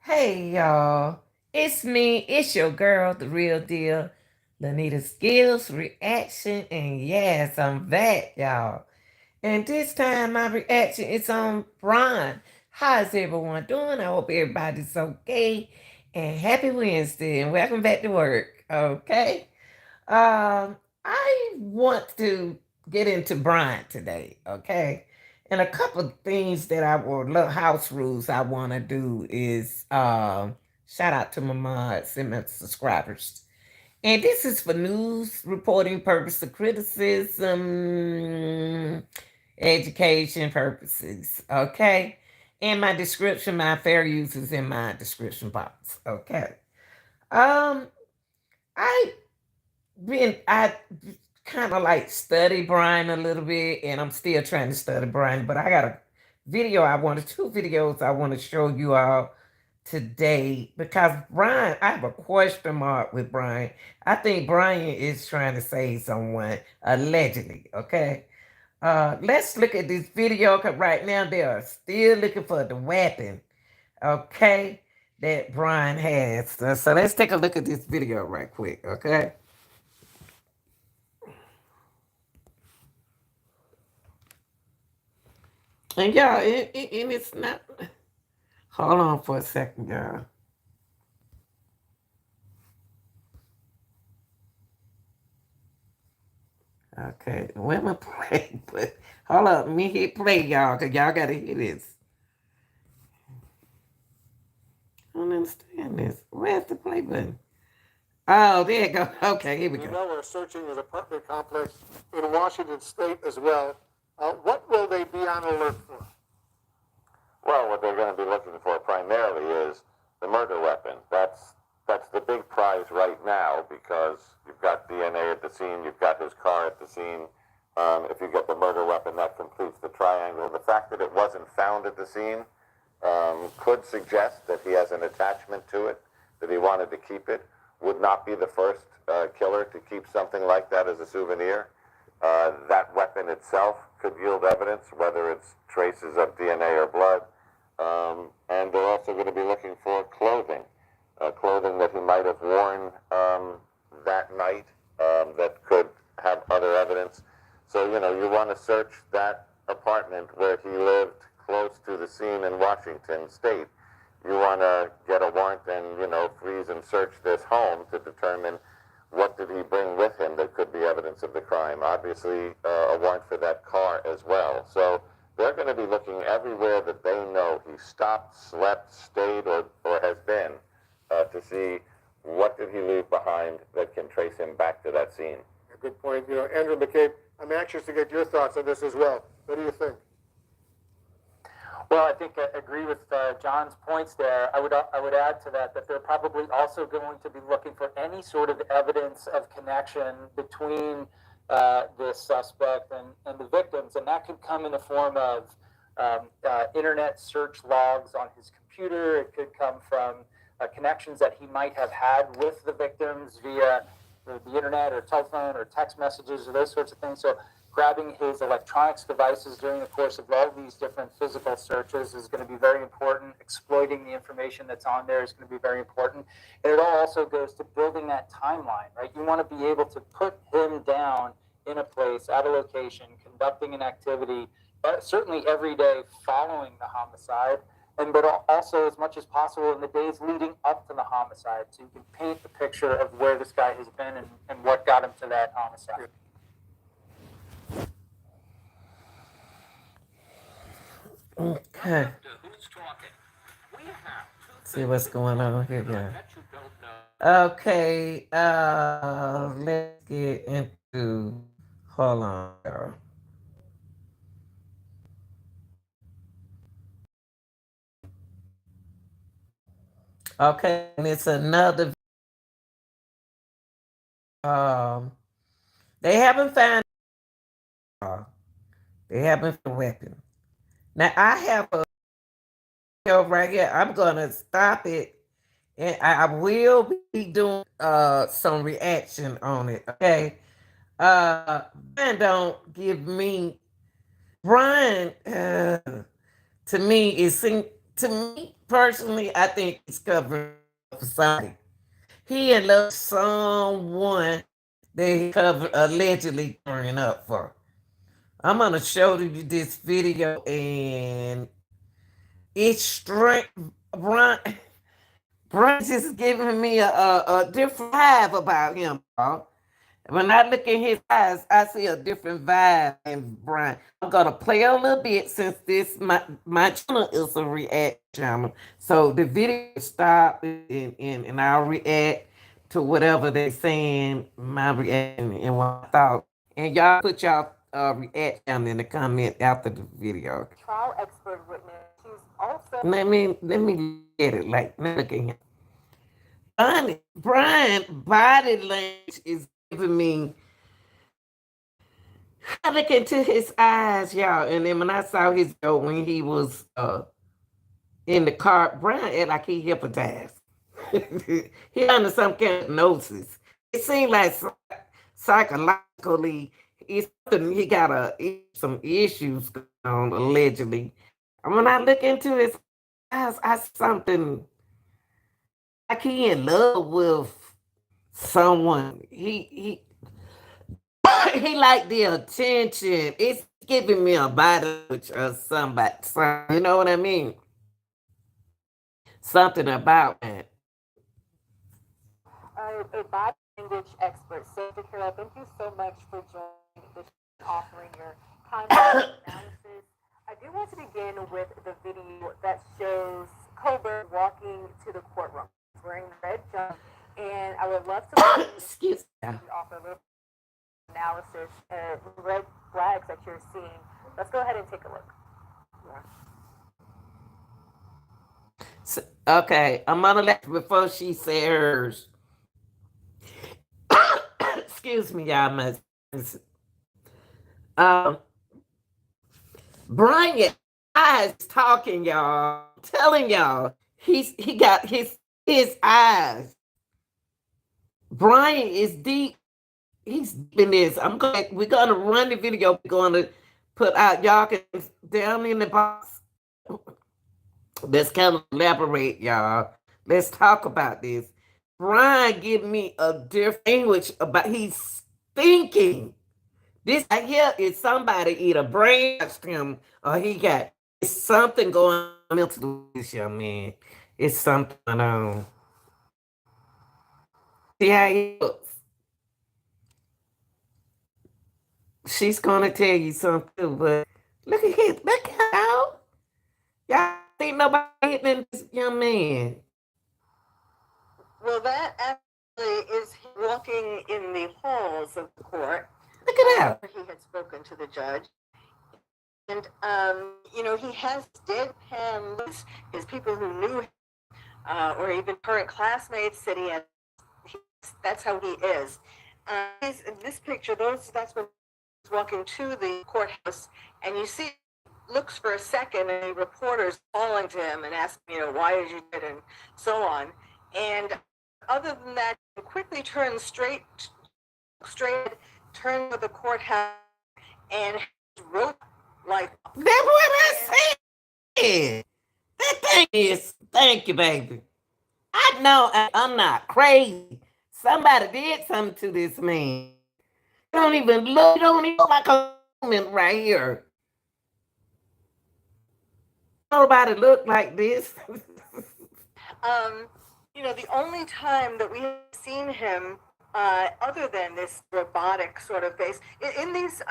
Hey y'all, it's me, it's your girl, the real deal, Lanita Skills Reaction, and yes, I'm back, y'all. And this time my reaction is on Bryan. How's everyone doing? I hope everybody's okay. And happy Wednesday and welcome back to work. Okay. I want to get into Bryan today, okay? And a couple of things that I will little house rules I want to do is shout out to my mods and my subscribers. And this is for news reporting purposes, criticism, education purposes, okay? And my description, my fair use is in my description box, okay? Um, I I kind of like study Bryan a little bit, and I'm still trying to study Bryan, but I got a two videos I want to show you all today because Bryan, I have a question mark with Bryan. I think Bryan is trying to save someone, allegedly, okay? Let's look at this video because right now they are still looking for the weapon, okay, that Bryan has. So let's take a look at this video right quick, okay? And y'all, and it's not. Hold on for a second, y'all. Okay, where my play? But hold up, me hit play, y'all, cause y'all gotta hear this. I don't understand this. Where's the play button? Oh, there it go. Okay, here we go. We're searching his apartment complex in Washington State as well. What will they be on alert for? Well, what they're going to be looking for primarily is the murder weapon. That's the big prize right now because you've got DNA at the scene, you've got his car at the scene. If you get the murder weapon, that completes the triangle. The fact that it wasn't found at the scene could suggest that he has an attachment to it, that he wanted to keep it. Would not be the first killer to keep something like that as a souvenir. That weapon itself could yield evidence, whether it's traces of DNA or blood. And they're also going to be looking for clothing, clothing that he might have worn that night that could have other evidence. So, you want to search that apartment where he lived close to the scene in Washington State. You want to get a warrant and, freeze and search this home to determine what did he bring with him that could be evidence of the crime. Obviously, a warrant for that car as well. So they're going to be looking everywhere that they know he stopped, slept, stayed, or has been to see what did he leave behind that can trace him back to that scene. A good point. Andrew McCabe, I'm anxious to get your thoughts on this as well. What do you think? Well, I think I agree with John's points there. I would add to that they're probably also going to be looking for any sort of evidence of connection between this suspect and the victims, and that could come in the form of internet search logs on his computer. It could come from connections that he might have had with the victims via the internet or telephone or text messages or those sorts of things. So grabbing his electronics devices during the course of all these different physical searches is going to be very important. Exploiting the information that's on there is going to be very important. And it all also goes to building that timeline, right? You want to be able to put him down in a place, at a location, conducting an activity, certainly every day following the homicide, but also as much as possible in the days leading up to the homicide, so you can paint the picture of where this guy has been and what got him to that homicide. Okay. See what's going on here, yeah. Okay, let's get into. Hold on, y'all. Okay, and it's another. Um, they haven't found. They haven't found a weapon. Now I have a video right here. I'm gonna stop it, and I will be doing some reaction on it. Okay. Bryan don't give me Bryan. To me, it seems To me personally, I think he's covering up for somebody. He in love with someone that he covered allegedly covering up for. I'm gonna show you this video, and it's straight. Brian, Brian just giving me a different vibe about him, y'all. When I look in his eyes, I see a different vibe in Brian. I'm gonna play a little bit since this my channel is a react channel. So the video stop and I'll react to whatever they saying, my reaction and what I thought. And y'all put y'all react down in the comment after the video. Trial expert witness. She's also let me get it like look at him. Brian body language is giving me. I look into his eyes, y'all, and then when I saw his when he was in the car, Brian act like he hypnotized. He under some kind of hypnosis. It seemed like psychologically, he got some issues going on allegedly. And when I look into his eyes, I see something like he in love with someone. He like the attention. It's giving me a body language or somebody. You know what I mean? Something about that. A body language expert. So, Dakara, thank you so much for joining the show, offering your time and analysis. I do want to begin with the video that shows Kohberger walking to the courtroom. He's wearing the red jump, and I would love to excuse me. Offer a little analysis of red flags that you're seeing. Let's go ahead and take a look. So, okay, I'm gonna let before she says hers. Excuse me, y'all. Um, Bryan eyes talking, y'all. Telling y'all he got his eyes. Bryan is deep. He's deep in this. We're gonna run the video. We're gonna put out, y'all can down in the box. Let's kind of elaborate, y'all. Let's talk about this. Bryan give me a different language about he's thinking. This right here is somebody either brainwashed him or he got it's something going on mentally with this young man. It's something on. See how he looks. She's gonna tell you something, but look at him. Look at how y'all think nobody hitting this young man. Well, that actually is walking in the halls of the court. Look at that. He had spoken to the judge. And, he has deadpan looks. His people who knew him, or even current classmates said that's how he is. In this picture, that's when he's walking to the courthouse, and you see looks for a second, and the reporters calling to him and asking, why did you do it, and so on. And other than that, he quickly turns straight, turn to the courthouse, and rope like. That's what I said. That thing is, thank you, baby. I know I'm not crazy. Somebody did something to this man. He don't even look like a woman right here. Nobody look like this. The only time that we have seen him, other than this robotic sort of face, in these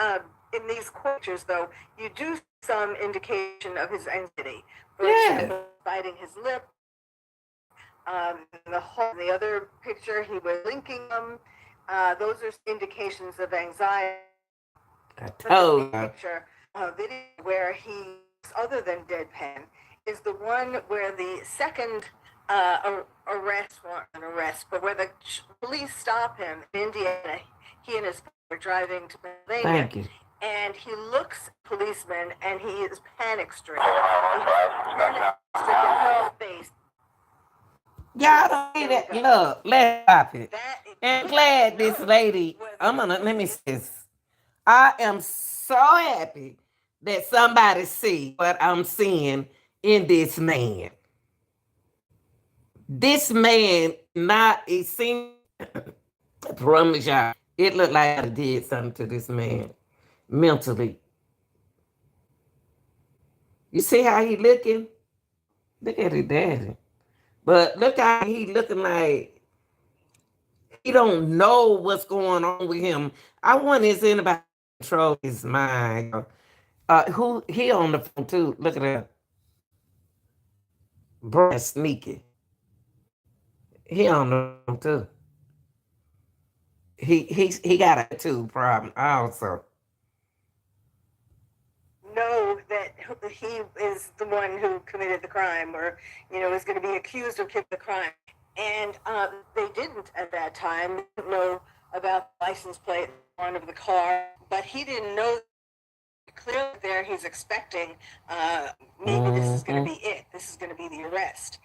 pictures, though, you do see some indication of his anxiety. For example, biting his lip. The other picture, he was blinking them. Those are indications of anxiety. I told you. Picture, video where he's other than deadpan is the one where the second arrest, but where the police stop him in Indiana. He and his partner are driving to Pennsylvania. Thank you. And he looks at the policeman, and he is panic stricken. Face. Y'all don't see that? Look, let's stop it. And glad this lady, let me say this. I am so happy that somebody see what I'm seeing in this man. This man, not it seems. I promise y'all, it looked like I did something to this man mentally. You see how he looking? Look at his daddy. But look how he looking like he don't know what's going on with him. I wonder is anybody control his mind? Who he on the phone too? Look at that, Bryan sneaky. He on the phone too. He got a attitude problem also. Know that he is the one who committed the crime, or is going to be accused of committing the crime. And they didn't at that time know about the license plate on of the car, but he didn't know. Clearly, there he's expecting maybe this is going to be it. This is going to be the arrest.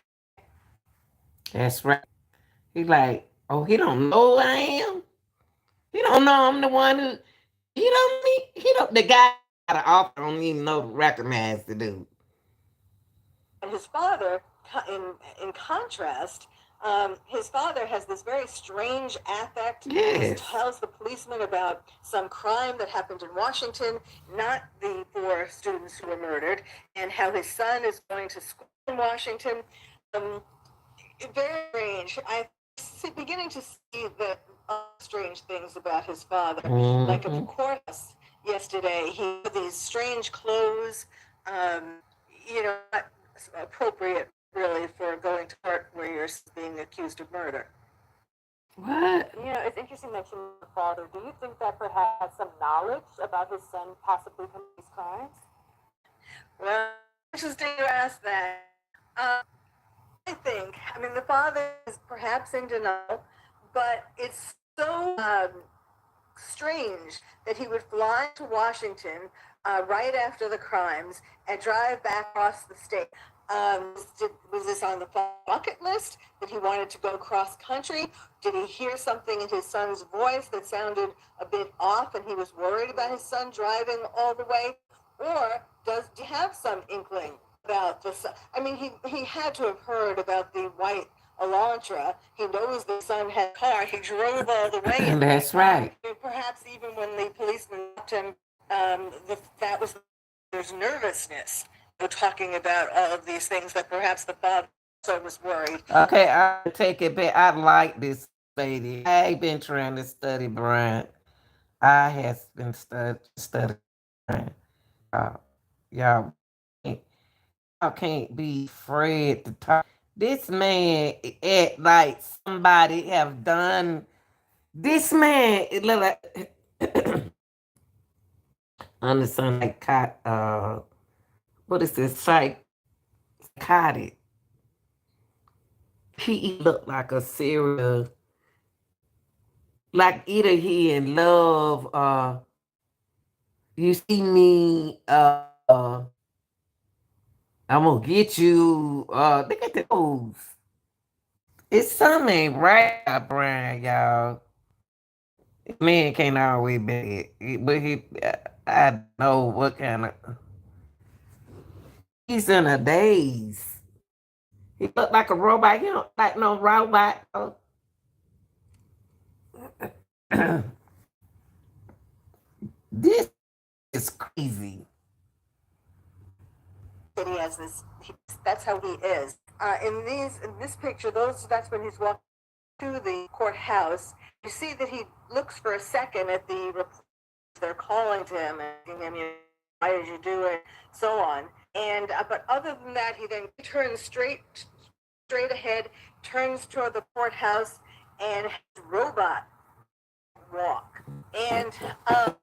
That's right. He like, oh, he don't know who I am. He don't know I'm the one who. He don't. The guy out of office don't even know to recognize the dude. And his father, in contrast, his father has this very strange affect. Yes. He tells the policeman about some crime that happened in Washington, not the 4 students who were murdered, and how his son is going to school in Washington. Very strange. I'm beginning to see the strange things about his father. Like at the courthouse yesterday, he had these strange clothes, not appropriate really for going to court where you're being accused of murder. What? It's interesting that you mentioned the father. Do you think that perhaps has some knowledge about his son possibly committing these crimes? Well, interesting you ask that. The father is perhaps in denial, but it's so strange that he would fly to Washington right after the crimes and drive back across the state. Was this on the bucket list that he wanted to go cross country? Did he hear something in his son's voice that sounded a bit off and he was worried about his son driving all the way? Or does he have some inkling about the son? He had to have heard about the white Elantra. He knows the son had a car. He drove all the way. That's right. Perhaps even when the policeman stopped him, there's nervousness. Talking about all of these things that perhaps the father also was worried. Okay, I take it back. I like this lady. I ain't been trying to study Bryan. I has been studying Bryan. Uh, y'all, y'all can't be afraid to talk. This man act like somebody have done. This man, it look like understand like what is this psychotic? He looked like a serial, like either he in love. You see me. I'm gonna get you. Look at the nose. It's something ain't right about Bryan, y'all. Man can't always be it, but I don't know what kind of. He's in a daze. He looked like a robot. He don't like no robot. This is crazy. That he has this. That's how he is. In this picture, that's when he's walking to the courthouse. You see that he looks for a second at the reporters. They're calling to him, asking him, why did you do it, so on. And but other than that, he then turns straight ahead, turns toward the courthouse, and robot walk. And the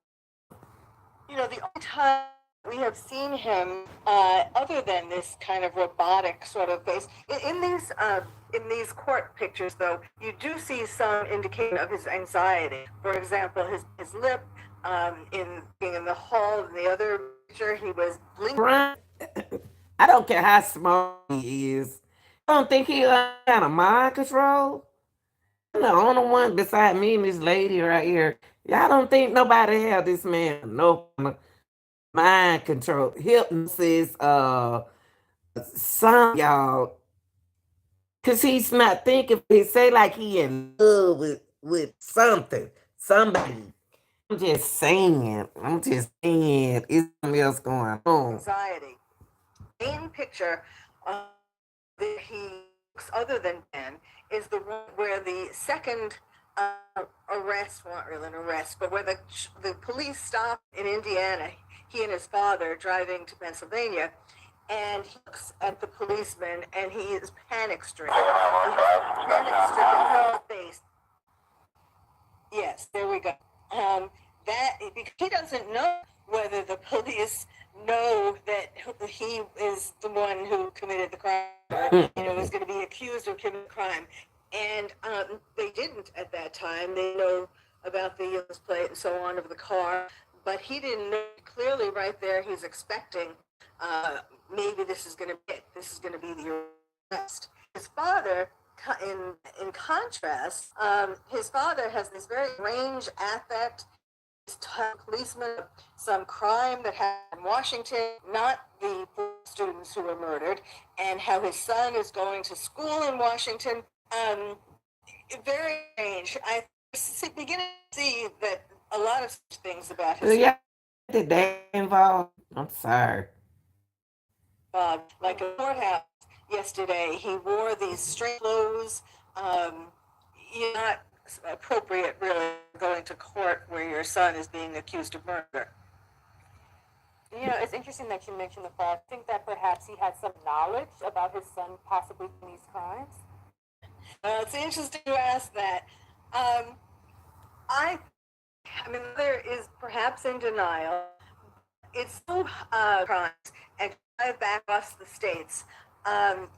only time we have seen him, other than this kind of robotic sort of face, in these court pictures, though, you do see some indication of his anxiety. For example, his lip, in being in the hall. In the other picture, he was blinking. I don't care how small he is. I don't think he kind of mind control. I'm the only one beside me and this lady right here. Y'all don't think nobody have this man no mind control, hypnosis, some y'all, cause he's not thinking. He say like he in love with something, somebody. I'm just saying. I'm just saying. It's something else going on. Anxiety. Main picture that he looks other than Ben is the one where the second arrest, not really an arrest, but where the police stop in Indiana, he and his father driving to Pennsylvania, and he looks at the policeman and he is panic stricken. Panic stricken face. Yes, there we go. That because he doesn't know whether the police know that he is the one who committed the crime, or, is going to be accused of committing the crime. And they didn't at that time. They know about the license plate and so on of the car, but he didn't know clearly right there. He's expecting maybe this is going to be it. This is going to be the arrest. His father, in contrast, his father has this very strange affect. Policeman, some crime that happened in Washington, not the students who were murdered, and how his son is going to school in Washington. Very strange. I begin to see that a lot of things about his. Yeah, did that involve? I'm sorry. Like a courthouse yesterday, he wore these strange clothes. Not appropriate, really, going to court where your son is being accused of murder. It's interesting that you mentioned the fact. I think that perhaps he had some knowledge about his son possibly doing these crimes. It's interesting to ask that. I mean, there is perhaps in denial. It's so crimes and drive back across the states.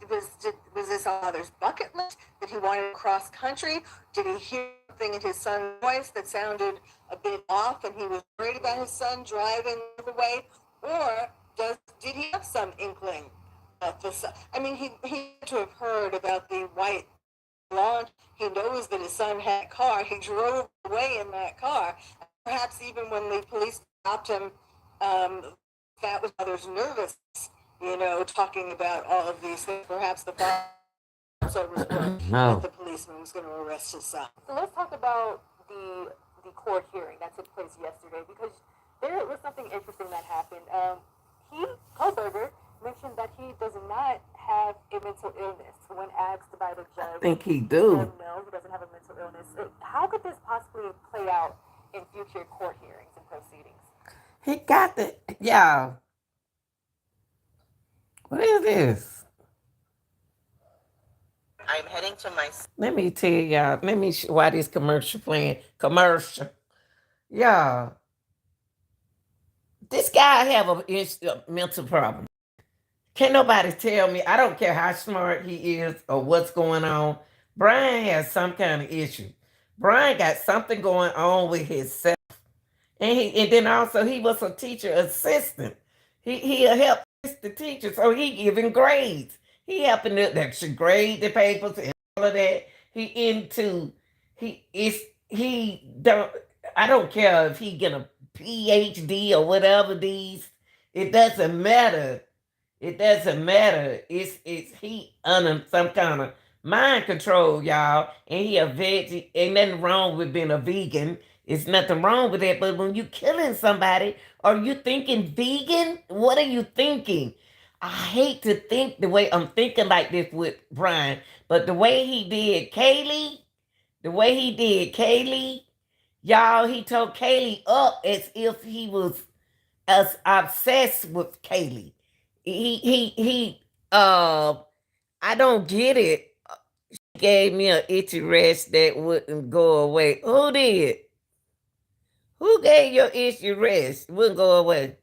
Was this on father's bucket list? Did he want to cross country? Did he hear something in his son's voice that sounded a bit off, and he was worried about his son driving the way? Or did he have some inkling of the son? I mean, he had to have heard about the white lawn. He knows that his son had a car. He drove away in that car. Perhaps even when the police stopped him, that was father's nervous, talking about all of these things. Perhaps the father also was worried that the policeman was going to arrest his son. So let's talk about the court hearing that took place yesterday, because there was something interesting that happened. Kohberger mentioned that he does not have a mental illness. When asked by the judge, I think he do. No, he doesn't have a mental illness. How could this possibly play out in future court hearings and proceedings? He got the y'all. What is this? I'm heading to my. Let me tell y'all. Let me why this commercial playing. Commercial. Y'all. This guy have a mental problem. Can't nobody tell me. I don't care how smart he is or what's going on. Bryan has some kind of issue. Bryan got something going on with himself. And then also he was a teacher assistant. He'll help the teacher, so he giving grades. He helping to grade the papers and all of that. He don't. I don't care if he get a PhD or whatever these. It doesn't matter. It doesn't matter. It's he under some kind of mind control, y'all. And he a veggie. Ain't nothing wrong with being a vegan. It's nothing wrong with that. But when you killing somebody, are you thinking vegan? What are you thinking? I hate to think the way I'm thinking like this with Bryan, but the way he did Kaylee, y'all, he told Kaylee up as if he was as obsessed with Kaylee. I don't get it. She gave me an itchy rash that wouldn't go away. Who did? Who gave your itchy rash? Wouldn't go away.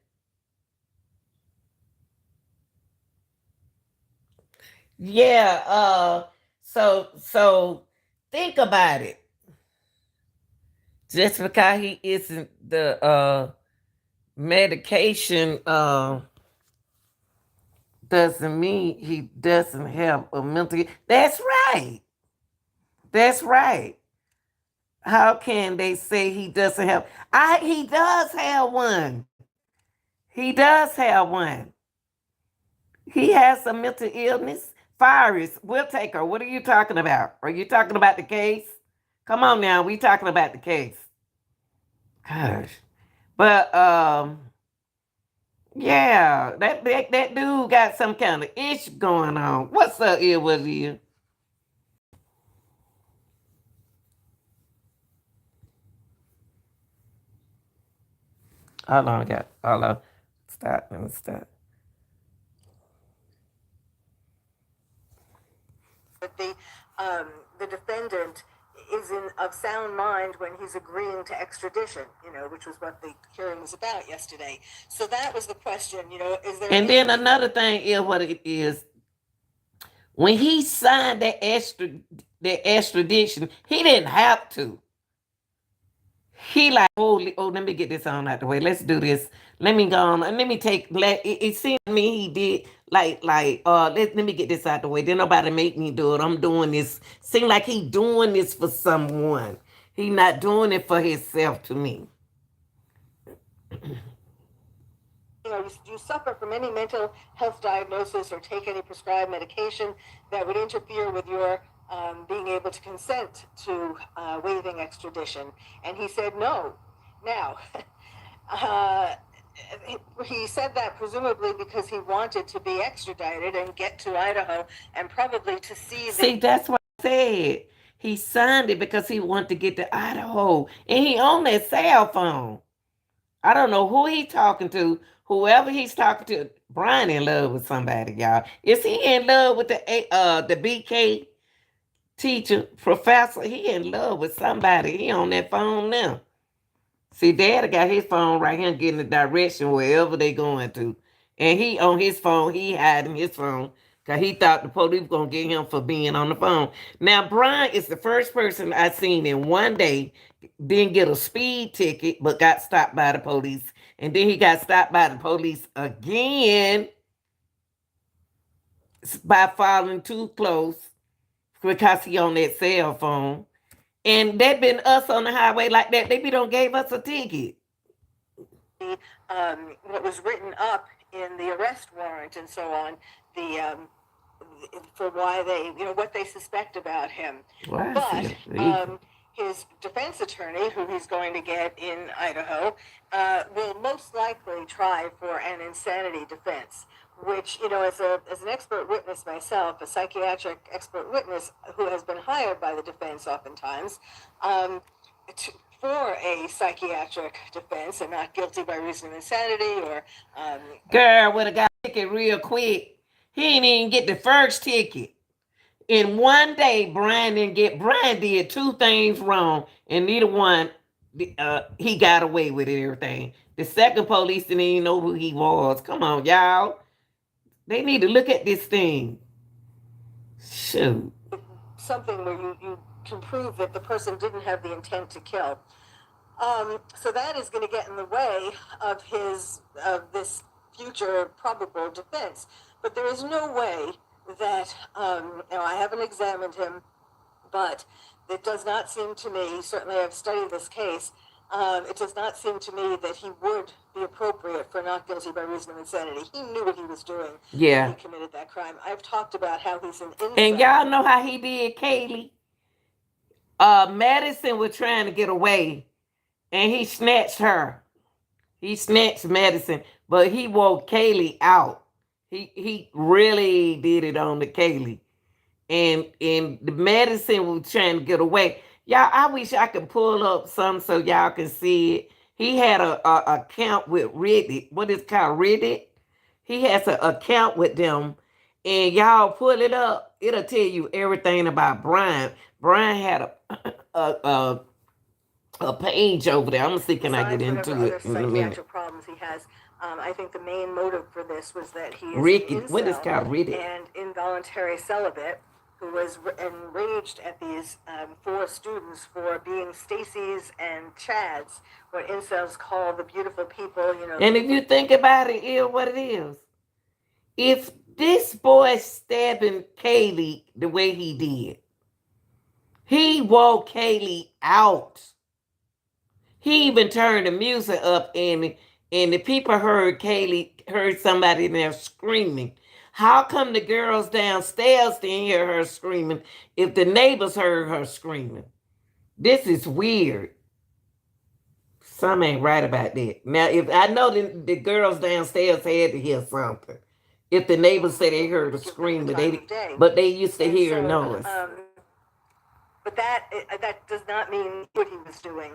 Yeah, so think about it. Just because he isn't the medication doesn't mean he doesn't have a mental. That's right. That's right. How can they say he doesn't have? He does have one. He does have one. He has some mental illness. Virus, we'll take her. What are you talking about? Are you talking about the case? Come on now, we talking about the case. Gosh. But yeah, that dude got some kind of issue going on. What's up here with you? Hold on, I got hold on. Stop, let me stop. But the defendant is in of sound mind when he's agreeing to extradition, which was what the hearing was about yesterday. So that was the question, is there And then anything another thing is what it is. When he signed that extradition, he didn't have to. He like, oh, let me get this on out the way. Let's do this. Let me go on. And let me take. It seemed to me he did let me get this out the way. Then nobody make me do it. I'm doing this. Seem like he doing this for someone. He not doing it for himself to me. you suffer from any mental health diagnosis or take any prescribed medication that would interfere with your being able to consent to waiving extradition. And he said no. Now, he said that presumably because he wanted to be extradited and get to Idaho and probably to see See, that's what I said. He signed it because he wanted to get to Idaho. And he on that cell phone. I don't know who he talking to. Whoever he's talking to, Bryan in love with somebody, y'all. Is he in love with the BK teacher, professor? He in love with somebody. He on that phone now. See, Daddy got his phone right here getting the direction wherever they going to. And he on his phone, he hiding his phone. Cause he thought the police was gonna get him for being on the phone. Now, Bryan is the first person I seen in one day didn't get a speed ticket, but got stopped by the police. And then he got stopped by the police again by following too close because he on that cell phone. And that been us on the highway like that. They be don't gave us a ticket. what was written up in the arrest warrant and so on, for why they, what they suspect about him. Why is But he his defense attorney, who he's going to get in Idaho, will most likely try for an insanity defense. Which, as an expert witness myself, a psychiatric expert witness who has been hired by the defense oftentimes, for a psychiatric defense and not guilty by reason of insanity or girl would have got a ticket real quick. He didn't even get the first ticket. In one day, Bryan did two things wrong, and neither one he got away with it, everything. The second police didn't even know who he was. Come on, y'all. They need to look at this thing. Shoot. something where you can prove that the person didn't have the intent to kill. So that is going to get in the way of this future probable defense. But there is no way that I haven't examined him, but it does not seem to me. Certainly, I've studied this case. It does not seem to me that he would be appropriate for not guilty by reason of insanity. He knew what he was doing Yeah. when he committed that crime. I've talked about how he's an incel. And y'all know how he did Kaylee? Madison was trying to get away, and he snatched her. He snatched Madison, but he woke Kaylee out. He really did it on the Kaylee. And the Madison was trying to get away. Y'all, I wish I could pull up some so y'all can see it. He had a account with Reddit. What is it called, Reddit? He has an account with them. And y'all pull it up. It'll tell you everything about Bryan. Bryan had a page over there. I'm gonna see can I get Besides into whatever it other in a minute. psychiatric problems he has, I think the main motive for this was that he is Ricky, an what is incel called Reddit? and involuntary celibate who was enraged at these four students for being Stacy's and Chad's, what incels call the beautiful people. And if you think about it, what it is, if this boy stabbing Kaylee the way he did, he woke Kaylee out. He even turned the music up, and the people heard somebody in there screaming. How come the girls downstairs didn't hear her screaming if the neighbors heard her screaming? This is weird. Some ain't right about that. Now, if I know the girls downstairs had to hear something, if the neighbors say they heard a scream, but they used to hear a noise. But that does not mean what he was doing,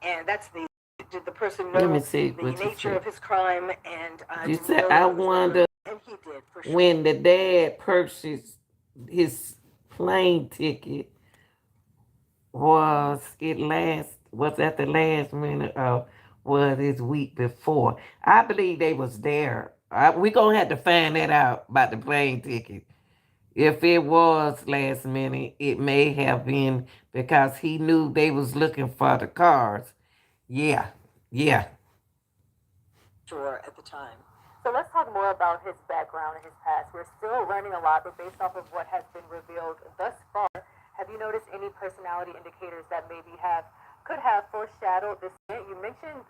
and that's the did the person know Let me see the what you nature said. of his crime and You didn't said know I that it was wonder murder, and he did for sure. when the dad purchased his plane ticket, was at the last minute or was this week before? I believe they was there. We gonna have to find that out about the plane ticket. If it was last minute, it may have been because he knew they was looking for the cars. Yeah, yeah. Sure, at the time. So let's talk more about his background and his past. We're still learning a lot, but based off of what has been revealed thus far, have you noticed any personality indicators that maybe could have foreshadowed this? You mentioned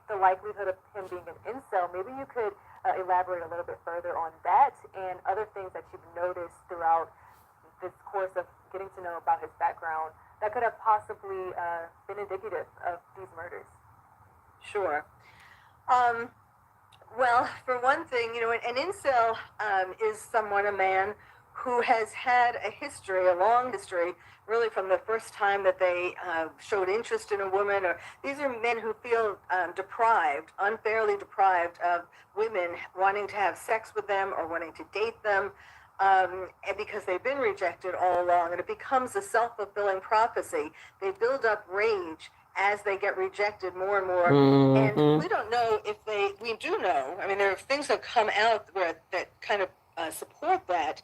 the likelihood of him being an incel. Maybe you could elaborate a little bit further on that and other things that you've noticed throughout this course of getting to know about his background that could have possibly been indicative of these murders. Sure. Well, for one thing, an incel is someone, a man, who has had a history, a long history, really from the first time that they showed interest in a woman. Or these are men who feel deprived, unfairly deprived of women wanting to have sex with them or wanting to date them. And because they've been rejected all along, and it becomes a self-fulfilling prophecy. They build up rage as they get rejected more and more. And we don't know if we do know. I mean, there are things that come out that kind of support that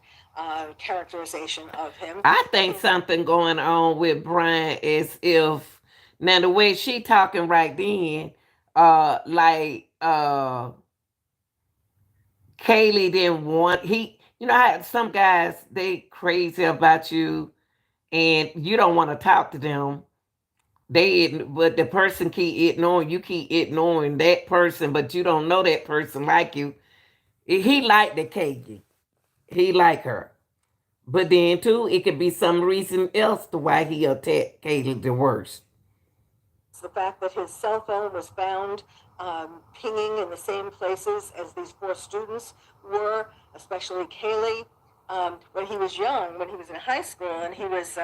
characterization of him. I think something going on with Bryan is if now the way she talking right then, like Kaylee didn't want how some guys they crazy about you and you don't want to talk to them. But the person keep ignoring you, keep ignoring that person, but you don't know that person like you. He liked the Kaylee. He like her. But then too, it could be some reason else to why he attacked Kaylee the worst. It's the fact that his cell phone was found pinging in the same places as these 4 students were, especially Kaylee. When he was young, when he was in high school, and he was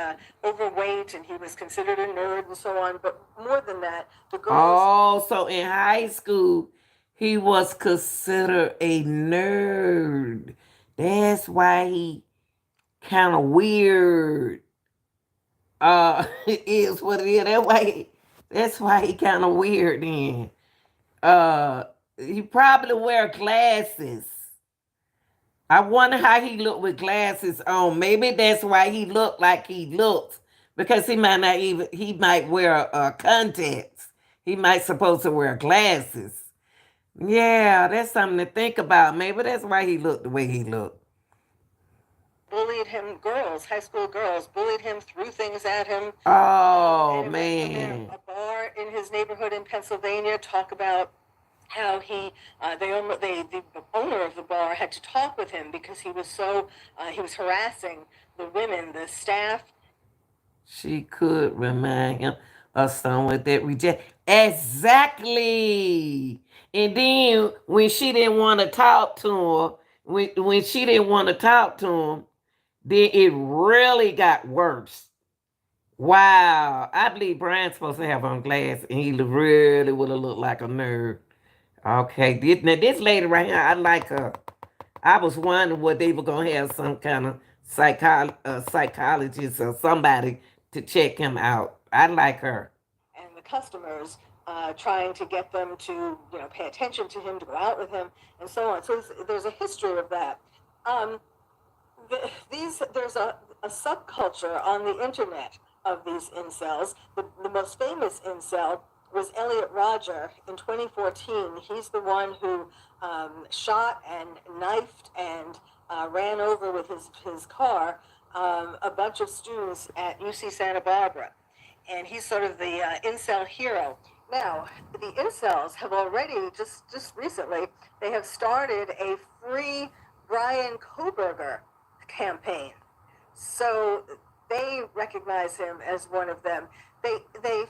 overweight, and he was considered a nerd, and so on. But more than that, the girls. Oh, so in high school, he was considered a nerd. That's why he kind of weird. It is what it is. That's why he kind of weird then. He probably wear glasses. I wonder how he looked with glasses on. Maybe that's why he looked like he looked. Because he might wear contacts. He might supposed to wear glasses. Yeah, that's something to think about. Maybe that's why he looked the way he looked. Bullied him, high school girls, bullied him, threw things at him. Oh, and man. A bar in his neighborhood in Pennsylvania talk about how the owner of the bar had to talk with him because he was harassing the women, the staff. She could remind him of someone that reject. Exactly. And then when she didn't want to talk to him, when she didn't want to talk to him, then it really got worse. Wow. I believe Brian's supposed to have on glasses and he really would have looked like a nerd. Okay. This lady right here, I like her. I was wondering what they were going to have some kind of psychologist or somebody to check him out. I like her. And the customers trying to get them to pay attention to him, to go out with him, and so on. So there's a history of that. There's a subculture on the internet of these incels. The most famous incel was Elliot Rodger in 2014. He's the one who shot and knifed and ran over with his car a bunch of students at UC Santa Barbara. And he's sort of the incel hero. Now, the incels have already, just recently, they have started a free Bryan Kohberger campaign. So they recognize him as one of them. They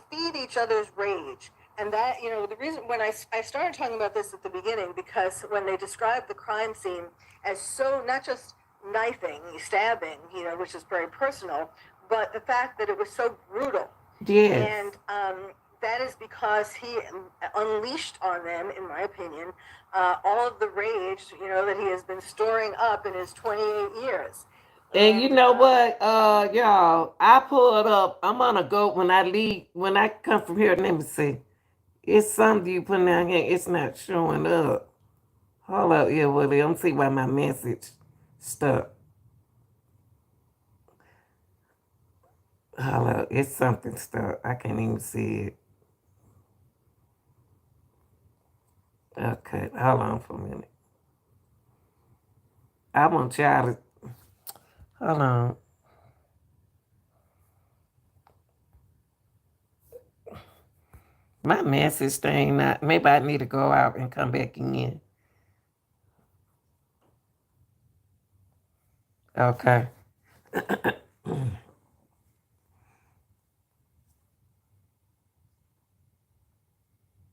feed each other's rage. And that, the reason when I started talking about this at the beginning, because when they describe the crime scene as so, not just knifing, stabbing, which is very personal, but the fact that it was so brutal. Yes. And that is because he unleashed on them, in my opinion, all of the rage, that he has been storing up in his 28 years. And you know what, y'all, I pulled up. I'm gonna go when I leave. When I come from here, let me see. It's something you put down here. It's not showing up. Hold up, yeah, Willie. I'm see why my message stuck. Hold up, it's something stuck. I can't even see it. Okay, hold on for a minute. I want y'all to hold on. My message thing not. Maybe I need to go out and come back in. Okay.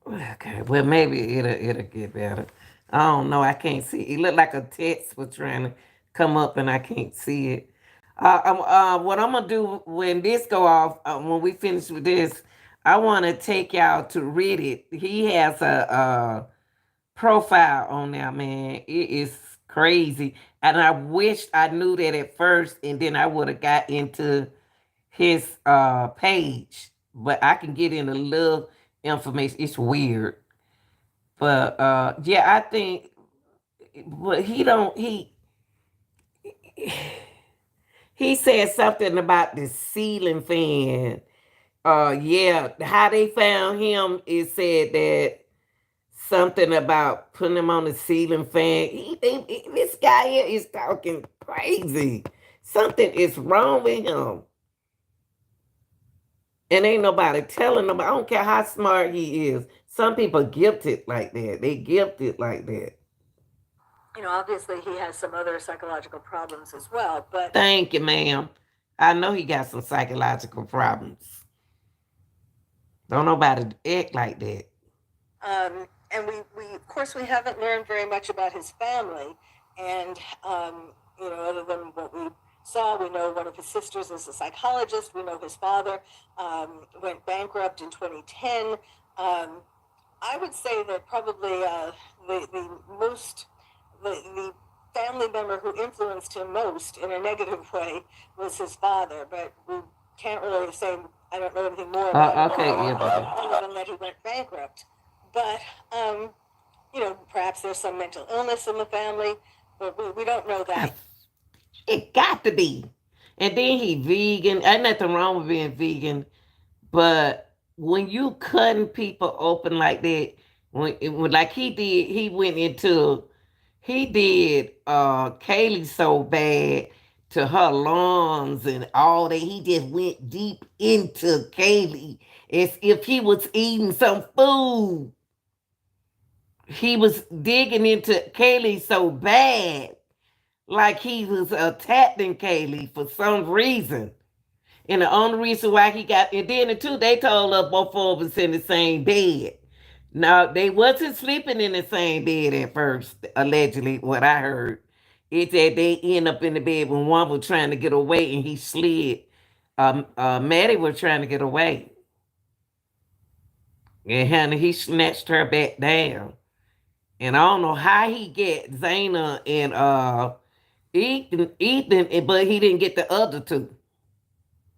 Okay. Well, maybe it'll get better. I don't know. I can't see. It looked like a text was trying to come up, and I can't see it. What I'm gonna do when this go off, when we finish with this, I want to take y'all to read it. He has a profile on there, man. It is crazy, and I wish I knew that at first, and then I would have got into his page. But I can get in a little information. It's weird, but yeah, I think. But he don't. He said something about the ceiling fan. Yeah, how they found him is said that something about putting him on the ceiling fan. This guy here is talking crazy. Something is wrong with him. And ain't nobody telling him. I don't care how smart he is. Some people gifted like that. They gifted like that. Obviously he has some other psychological problems as well, but Thank you, ma'am. I know he got some psychological problems. Don't nobody act like that. And we of course we haven't learned very much about his family, and other than what we saw, we know one of his sisters is a psychologist. We know his father went bankrupt in 2010. I would say that probably the family member who influenced him most in a negative way was his father, but we can't really say. I don't know anything more about Okay, yeah, other than that he went bankrupt. But perhaps there's some mental illness in the family, but we don't know that. it got to be. And then he vegan. Ain't nothing wrong with being vegan, but when you cutting people open like that, like he did, he did Kaylee so bad to her lungs and all that. He just went deep into Kaylee as if he was eating some food. He was digging into Kaylee so bad, like he was attacking Kaylee for some reason. And the only reason why he got, and then the two, they told us both of us in the same bed. Now, they wasn't sleeping in the same bed at first, allegedly, what I heard. It's that they end up in the bed when one was trying to get away and he slid. Maddie was trying to get away. And honey, he snatched her back down. And I don't know how he get Zayna and Ethan, but he didn't get the other two.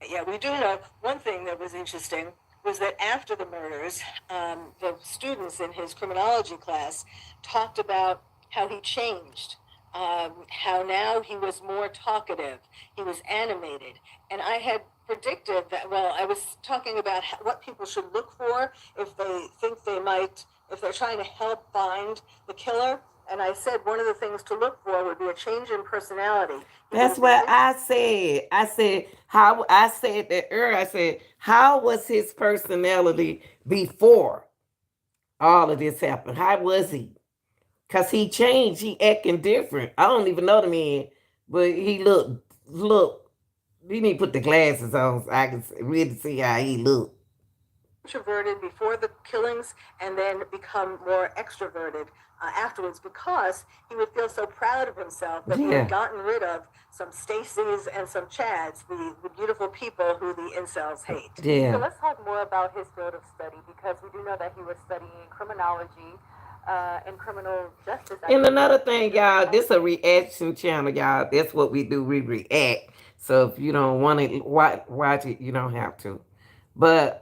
Yeah, we do know one thing that was interesting was that after the murders, the students in his criminology class talked about how he changed, how now he was more talkative, he was animated. And I had predicted that, well, I was talking about what people should look for if they think they might, if they're trying to help find the killer. And I said one of the things to look for would be a change in personality. That's what I said. I said that earlier. I said, how was his personality before all of this happened? How was he? Cause he changed. He acting different. I don't even know the man, but he look. You need to put the glasses on so I can really see how he look. Introverted before the killings and then become more extroverted afterwards because he would feel so proud of himself that he Yeah. had gotten rid of some Stacys and some Chads, the beautiful people who the incels hate. So Yeah. let's talk more about his field of study because we do know that he was studying criminology and criminal justice. And another thing, y'all, this a reaction channel, y'all. That's what we do. We react. So if you don't want to watch it, you don't have to. But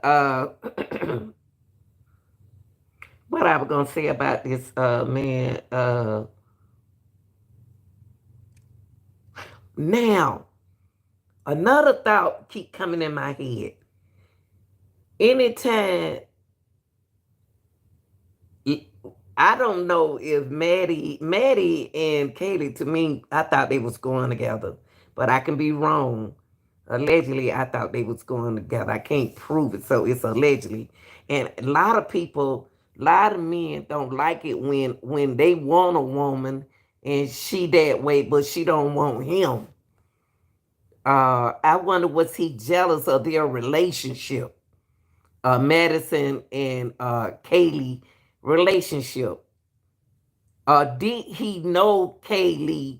what I was gonna say about this man, now another thought keep coming in my head. Anytime I don't know if Maddie and Kaylee, to me, I thought they was going together, but I can be wrong. Allegedly, I thought they was going together. I can't prove it, so it's allegedly. And a lot of people, a lot of men don't like it when they want a woman and she that way, but she don't want him. I wonder, was he jealous of their relationship? Madison and Kaylee relationship. Did he know Kaylee?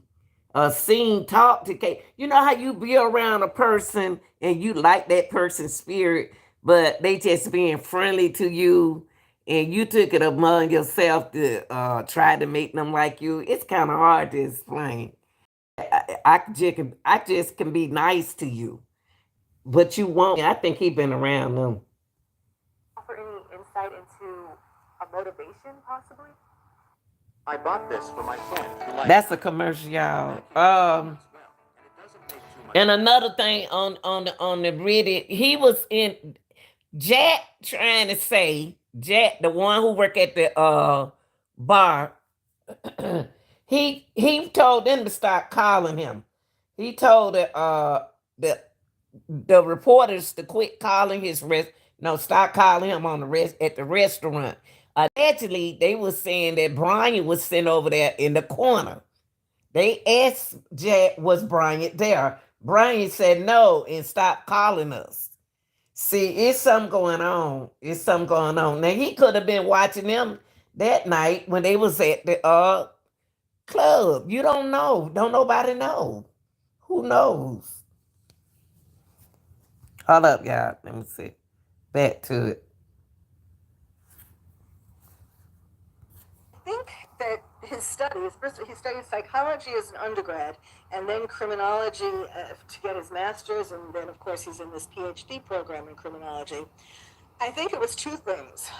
Seen talk to Kay. You know how you be around a person and you like that person's spirit, but they just being friendly to you, and you took it among yourself to try to make them like you. It's kind of hard to explain. I just can be nice to you, but you won't. I think he been around them. Offer any insight into a motivation, possibly? I bought this for my friend. That's a commercial, y'all. And another thing on the Reddit, he was in Jack trying to say Jack, the one who worked at the bar. he told them to stop calling him. He told the reporters to quit calling his stop calling him on the rest at the restaurant. Allegedly, they was saying that Bryan was sitting over there in the corner. They asked Jack, was Bryan there? Bryan said no and stopped calling us. See, it's something going on. It's something going on. Now he could have been watching them that night when they was at the club. You don't know. Don't nobody know. Who knows? Hold up, y'all. Let me see. Back to it. I think that his studies, first he studied psychology as an undergrad and then criminology to get his master's, and then of course he's in this PhD program in criminology. I think it was two things.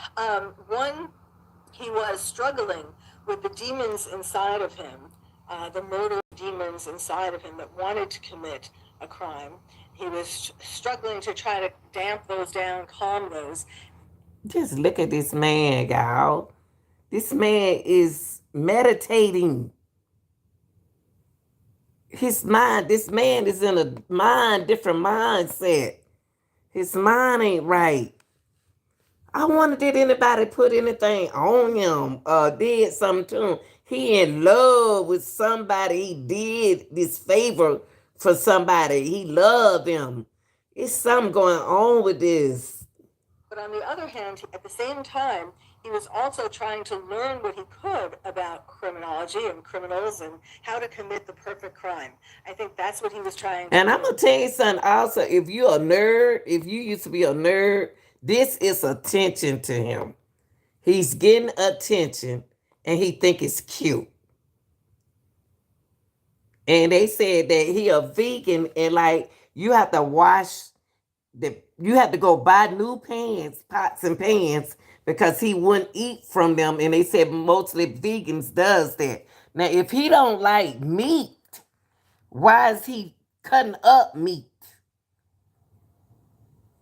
One, he was struggling with the demons inside of him, the murder demons inside of him that wanted to commit a crime. He was struggling to try to damp those down, calm those. Just look at this man, y'all. This man is meditating. His mind, this man is in a different mindset. His mind ain't right. I wonder, did anybody put anything on him? Did something to him? He in love with somebody. He did this favor for somebody. He loved them. It's something going on with this. But on the other hand, at the same time, he was also trying to learn what he could about criminology and criminals and how to commit the perfect crime. I think that's what he was trying to do. And I'm going to tell you something also. If you're a nerd, if you used to be a nerd, this is attention to him. He's getting attention and he think it's cute. And they said that he a vegan and like you have to wash you have to go buy new pots and pans because he wouldn't eat from them. And they said mostly vegans does that. Now, if he don't like meat, why is he cutting up meat?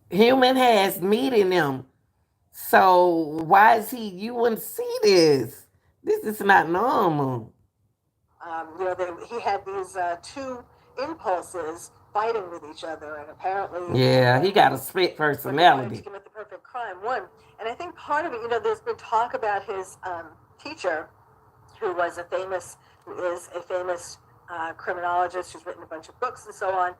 Human has meat in them. So why is you wouldn't see this? This is not normal. He had these two impulses fighting with each other, and apparently, Yeah, he got a split he wanted to personality. commit the perfect crime. One, and I think part of it, there's been talk about his teacher, who is a famous criminologist who's written a bunch of books and so on,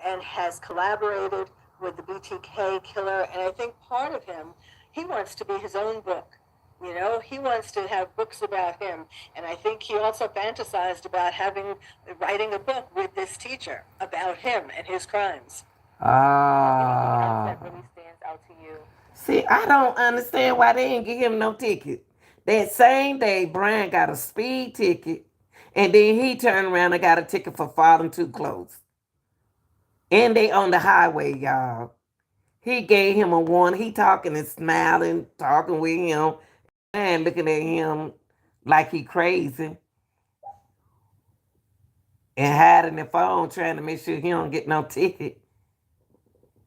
and has collaborated with the BTK killer. And I think part of him, he wants to be his own book. You know, he wants to have books about him. And I think he also fantasized about writing a book with this teacher about him and his crimes. Anything else Ah. that really stands out to you? See, I don't understand why they didn't give him no ticket. That same day, Bryan got a speed ticket, and then he turned around and got a ticket for falling too close. And they on the highway, y'all. He gave him a warning. He talking and smiling, talking with him, and looking at him like he crazy and hiding the phone, trying to make sure he don't get no ticket.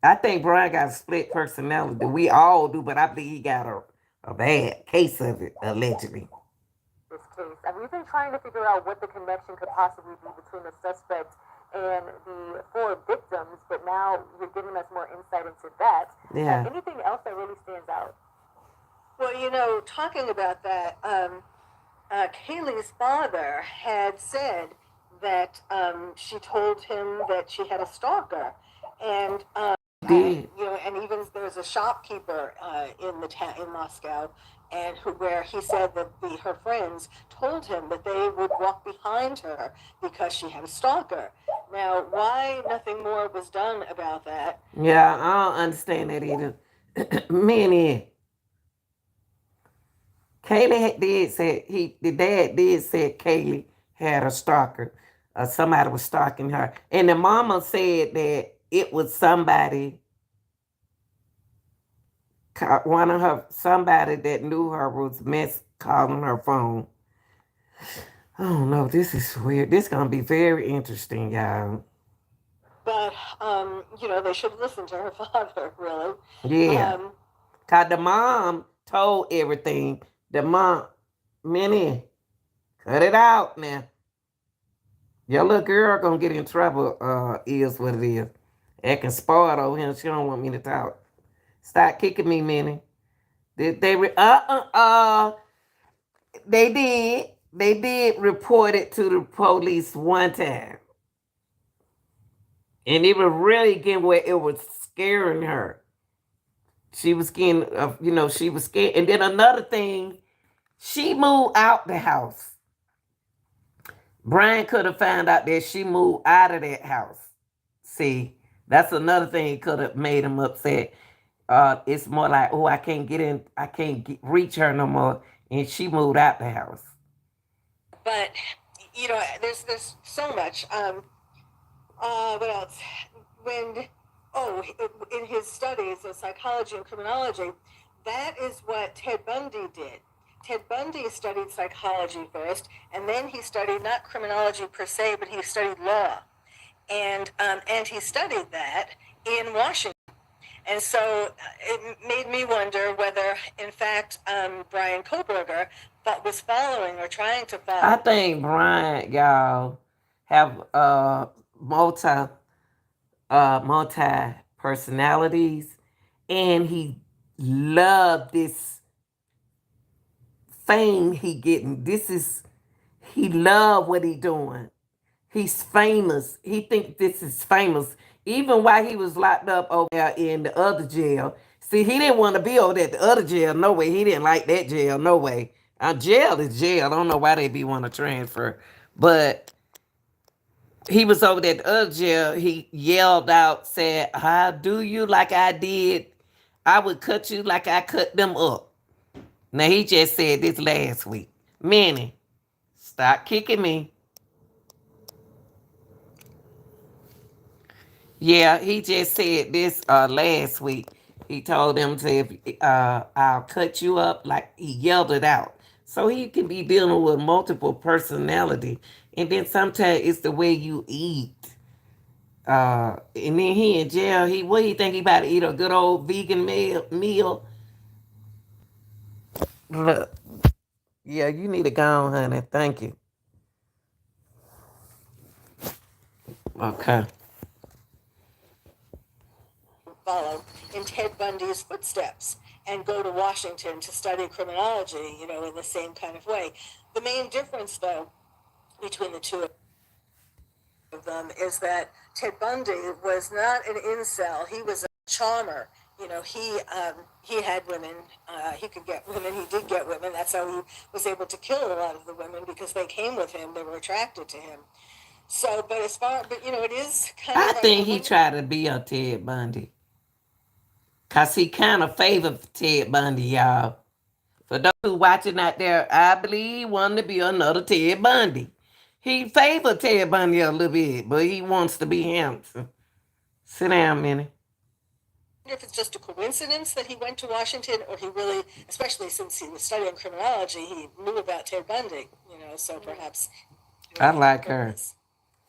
I think Bryan got a split personality. We all do, but I believe he got a bad case of it, allegedly. This case, and we've been trying to figure out what the connection could possibly be between the suspect and the four victims, but now you're giving us more insight into that. Yeah. Anything else that really stands out? Well, you know, talking about that, Kaylee's father had said that she told him that she had a stalker, and Did. you know, and even there was a shopkeeper in Moscow, and where he said that her friends told him that they would walk behind her because she had a stalker. Now, why nothing more was done about that? Yeah, I don't understand that either. Many. Kaylee did say the dad did say Kaylee had a stalker. Somebody was stalking her, and the mama said that it was somebody, one of her somebody that knew her was calling her phone. I don't know. This is weird. This gonna be very interesting, y'all. But you know, they should listen to her father, really. Yeah. Cause the mom told everything. The mom, Minnie, cut it out now. Your little girl gonna get in trouble, is what it is. Acting spoiled over here. She don't want me to talk. Stop kicking me, Minnie. They did. They did report it to the police one time. And it was really getting where it was scaring her. She was getting, she was scared. And then another thing, she moved out the house. Bryan could have found out that she moved out of that house. See, that's another thing could have made him upset. It's more like, oh, I can't get in, reach her no more, and she moved out the house. But you know, there's so much. What else? In his studies of psychology and criminology, that is what Ted Bundy did. Ted Bundy studied psychology first, and then he studied not criminology per se, but he studied law, and he studied that in Washington. And so it made me wonder whether, in fact, Bryan Kohberger was following or trying to follow. I think Bryan, y'all, have multi personalities, and he loved this fame he getting. He love what he doing. He's famous. He think this is famous. Even while he was locked up over there in the other jail. See, he didn't want to be over there at the other jail. No way. He didn't like that jail. No way. Jail is jail. I don't know why they be want to transfer. But he was over there at the other jail. He yelled out, said, "How do you like I did? I would cut you like I cut them up." Now, he just said this last week. Minnie, stop kicking me. Yeah, he just said this last week. He told them I'll cut you up, like he yelled it out. So he can be dealing with multiple personality. And then sometimes it's the way you eat. And then he in jail, what he think he about to eat a good old vegan meal? Look, yeah, you need to go on, honey. Thank you. Okay. Follow in Ted Bundy's footsteps. and go to Washington to study criminology, in the same kind of way. The main difference, though, between the two of them is that Ted Bundy was not an incel. He was a charmer. He had women. He could get women. He did get women. That's how he was able to kill a lot of the women, because they came with him. They were attracted to him. So, but it is kind I of like think he tried to be a Ted Bundy. Because he kind of favored Ted Bundy, y'all. For those who watching out there, I believe he wanted to be another Ted Bundy. He favored Ted Bundy a little bit, but he wants to be him. So sit down, Minnie. if it's just a coincidence that he went to Washington, or he really, especially since he was studying criminology, he knew about Ted Bundy. So perhaps. I like her.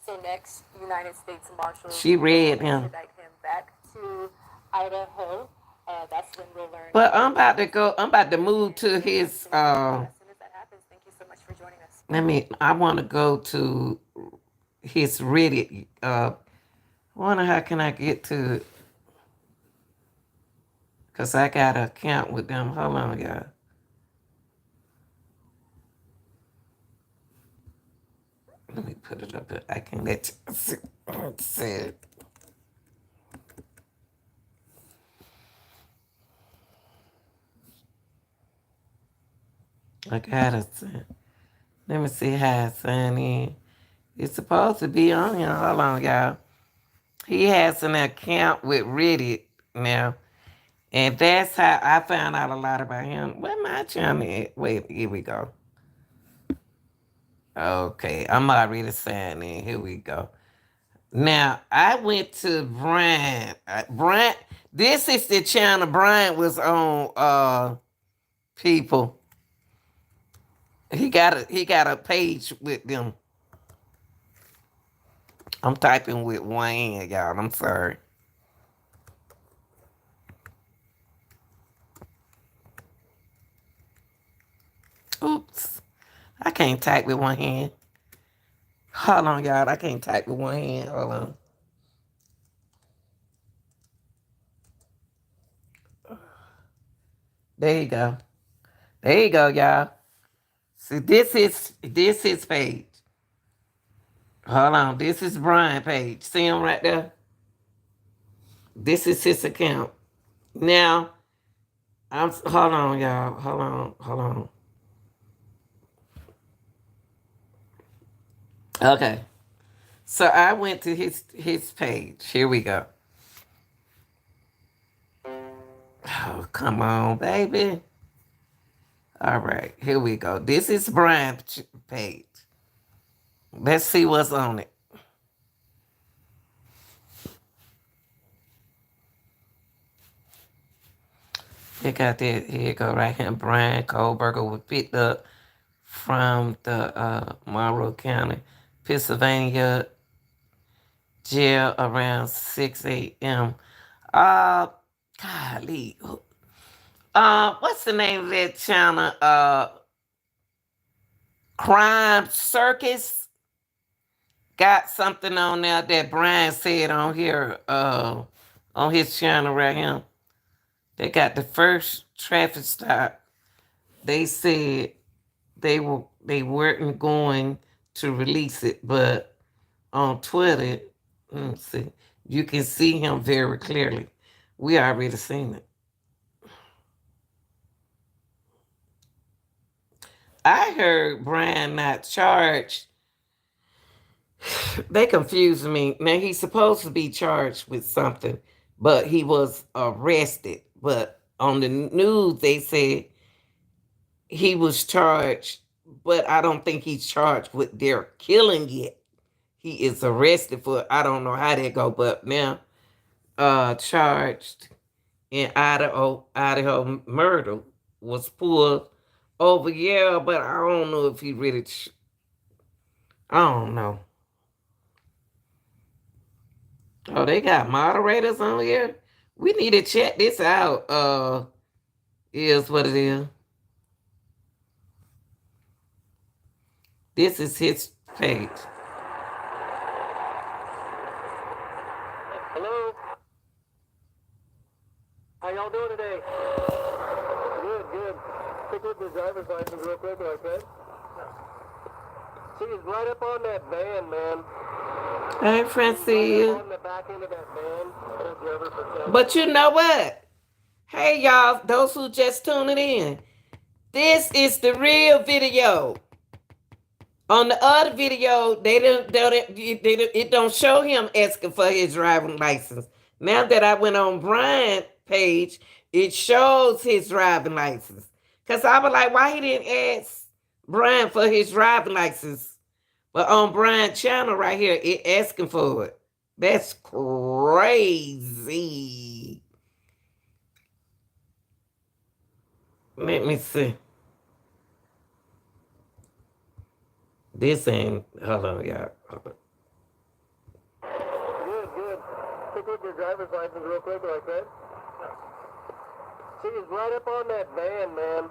So next, United States Marshals She read him. extradite him back to Idaho. That's when we'll learn. But I'm about to go. I'm about to move to his. As soon as that happens, thank you so much for joining us. I want to go to his Reddit. Wonder how can I get to it? Cause I got an account with them. Hold on, y'all. Let me put it up here. I can let you see it. I got it. Let me see how I sign in. It's supposed to be on here. Hold on, y'all. He has an account with Reddit now. And that's how I found out a lot about him. Where my channel at? Wait, here we go. Okay, I'm already signed in. Here we go. Now, I went to Bryan. Bryan, this is the channel Bryan was on, people. He got a page with them. I'm typing with one hand, y'all. I'm sorry. Oops. I can't type with one hand. Hold on, y'all. I can't type with one hand. Hold on. There you go. There you go, y'all. See, this is page. Hold on. This is Bryan page. See him right there? This is his account. Now, hold on, y'all. Hold on. Okay. So I went to his page. Here we go. Oh, come on, baby. All right, here we go. This is Bryan's page. Let's see what's on it. You got that. Here you go, right here. Bryan Kohberger was picked up from the Monroe County, Pennsylvania jail around 6 a.m. Golly. What's the name of that channel? Crime Circus. Got something on there that Bryan said on here, on his channel right here. They got the first traffic stop. They said they weren't going to release it, but on Twitter, let me see, you can see him very clearly. We already seen it. I heard Bryan not charged. They confused me. Now he's supposed to be charged with something, but he was arrested. But on the news they said he was charged, but I don't think he's charged with their killing yet. He is arrested for, I don't know how that go, but now charged in Idaho murder was pulled over. Yeah, but I don't know if he really. I don't know. Oh, they got moderators on here. We need to check this out. Is what it is. This is his page. Hello. How y'all doing today? Good, good. Pick up your driver's license real quick, okay? See, he's right up on that van, man. Hey, Right up Francia. on the back end of that van. Old driver for But you know what? Hey, y'all, those who just tuning in. This is the real video. On the other video, it don't show him asking for his driving license. Now that I went on Bryan page, it shows his driving license. Cause I was like, why he didn't ask Bryan for his driving license? But on Bryan channel right here, it asking for it. That's crazy. Let me see. This ain't. Hold on, y'all. Hold on. Good, good. Pick up your driver's license real quick, okay? See, he's right up on that van, man.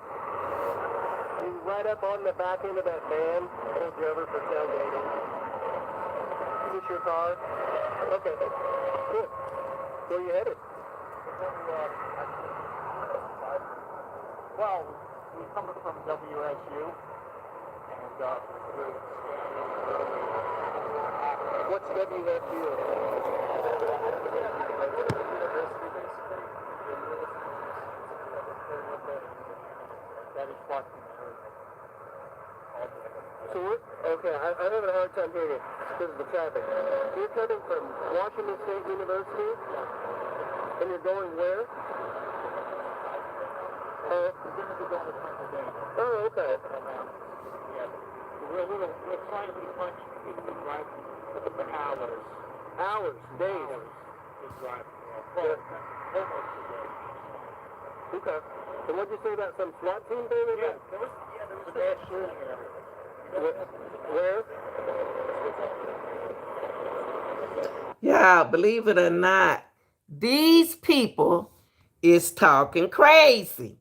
He's right up on the back end of that van. Old driver for tailgating. Is this your car? Okay. Good. Where you headed? Well, we're coming from WSU, and What's WSU? that is what So okay, I'm having a hard time hearing you because of the traffic. You're coming from Washington State University, and you're going where? we're going to be going to Pennsylvania. Oh, okay. Yeah. We're trying to be punched in driving for hours. Hours, days. Is driving. Well, almost a day. Okay. And what'd you say about some SWAT team thing? Yeah, there was a mass shooting and everything. Where? Y'all, believe it or not, these people is talking crazy.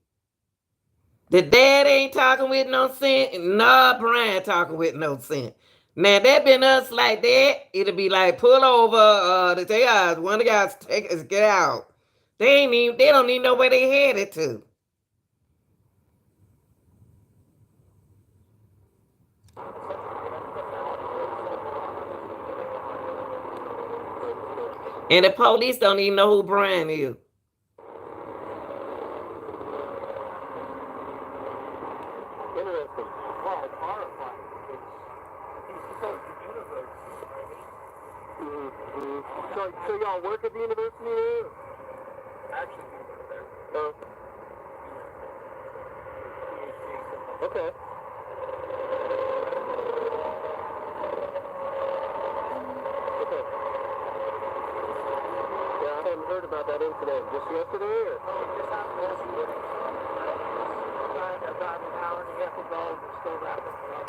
The dad ain't talking with no sense. Nah, Bryan talking with no sense. Now that been us like that, it'll be like pull over. They say, one of the guys take us get out. They don't even know where they headed to. And the police don't even know who Bryan is. Interesting. Well, it's horrifying. He's supposed to be university, right? So y'all work at the university here? Actually, we were there. Oh, okay. Okay. Yeah, I hadn't heard about that incident. Just yesterday, or? This happened yesterday. About an hour and a half ago, we're still wrapping it up.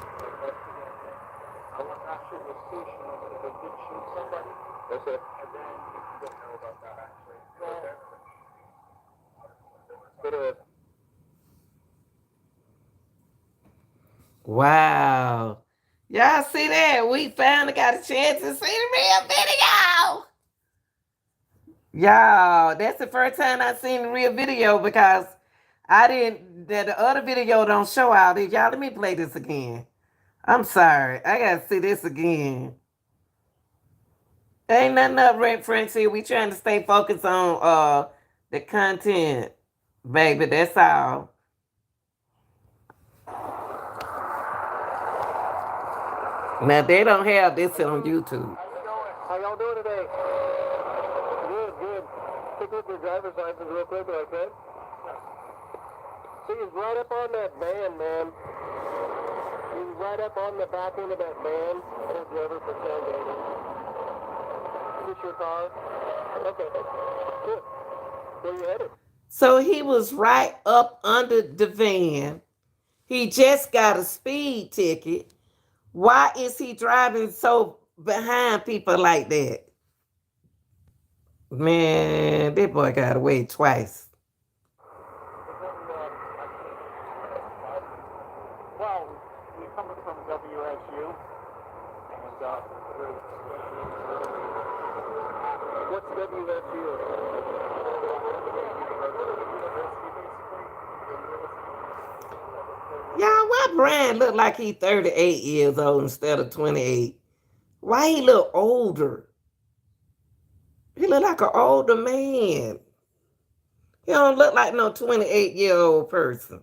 I'm not sure the station, but they did shoot somebody. That's it. And then you don't know about that actually. Anyway. Wow. Y'all see that? We finally got a chance to see the real video. Y'all, that's the first time I seen the real video because the other video don't show all this. Y'all, let me play this again. I'm sorry. I gotta see this again. Ain't nothing up, Red Friends here. We trying to stay focused on the content, baby. That's all. Now they don't have this on YouTube. How y'all doing today? Good, good. Pick up your driver's license real quick, okay? See, he's right up on that van, man. He's right up on the back end of that van. Old driver for tailgating. Is this your car? Okay. Good. Where you headed? So he was right up under the van. He just got a speed ticket. Why is he driving so behind people like that? Man, that boy got away twice. Well, we're coming from WSU, and What's WSU? university basically. Bryan look like he 38 years old instead of 28? Why he look older? He look like an older man. He don't look like no 28-year-old person.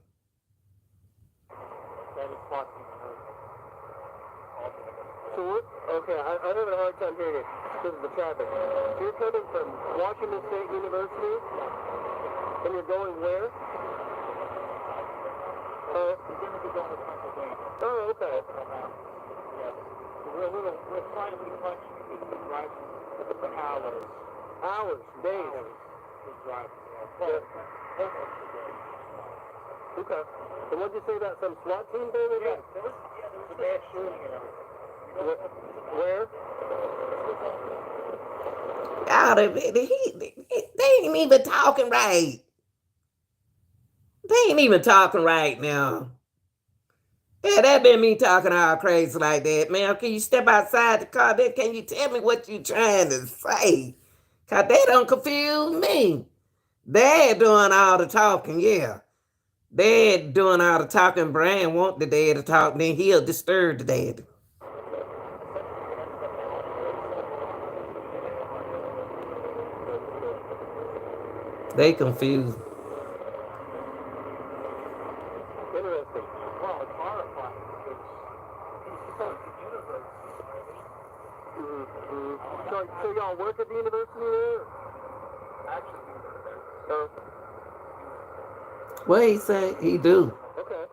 That is fucking hurt. So what? Okay, I'm having a hard time hearing it because of the traffic. So you're coming from Washington State University, and you're going where? We're going to be going to Pennsylvania. Oh, okay. Yes. We're trying to be punchy because we're driving for hours. Hours, days. We're driving. Yeah. Almost a day. Okay. And what'd you say about some SWAT team thing? Yeah, there was a bad shooting and everything. Where? Y'all, they ain't even talking right. They ain't even talking right now. Yeah, that been me talking all crazy like that, man. Can you step outside the car? Then can you tell me what you trying to say? Cause they don't confuse me. They're doing all the talking, yeah. They're doing all the talking. Bryan want the dad to talk, then he'll disturb the dad. They confused. Interesting. Well, it's horrifying because he's supposed to university, So y'all work at the university there? actually. Oh, What he say? He do. okay.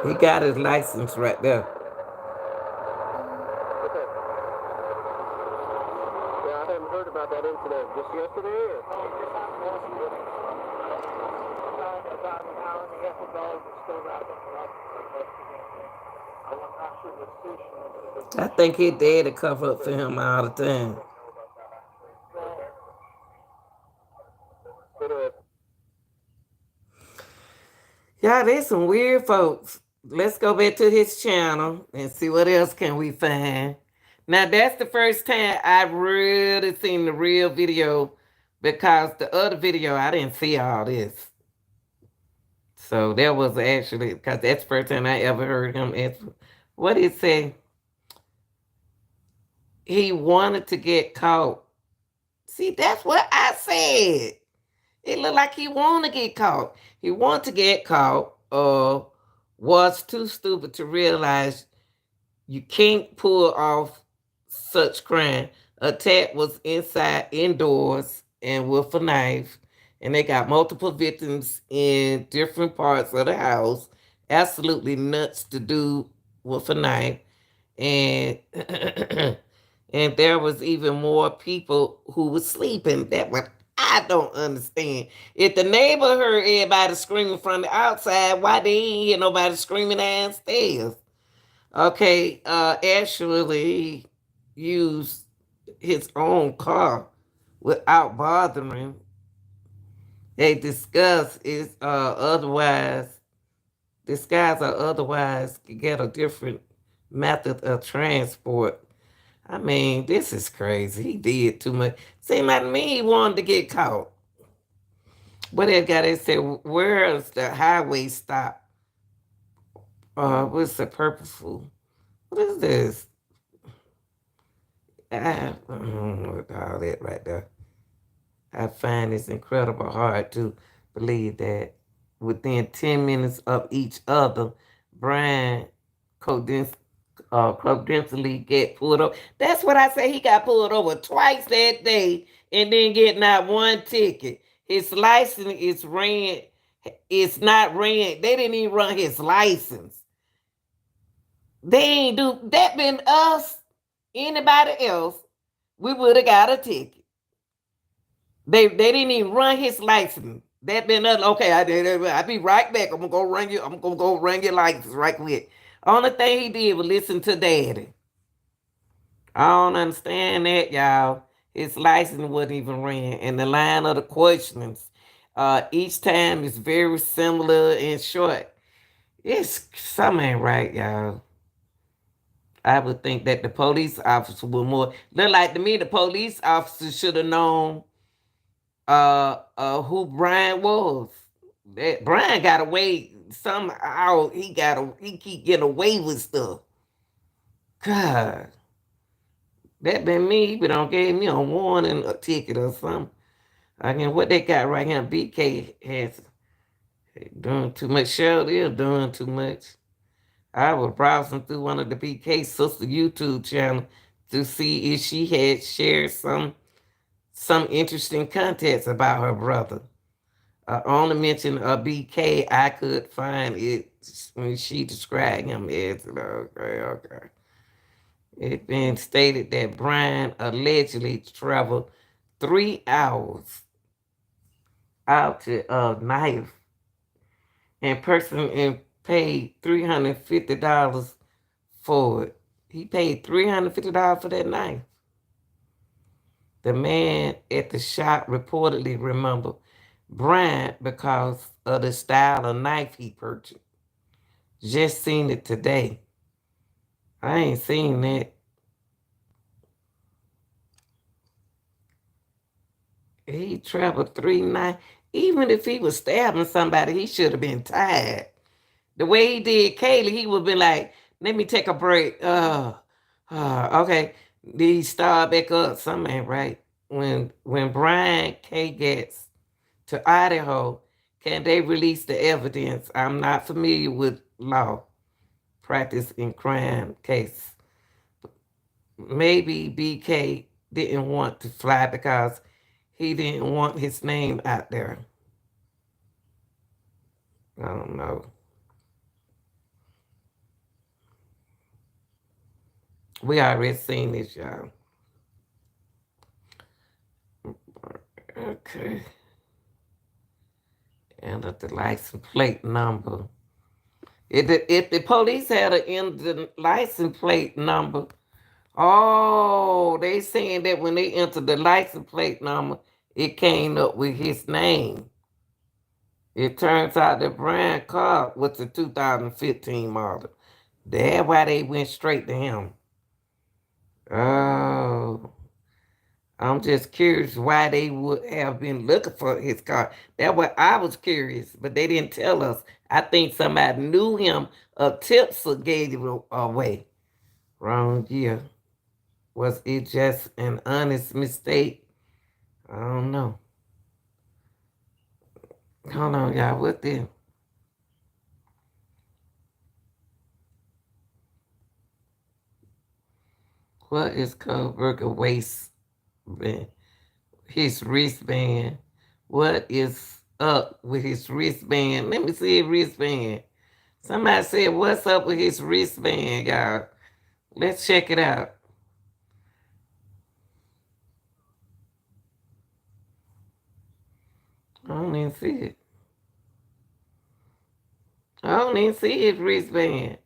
He got his license right there. Okay. Yeah, I haven't heard about that incident. Just yesterday? Or? About an hour and a half ago, we're still wrapping it up. I'm not sure the station. I think his daddy cover up for him all the time. Interesting. Yeah, there's some weird folks. Let's go back to his channel and see what else can we find. Now that's the first time I've really seen the real video because the other video I didn't see all this. So that was actually because that's the first time I ever heard him answer. What did he say? He wanted to get caught. See, that's what I said. It looked like he wanted to get caught. He wanted to get caught or was too stupid to realize you can't pull off such crime. Attack was indoors and with a knife. And they got multiple victims in different parts of the house. Absolutely nuts to do with a knife. And and there was even more people who were sleeping. That what I don't understand. If the neighbor heard everybody screaming from the outside, why they ain't hear nobody screaming downstairs? Okay, actually used his own car without bothering. They discuss is otherwise disguise or otherwise get a different method of transport. I mean, this is crazy. He did too much. Seemed like to me he wanted to get caught. But that guy, they said, where's the highway stop? What's the purposeful? What is this? With all that right there. I find it's incredible hard to believe that within 10 minutes of each other, Bryan confidentially get pulled over. That's what I say. He got pulled over twice that day and then get not one ticket. His license is ran. It's not ran. They didn't even run his license. They ain't do that. Been us, anybody else, we would have got a ticket. They didn't even run his license. That been us. Okay, I be right back. I'm gonna go run you. I'm gonna go run your license right quick. Only thing he did was listen to daddy. I don't understand that, y'all. His license wasn't even ran. And the line of the questions, each time is very similar and short. It's something ain't right, y'all. I would think that the police officer would more look like to me. The police officer should have known who Bryan was. That Bryan got away somehow he keep getting away with stuff. God, that been me. But don't gave me a warning, a ticket or something. Again, what they got right here, BK has doing too much. Shirley is doing too much. I was browsing through one of the BK sister YouTube channel to see if she had shared some interesting contents about her brother. On the mention of BK, I could find it when she described him as okay. It been stated that Bryan allegedly traveled 3 hours out to knife and person and paid $350 for it. He paid $350 for that knife. The man at the shop reportedly remembered Bryan because of the style of knife he purchased. Just seen it today. I ain't seen that. He traveled 3 nights. Even if he was stabbing somebody, he should have been tired. The way he did Kaylee, he would have been like, let me take a break. Okay. Then he start back up. Something ain't right. When Bryan K gets to Idaho, can they release the evidence? I'm not familiar with law practice in crime case. Maybe BK didn't want to fly because he didn't want his name out there. I don't know. We already seen this, y'all. Okay. And the license plate number. If the police had the license plate number, oh, they saying that when they entered the license plate number, it came up with his name. It turns out that Bryan car was the 2015 model. That's why they went straight to him. Oh, I'm just curious why they would have been looking for his car. That's what I was curious, but they didn't tell us. I think somebody knew him. A tipster gave it away. Wrong year. Was it just an honest mistake? I don't know. Hold on, y'all. What then? What is Kohberger waistband? His wristband. What is up with his wristband? Let me see his wristband. Somebody said, what's up with his wristband, y'all? Let's check it out. I don't even see it. I don't even see his wristband.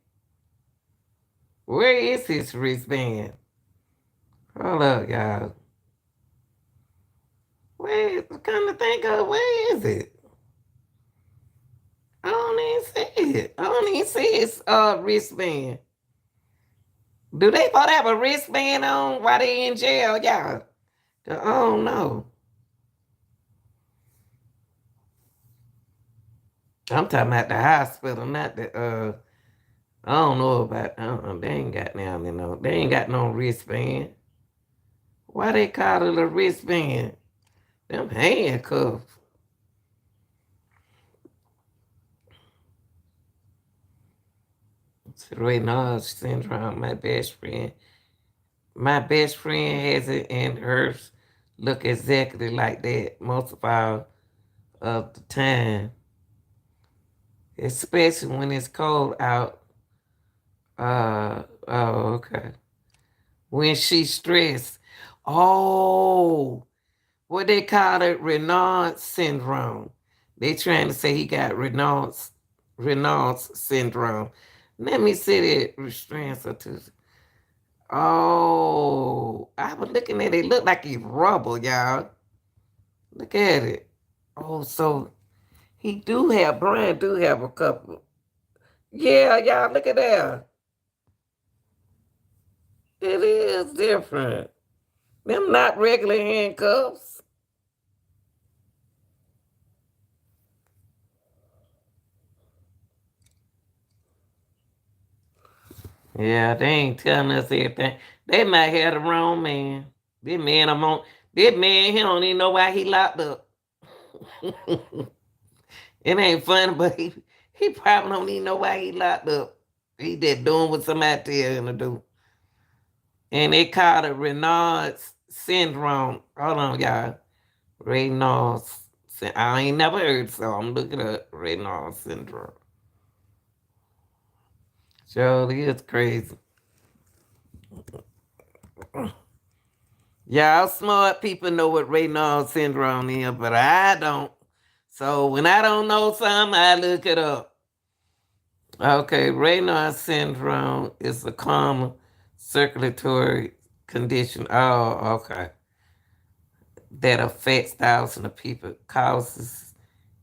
Where is his wristband? Hold up, y'all. Come to think of, where is it? I don't even see it. I don't even see his wristband. Do they both have a wristband on while they in jail, y'all? I don't know. I'm talking about the hospital, not the I don't know about they ain't got they ain't got no wristband. Why they call it a wristband? Them handcuffs. Raynaud's syndrome, my best friend. My best friend has it and hers look exactly like that most of the time. Especially when it's cold out. Oh, okay. When she's stressed. Oh, what they call it, Raynaud's syndrome. They trying to say he got Raynaud's syndrome. Let me see that restraints or two. Oh, I was looking at it. It looked like it's rubber, y'all. Look at it. Oh, so Bryan do have a couple. Yeah, y'all, look at that. It is different. Them not regular handcuffs. Yeah, they ain't telling us everything. They might have the wrong man. This man, this man, he don't even know why he locked up. It ain't funny, but he probably don't even know why he locked up. He just doing what somebody tell him to do. And they call it Raynaud's syndrome. Hold on, y'all. Raynaud's. I ain't never heard, so I'm looking up Raynaud's syndrome. Surely it's crazy. Y'all smart people know what Raynaud's syndrome is, but I don't. So when I don't know something, I look it up. Okay, Raynaud's syndrome is a common circulatory condition. Oh, okay. That affects thousands of people. Causes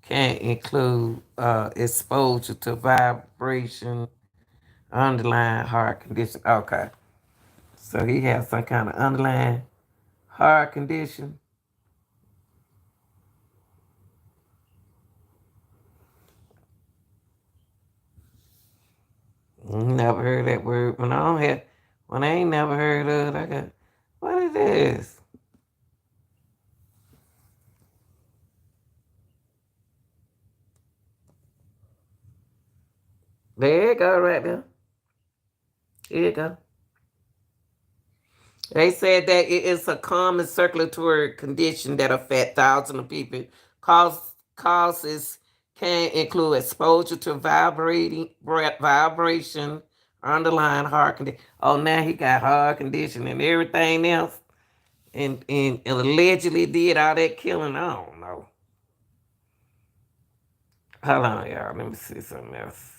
can include exposure to vibration, underlying heart condition. Okay. So he has some kind of underlying heart condition. Never heard that word. When I ain't never heard of it, I got, what is this? There you go, right there. Here you go. They said that it is a common circulatory condition that affects thousands of people. Causes can include exposure to vibration, underlying heart condition. Oh, now he got heart condition and everything else, and allegedly did all that killing. I don't know. Hold on, y'all. Let me see something else.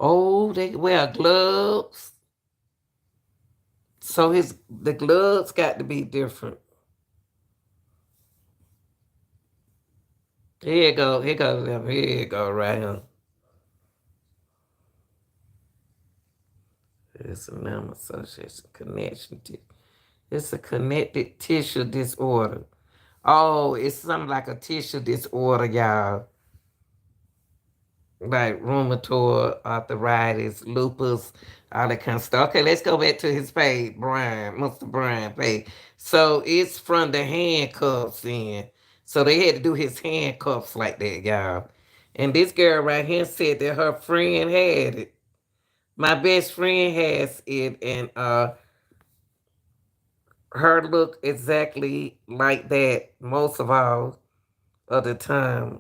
Oh, they wear gloves. So the gloves got to be different. Here you go. Here goes them. Here you go, right here. It's a number association connection. It's a connected tissue disorder. Oh, it's something like a tissue disorder, y'all. Like rheumatoid arthritis, lupus, all that kind of stuff. Okay, let's go back to his page, Bryan, Mr. Bryan page. So it's from the handcuffs in. So they had to do his handcuffs like that, y'all. And this girl right here said that her friend had it. My best friend has it, and her look exactly like that most of the time.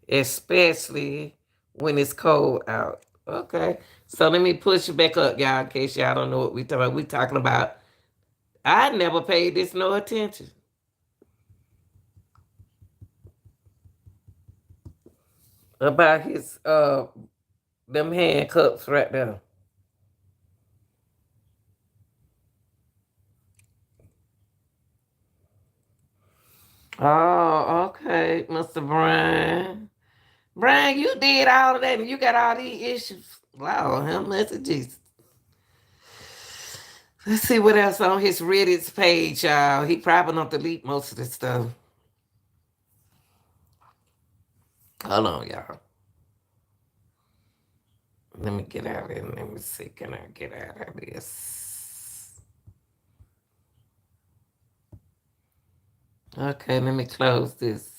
Especially when it's cold out. Okay. So let me push it back up, y'all, in case y'all don't know what we talking about. We talking about, I never paid this no attention. About his them handcuffs right there. Oh, okay, Mr. Bryan. Bryan, you did all of that and you got all these issues. Wow, how much of Jesus? Let's see what else on his Reddit page, y'all. He probably don't delete most of this stuff. Hold on, y'all. Let me get out of it. Let me see. Can I get out of this? Okay, let me close this.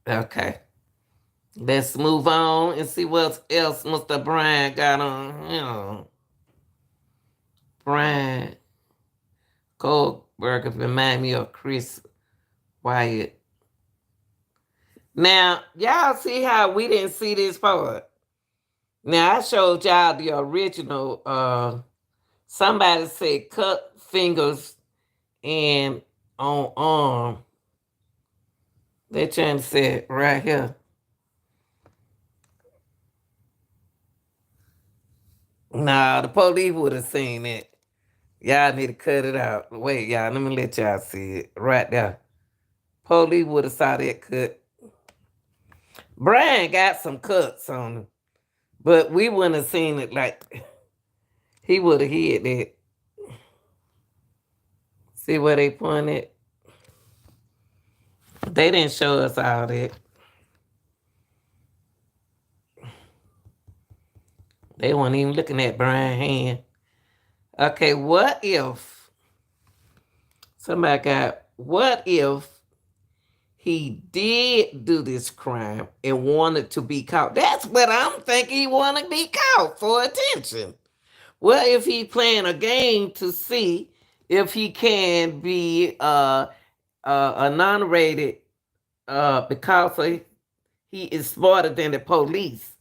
Okay. Let's move on and see what else Mr. Bryan got on him. Bryan Kohberger remind me of Chris Wyatt. Now, y'all see how we didn't see this part? Now, I showed y'all the original. Somebody said cut fingers and on arm. They're trying to say it right here. Nah, the police would have seen it. Y'all need to cut it out. Wait, y'all, let me let y'all see it right there. Police would have saw that cut. Bryan got some cuts on him. But we wouldn't have seen it like he would have hit that. See where they pointed? They didn't show us all that. They weren't even looking at Brian's hand. Okay, what if he did do this crime and wanted to be caught? That's what I'm thinking. He wanted to be caught for attention. What if he playing a game to see if he can be a non-rated because he is smarter than the police?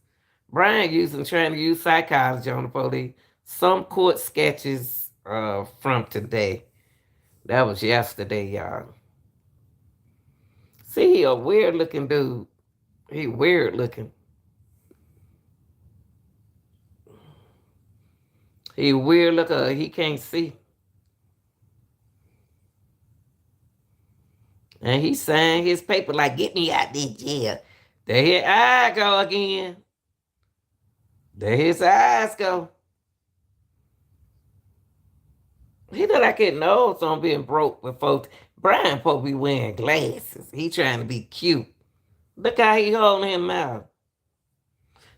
Bryan trying to use psychology on the police. Some court sketches from today. That was yesterday, y'all. See, he a weird looking dude. He weird looking. He weird looking. He can't see. And he signed his paper like, get me out this jail. There his eyes go again. There his eyes go. He look like his nose on being broke before. Bryan supposed to be wearing glasses. He trying to be cute. Look how he holding him out.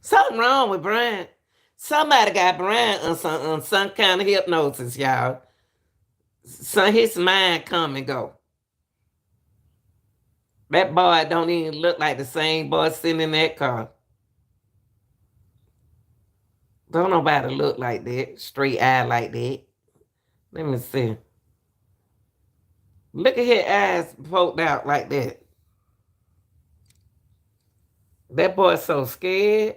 Something wrong with Bryan. Somebody got Bryan on some kind of hypnosis, y'all. So his mind come and go. That boy don't even look like the same boy sitting in that car. Don't nobody look like that. Straight eye like that. Let me see. Look at his eyes poked out like that. That boy's so scared.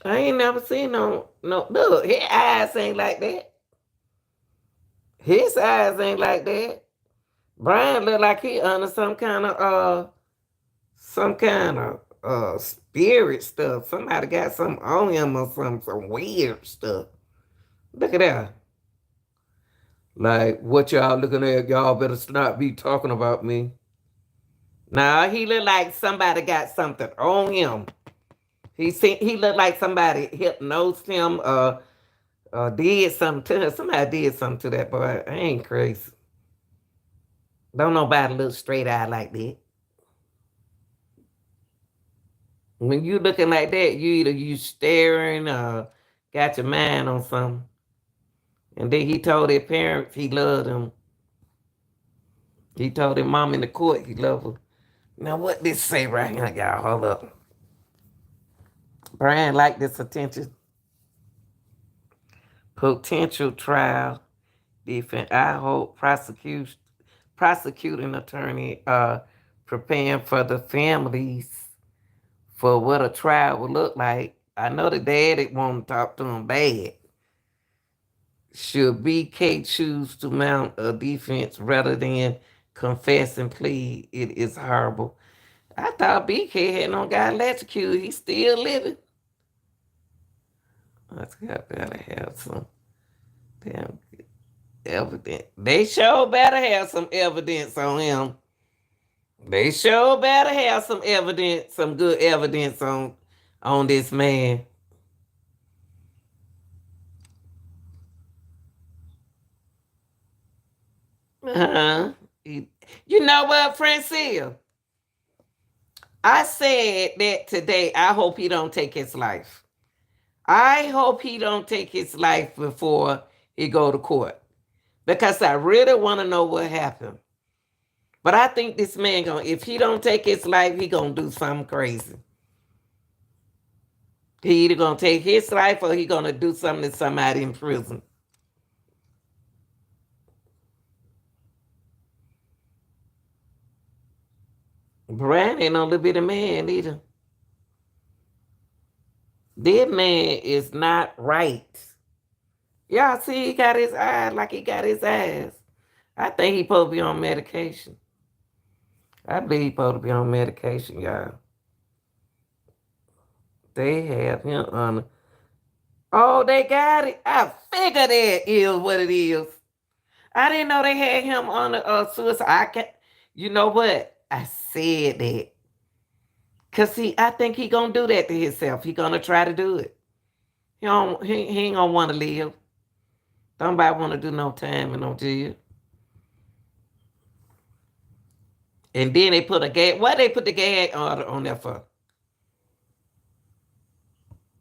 I ain't never seen no look, his eyes ain't like that. His eyes ain't like that. Bryan look like he under some kind of spirit stuff. Somebody got something on him or some weird stuff. Look at that. Like, what y'all looking at? Y'all better not be talking about me. Nah, he look like somebody got something on him. He looked like somebody hypnosed him did something to him. Somebody did something to that boy. I ain't crazy. Don't nobody look straight eye like that. When you looking like that, you staring or got your mind on something. And then he told his parents he loved them. He told his mom in the court he loved her. Now what this say right here, y'all? Hold up. Bryan like this attention. Potential trial defense. I hope prosecuting attorney preparing for the families for what a trial would look like. I know the daddy want to talk to him bad. Should BK choose to mount a defense rather than confess and plead? It is horrible. I thought BK had no got electrocuted. He's still living. Let's gotta have some damn evidence. They sure better have some evidence on him. They sure better have some evidence, some good evidence on this man. Uh-huh. You know what, Francine? I said that today. I hope he don't take his life. I hope he don't take his life before he go to court. Because I really want to know what happened. But I think this man if he don't take his life, he gonna do something crazy. He either gonna take his life or he gonna do something to somebody in prison. Bryan ain't no little bit of man either. This man is not right. Y'all see he got his eyes like he got his ass. I think he supposed to be on medication. I believe he supposed to be on medication, y'all. They have him on. Oh, they got it. I figured that is what it is. I didn't know they had him on the suicide. I can You know what? I said that. Cause I think he gonna do that to himself. He gonna try to do it. He ain't gonna wanna live. Nobody wanna do no time and no jail. And then they put a gag. Why they put the gag order on there for?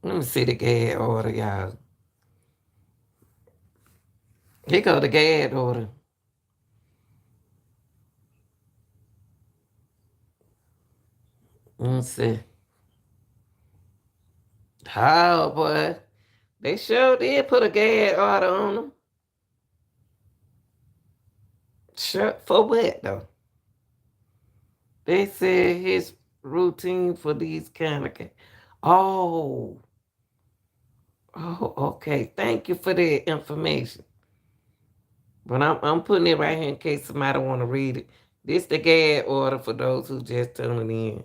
Let me see the gag order, y'all. Here go the gag order. Let me see. Oh boy. They sure did put a gag order on him. Sure, for what though? They said his routine for these kind of Oh, okay. Thank you for that information. But I'm putting it right here in case somebody want to read it. This the gag order for those who just tuning in.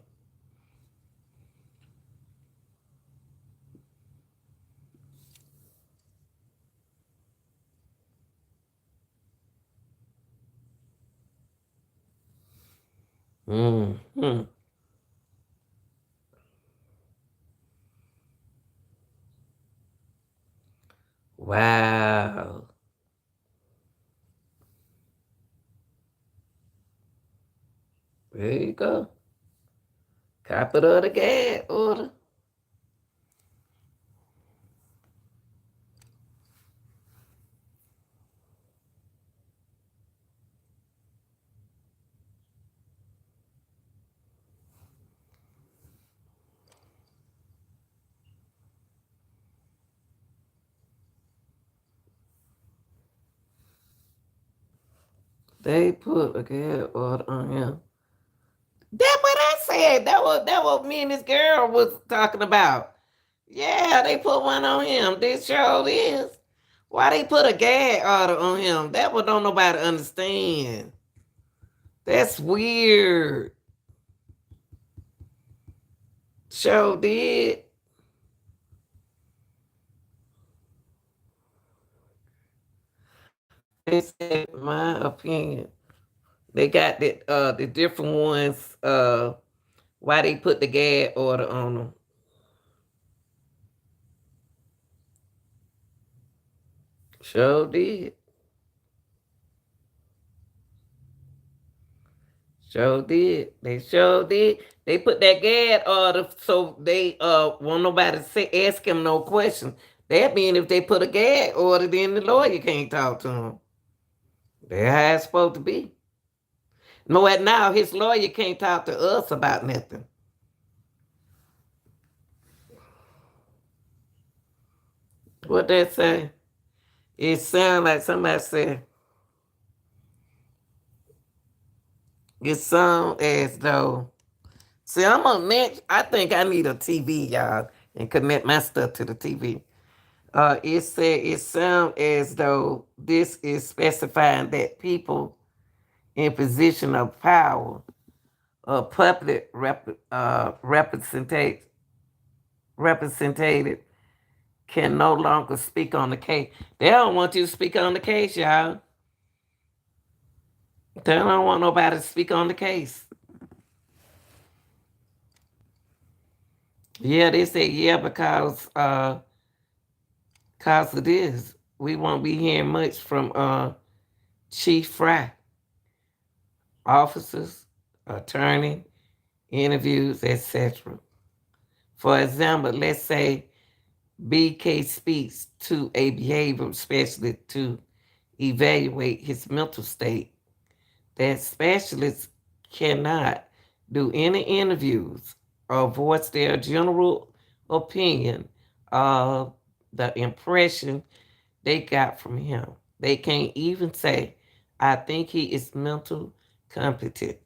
Hmm. Wow. There you go. Copy of the gag order. They put a gag order on him. That's what I said. That what me and this girl was talking about. Yeah, they put one on him. This show is. Why they put a gag order on him? That what don't nobody understand. That's weird. Show did. They said my opinion. They got the different ones. Why they put the gag order on them? Sure did. Sure did. They sure did. They put that gag order so they won't nobody ask him no question. That mean if they put a gag order, then the lawyer can't talk to him. That's how it's supposed to be. No, at now his lawyer can't talk to us about nothing. What they say? It sounds like somebody said it sounds as though. See, I'm on next. I think I need a TV, y'all, and connect my stuff to the TV. It said it sounds as though this is specifying that people in position of power or public represented can no longer speak on the case. They don't want you to speak on the case, y'all. They don't want nobody to speak on the case. Yeah, they say yeah because of this. We won't be hearing much from Chief Fry, officers, attorney, interviews, etc. For example, let's say BK speaks to a behavioral specialist to evaluate his mental state. That specialist cannot do any interviews or voice their general opinion of the impression they got from him. They can't even say, I think he is mental competent.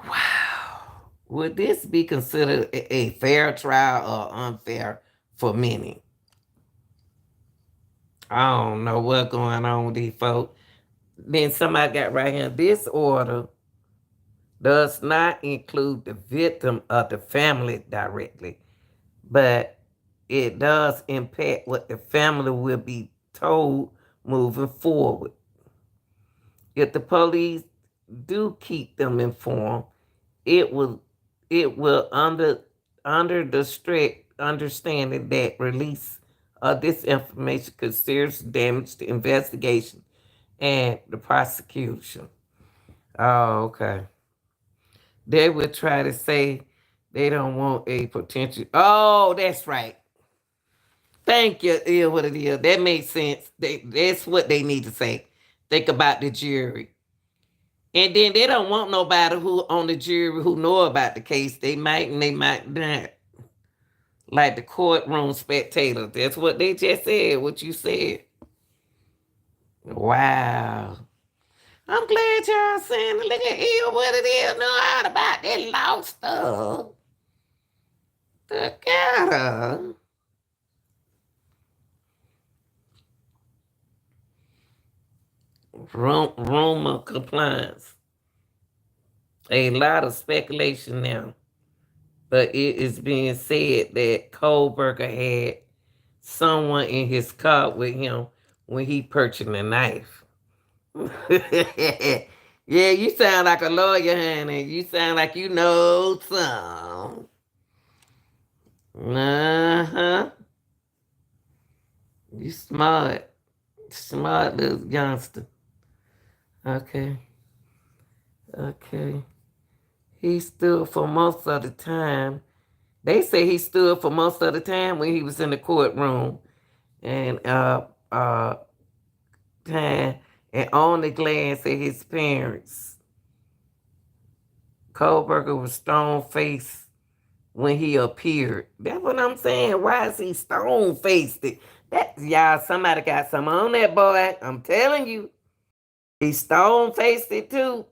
Wow. Would this be considered a fair trial or unfair for many? I don't know what's going on with these folks. Then somebody got right here. This order does not include the victim or the family directly, but it does impact what the family will be told moving forward. If the police do keep them informed, it will under the strict understanding that release of this information could seriously damage the investigation and the prosecution. Oh, okay. They would try to say they don't want a potential. Oh, that's right. Thank you. Yeah, what it is. That makes sense. That's what they need to say. Think about the jury. And then they don't want nobody who on the jury who know about the case. They might and they might not. Like the courtroom spectator. That's what they just said, what you said. Wow. I'm glad y'all saying, look at here what it is, know all about that law stuff. Together. Rumor compliance. A lot of speculation now. But it is being said that Kohberger had someone in his car with him when he purchased a knife. Yeah, you sound like a lawyer, honey. You sound like you know some. Uh-huh. You smart. Smart little youngster. Okay. Okay. He stood for most of the time. They say he stood for most of the time when he was in the courtroom. And time and only glanced at his parents. Kohberger was stone faced when he appeared. That's what I'm saying. Why is he stone faced? That y'all, somebody got something on that boy. I'm telling you. He stone faced it too.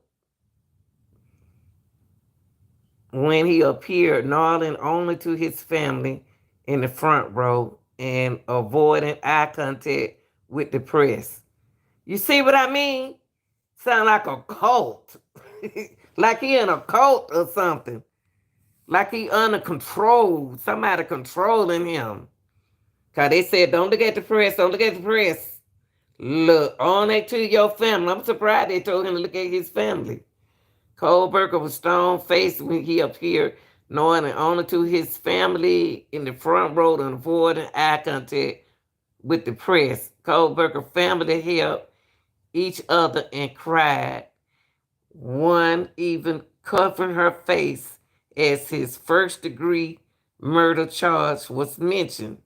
When he appeared, nodding only to his family in the front row and avoiding eye contact with the press. You see what I mean? Sound like a cult. Like he in a cult or something. Like he under control. Somebody controlling him. Because they said, don't look at the press, don't look at the press. Look only to your family. I'm surprised they told him to look at his family. Kohberger was stone-faced when he appeared, knowing only to his family in the front row and avoiding eye contact with the press. Kohberger family helped each other and cried. One even covered her face as his first-degree murder charge was mentioned.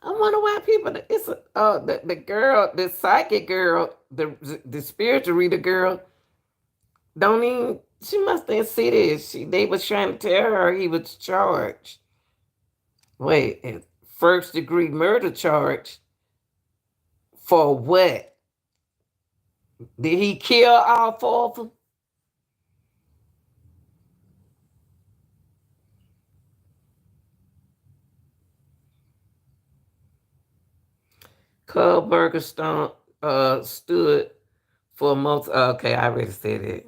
I wonder why people. It's the girl, the psychic girl, the spiritual reader girl. Don't even. She must didn't see this. They was trying to tell her he was charged. Wait, first degree murder charge for what? Did he kill all four of them? Kohberger stood for most. Okay, I already said it.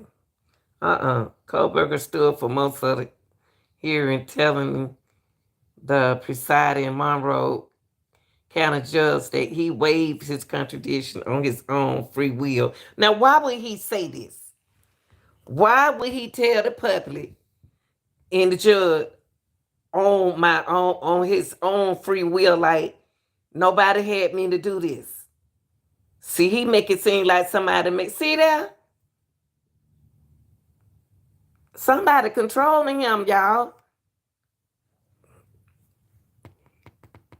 Kohberger stood for most of the hearing, telling the presiding Monroe County judge that he waived his contradiction on his own free will. Now, why would he say this? Why would he tell the public and the judge on his own free will, like nobody had me to do this? See, he make it seem like see that? Somebody controlling him, y'all.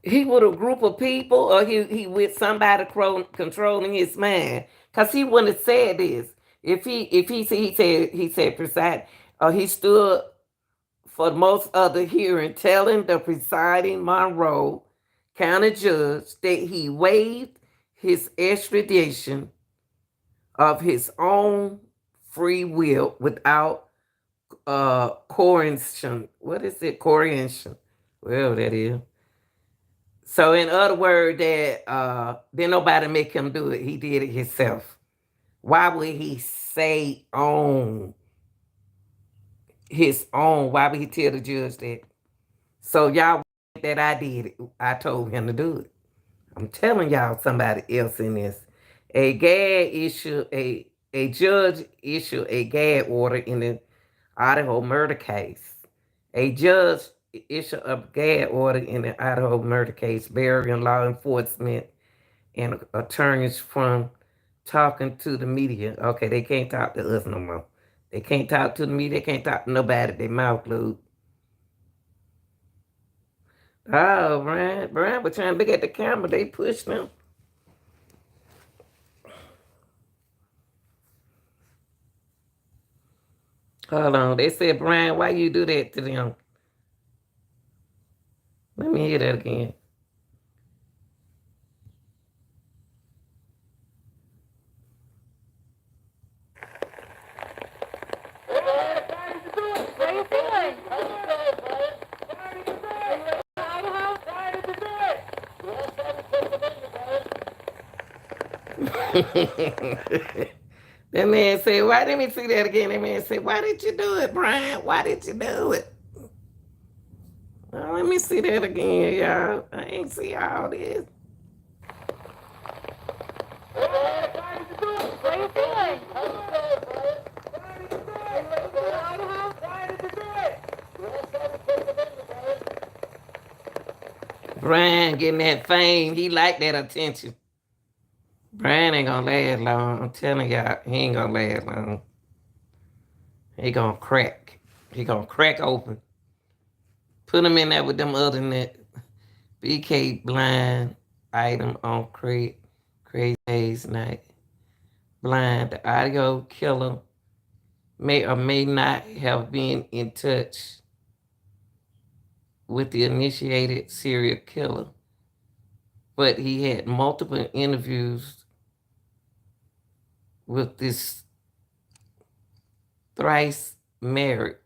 He with a group of people, or he with somebody controlling his mind, cause he wouldn't have said this if he said preside. He stood for most of the hearing, telling the presiding Monroe County judge that he waived his extradition of his own free will without coercion. What is it? Coercion. Well, that is. So in other words, that then nobody make him do it. He did it himself. Why would he say on his own? Why would he tell the judge that? So y'all think that I did it. I told him to do it. I'm telling y'all somebody else in this. A gag issue a judge issued a gag order in the Idaho murder case. A judge issued a gag order in the Idaho murder case, barring law enforcement and attorneys from talking to the media. Okay, they can't talk to us no more. They can't talk to the media. They can't talk to nobody. They mouth glued. Oh, Bryan was trying to look at the camera. They pushed them. Hold on. They said, Bryan, why you do that to them? Let me hear that again. What are you feeling? Idaho? That man said, why let me see that again? That man said, why did you do it, Bryan? Why did you do it? Oh, let me see that again, y'all. I ain't see all this. What are you feeling? Idaho? Bryan getting that fame. He like that attention. Bryan ain't gonna last long. I'm telling y'all, he ain't gonna last long. He gonna crack. He gonna crack open. Put him in there with them other net. BK blind item on Crazy Days Night. Blind, the audio killer may or may not have been in touch with the initiated serial killer, but he had multiple interviews with this thrice married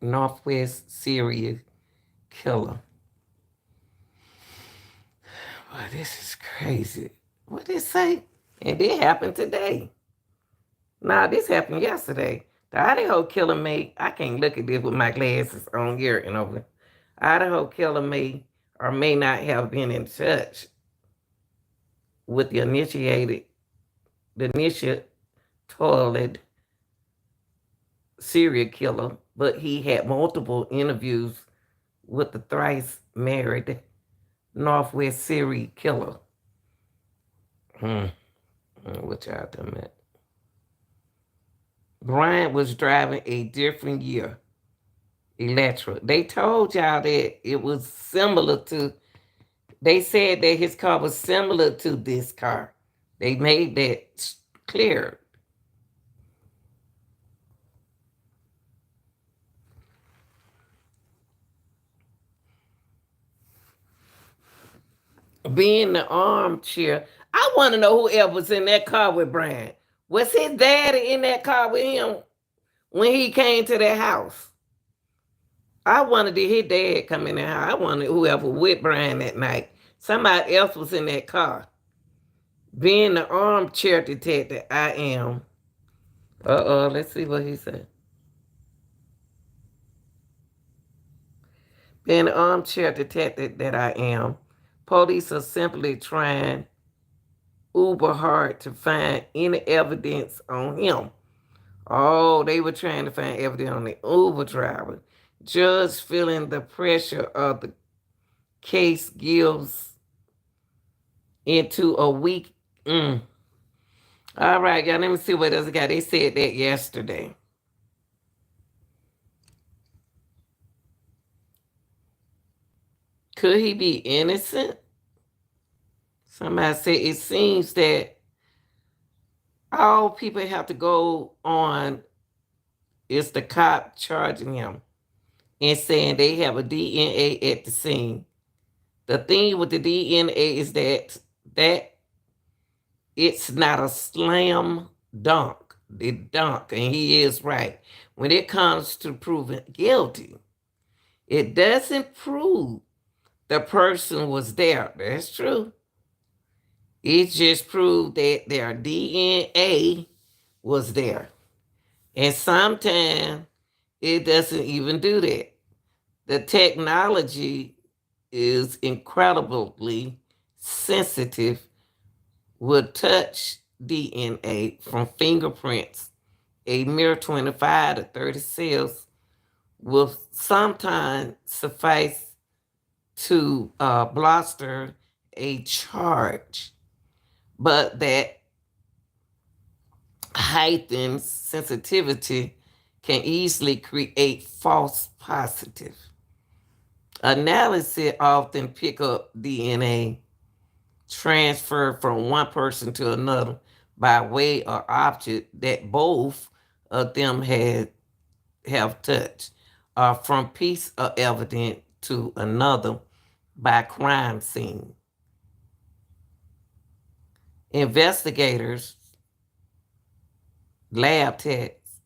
Northwest serial killer. Boy, this is crazy. What did it say? And it happened today. Nah, this happened yesterday. The Idaho killer may, I can't look at this with my glasses on here and over. Idaho killer may or may not have been in touch with the initial toilet serial killer, but he had multiple interviews with the thrice married Northwest serial killer. What y'all talking about? Bryan was driving a different year Electra. They told y'all that it was similar to, they said that his car was similar to this car. They made that clear. Being the armchair, I want to know who else was in that car with Bryan. Was his daddy in that car with him when he came to that house? I wanted to hear dad come in the house. I wanted whoever with Bryan that night. Somebody else was in that car. Being the armchair detective I am. Let's see what he said. Being the armchair detective that I am, police are simply trying uber hard to find any evidence on him. Oh, they were trying to find evidence on the Uber driver. Judge feeling the pressure of the case gives into a week. All right, y'all, let me see what else I got. They said that yesterday. Could he be innocent? Somebody said it seems that all people have to go on is the cop charging him and saying they have a DNA at the scene. The thing with the DNA is that it's not a slam dunk. And he is right. When it comes to proving guilty, it doesn't prove the person was there. That's true. It just proved that their DNA was there. And sometimes it doesn't even do that. The technology is incredibly sensitive would touch DNA from fingerprints. A mere 25 to 30 cells will sometimes suffice to bluster a charge, but that heightened sensitivity can easily create false positive. Analysis often pick up DNA transferred from one person to another by way of object that both of them have touched, or from piece of evidence to another by crime scene. Investigators lab tests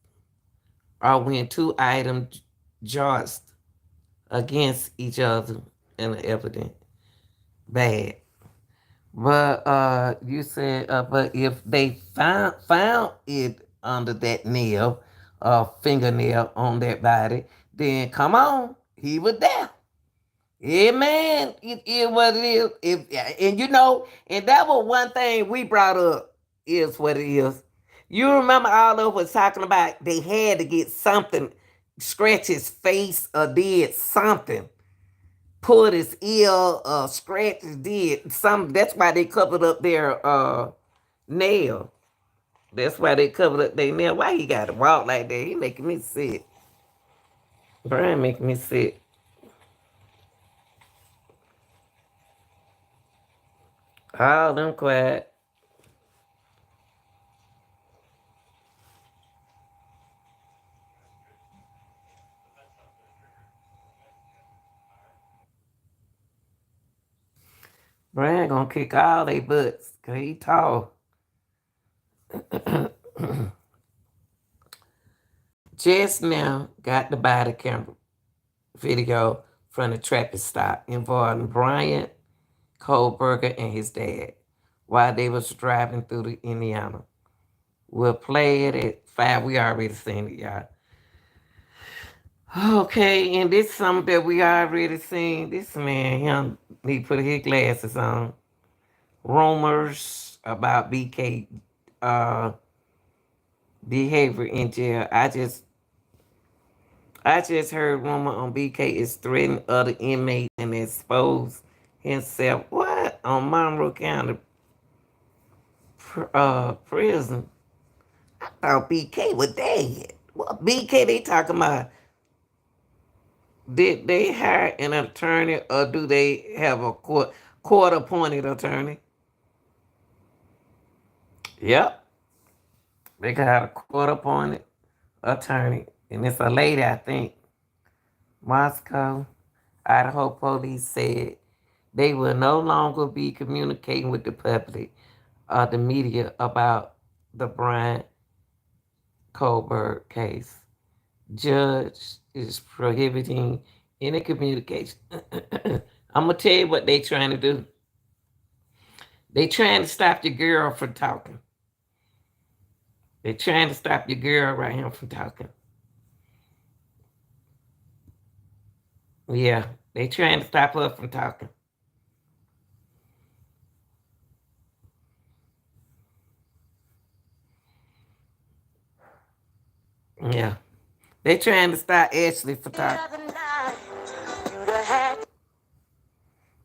are when two items judged against each other in the evidence. Bad. But you said, but if they found it under that nail, fingernail on that body, then come on, he was there. Yeah, man, it is what it is. And you know, and that was one thing we brought up is what it is. You remember all of us talking about they had to get something, scratch his face or did something, pulled his ear, scratched his did something. That's why they covered up their nail. That's why they covered up their nail. Why he got to walk like that? He making me sick. Bryan making me sick. All them quiet. Bryan gonna kick all they butts, cause he tall. Just now got the body camera video from the traffic stop involving Bryan Kohberger and his dad while they was driving through the Indiana. We'll play it at 5. We already seen it, y'all. Okay, and this is something that we already seen. This man, him, he put his glasses on. Rumors about BK behavior in jail. I just heard rumor on BK is threatening other inmates and expose himself. What? On Monroe County prison. I thought BK was dead. What BK they talking about? Did they hire an attorney or do they have a court appointed attorney? Yep. They got a court appointed attorney. And it's a lady, I think. Moscow, Idaho police said they will no longer be communicating with the public or the media about the Bryan Kohberger case. Judge is prohibiting any communication. I'm gonna tell you what they trying to do. They trying to stop your girl from talking. They trying to stop your girl right here from talking. Yeah, they trying to stop her from talking. Yeah. They trying to stop Ashley from talking.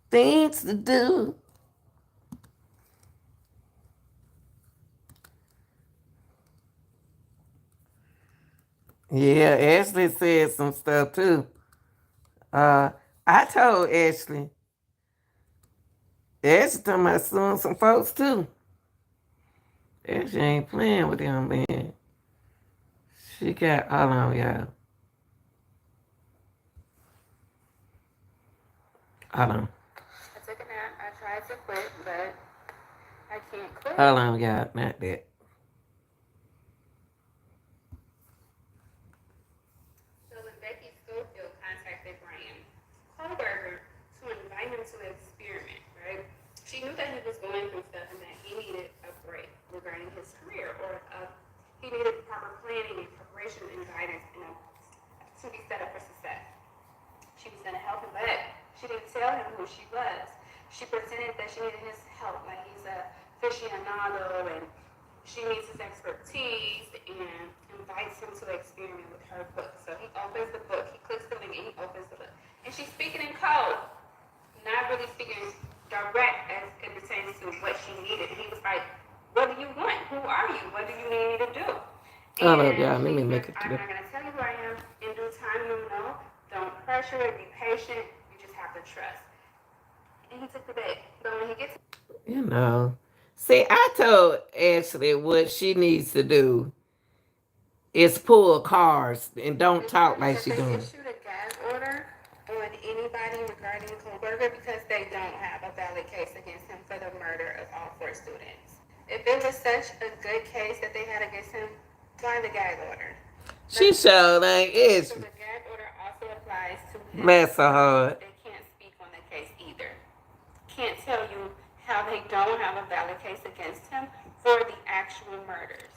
Things to do. Yeah, Ashley said some stuff too. Uh, I told Ashley. Ashley talking about suing some folks too. Ashley ain't playing with him, man. She got, hold on, y'all. Hold on. I took a nap. I tried to quit, but I can't quit. Hold on, y'all. Not that. So when Becky Schofield contacted Bryan Kohberger to invite him to an experiment, right? She knew that he was going through stuff and that he needed a break regarding his career, or he needed proper planning and preparation and guidance to be set up for success. She was going to help him, but she didn't tell him who she was. She presented that she needed his help, like he's a aficionado and she needs his expertise and invites him to experiment with her book. So he opens the book, he clicks the link and he opens the book. And she's speaking in code, not really speaking direct as it pertains to what she needed. And he was like, what do you want? Who are you? What do you need me to do? Hold And up, y'all. Let she me says, make it I'm clear. not going to tell you who I am. In due time, you'll know. Don't pressure it. Be patient. You just have to trust. And he took the bait. But when he gets You know. See, I told Ashley what she needs to do is pull cars and don't it's talk funny like that she they doing. issued a gag order on anybody regarding Kohberger because they don't have a valid case against him for the murder of all 4 students. If it was such a good case that they had against him, why the gag order? She showed like So Ashley. the gag order also applies to his Bless her attorneys. heart. They can't speak on the case either. Can't tell you how they don't have a valid case against him for the actual murders.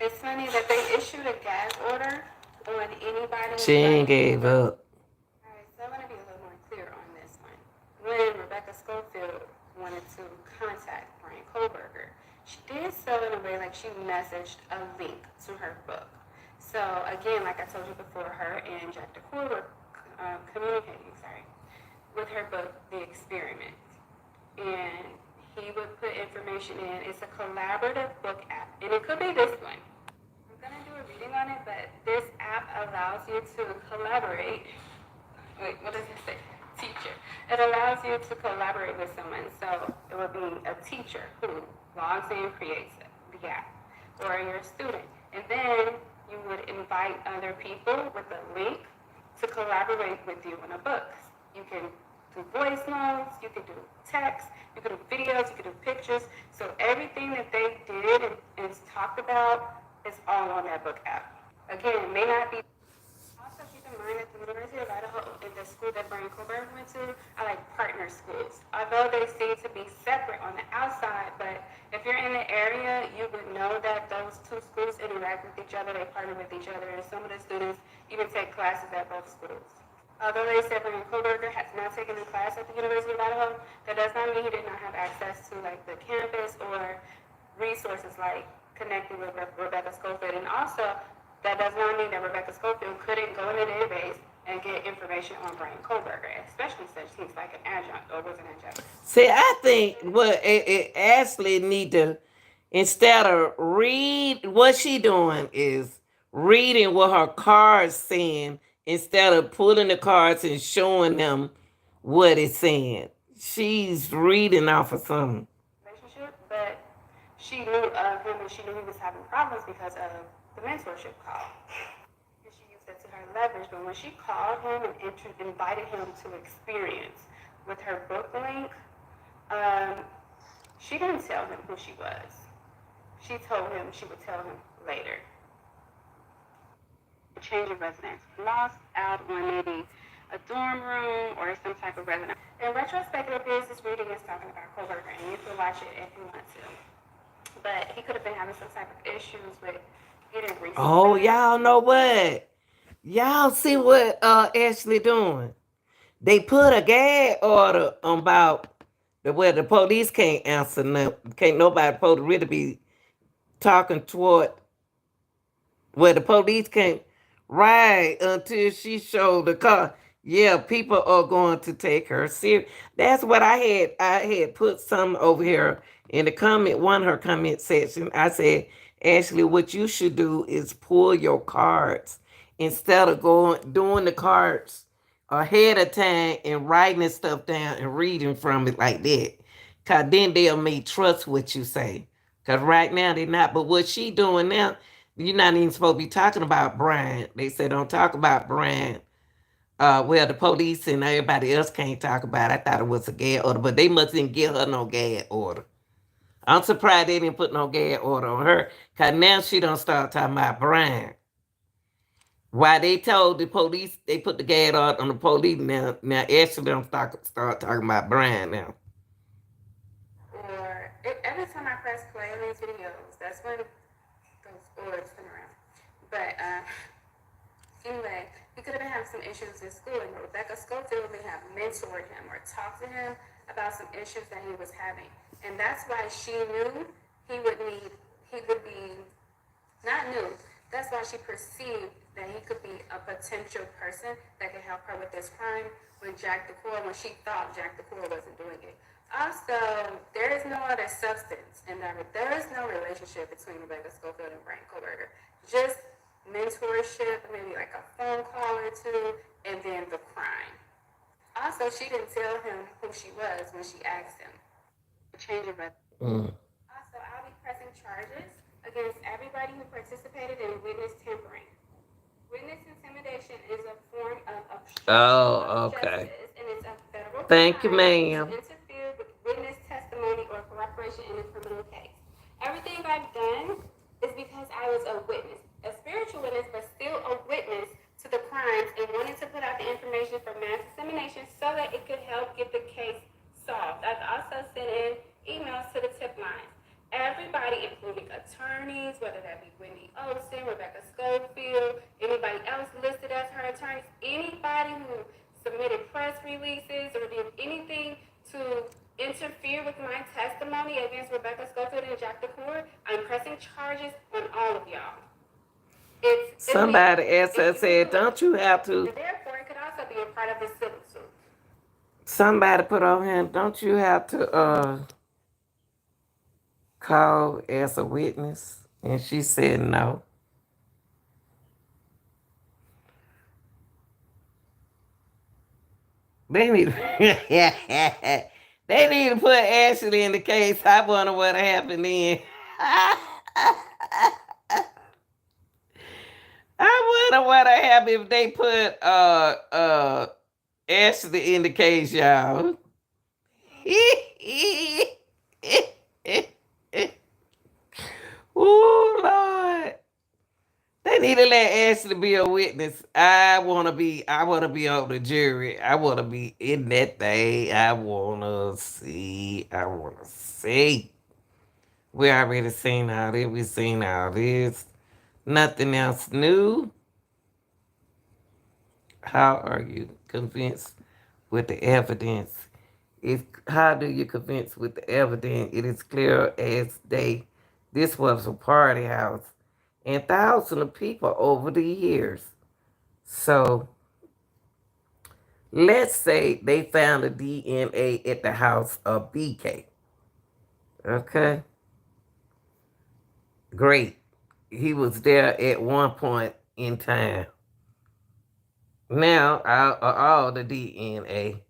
It's funny that they issued a gag order on anybody She ain't regarding gave Kohberger. up. Alright, so I want to be a little more clear on this one. When Rebecca Schofield wanted to contact Bryan Kohberger, she did so in a way like she messaged a link to her book. So again, like I told you before, her and Jack DeCour were communicating, with her book, The Experiment. And he would put information in. It's a collaborative book app, and it could be this one. I'm gonna do a reading on it, but this app allows you to collaborate. Wait, what does it say? Teacher. It allows you to collaborate with someone. So it would be a teacher who logs in, creates the app, or you're a student. And then you would invite other people with a link to collaborate with you in a book. You can do voice notes, you can do text, you can do videos, you can do pictures. So everything that they did and talked about is all on that book app. Again, it may not be. Also keep in mind that the University of Idaho and the school that Bryan Kohberger went to are like partner schools. Although they seem to be separate on the outside, but if you're in the area, you would know that those 2 schools interact with each other, they partner with each other, and some of the students even take classes at both schools. Although they said Bryan Kohberger has not taken a class at the University of Idaho, that does not mean he did not have access to like the campus or resources like connecting with Rebecca Schofield. And also, that does not mean that Rebecca Schofield couldn't go in the database and get information on Bryan Kohberger, especially since he's like an adjunct or was an adjunct. See, I think what Ashley need to, instead of read, what she doing is reading what her cards saying instead of pulling the cards and showing them what it's saying. She's reading off of something. Relationship, but she knew of him and she knew he was having problems because of the mentorship call. And she used that to her leverage, but when she called him and invited him to experience with her book link, she didn't tell him who she was. She told him she would tell him later. Change of residence. Lost out on maybe a dorm room or some type of residence. In retrospect, it appears this reading is talking about Kohberger, and you can watch it if you want to. But he could have been having some type of issues with getting resources. Oh, y'all know what? Y'all see what Ashley doing? They put a gag order about where the police can't answer nothing. Can't nobody supposed to really be talking toward where the police can't right until she showed the car. Yeah, people are going to take her serious. That's what I had. I had put some over here in the comment, one of her comment section. I said, Ashley, what you should do is pull your cards instead of going doing the cards ahead of time and writing this stuff down and reading from it like that. Cause then they'll may trust what you say. Cause right now they're not. But what she doing now, you're not even supposed to be talking about Bryan. They said don't talk about Bryan. Well, the police and everybody else can't talk about it. I thought it was a gag order, but they mustn't give her no gag order. I'm surprised they didn't put no gag order on her, because now she don't start talking about Bryan. Why they told the police, they put the gag order on the police, now Ashley don't start talking about Bryan now. Or every time I press play on these videos, that's when those orders come around. But anyway, he could have been having have some issues in school, and Rebecca Schofield may have mentored him or talked to him about some issues that he was having. And that's why she knew he would be, not new, that's why she perceived that he could be a potential person that could help her with this crime when she thought Jack the Core wasn't doing it. Also, there is no other substance, and there is no relationship between Rebecca Schofield and Bryan Kohberger. Just mentorship, maybe like a phone call or two, and then the crime. Also, she didn't tell him who she was when she asked him. Change it, but Also, I'll be pressing charges against everybody who participated in witness tampering. Witness intimidation is a form of obstruction Oh, of okay. justice, and it's a federal Thank you, crime ma'am. to interfere with witness testimony or corroboration in a criminal case. Everything I've done is because I was a witness, a spiritual witness, but still a witness to the crimes, and wanted to put out the information for mass dissemination so that it could help get the case solved. I've also sent in emails to the tip lines. Everybody, including attorneys, whether that be Wendy Olson, Rebecca Schofield, anybody else listed as her attorneys, anybody who submitted press releases or did anything to interfere with my testimony against Rebecca Schofield and Jack DeCour, I'm pressing charges on all of y'all. It's Somebody illegal. else has said, don't you have to? And therefore, it could also be a part of the civil suit. Somebody put on him, don't you have to call as a witness? And she said no. They need they need to put Ashley in the case. I wonder what happened then. I wonder what happened if they put Ashley in the case, y'all. Oh Lord. They need to let Ashley be a witness. I wanna be on the jury. I wanna be in that thing. I wanna see. We already seen all this. We seen all this. Nothing else new. How are you convinced with the evidence? How do you convince with the evidence? It is clear as day. This was a party house and thousands of people over the years. So let's say they found a DNA at the house of BK. Okay, great. He was there at one point in time. Now, all the DNA,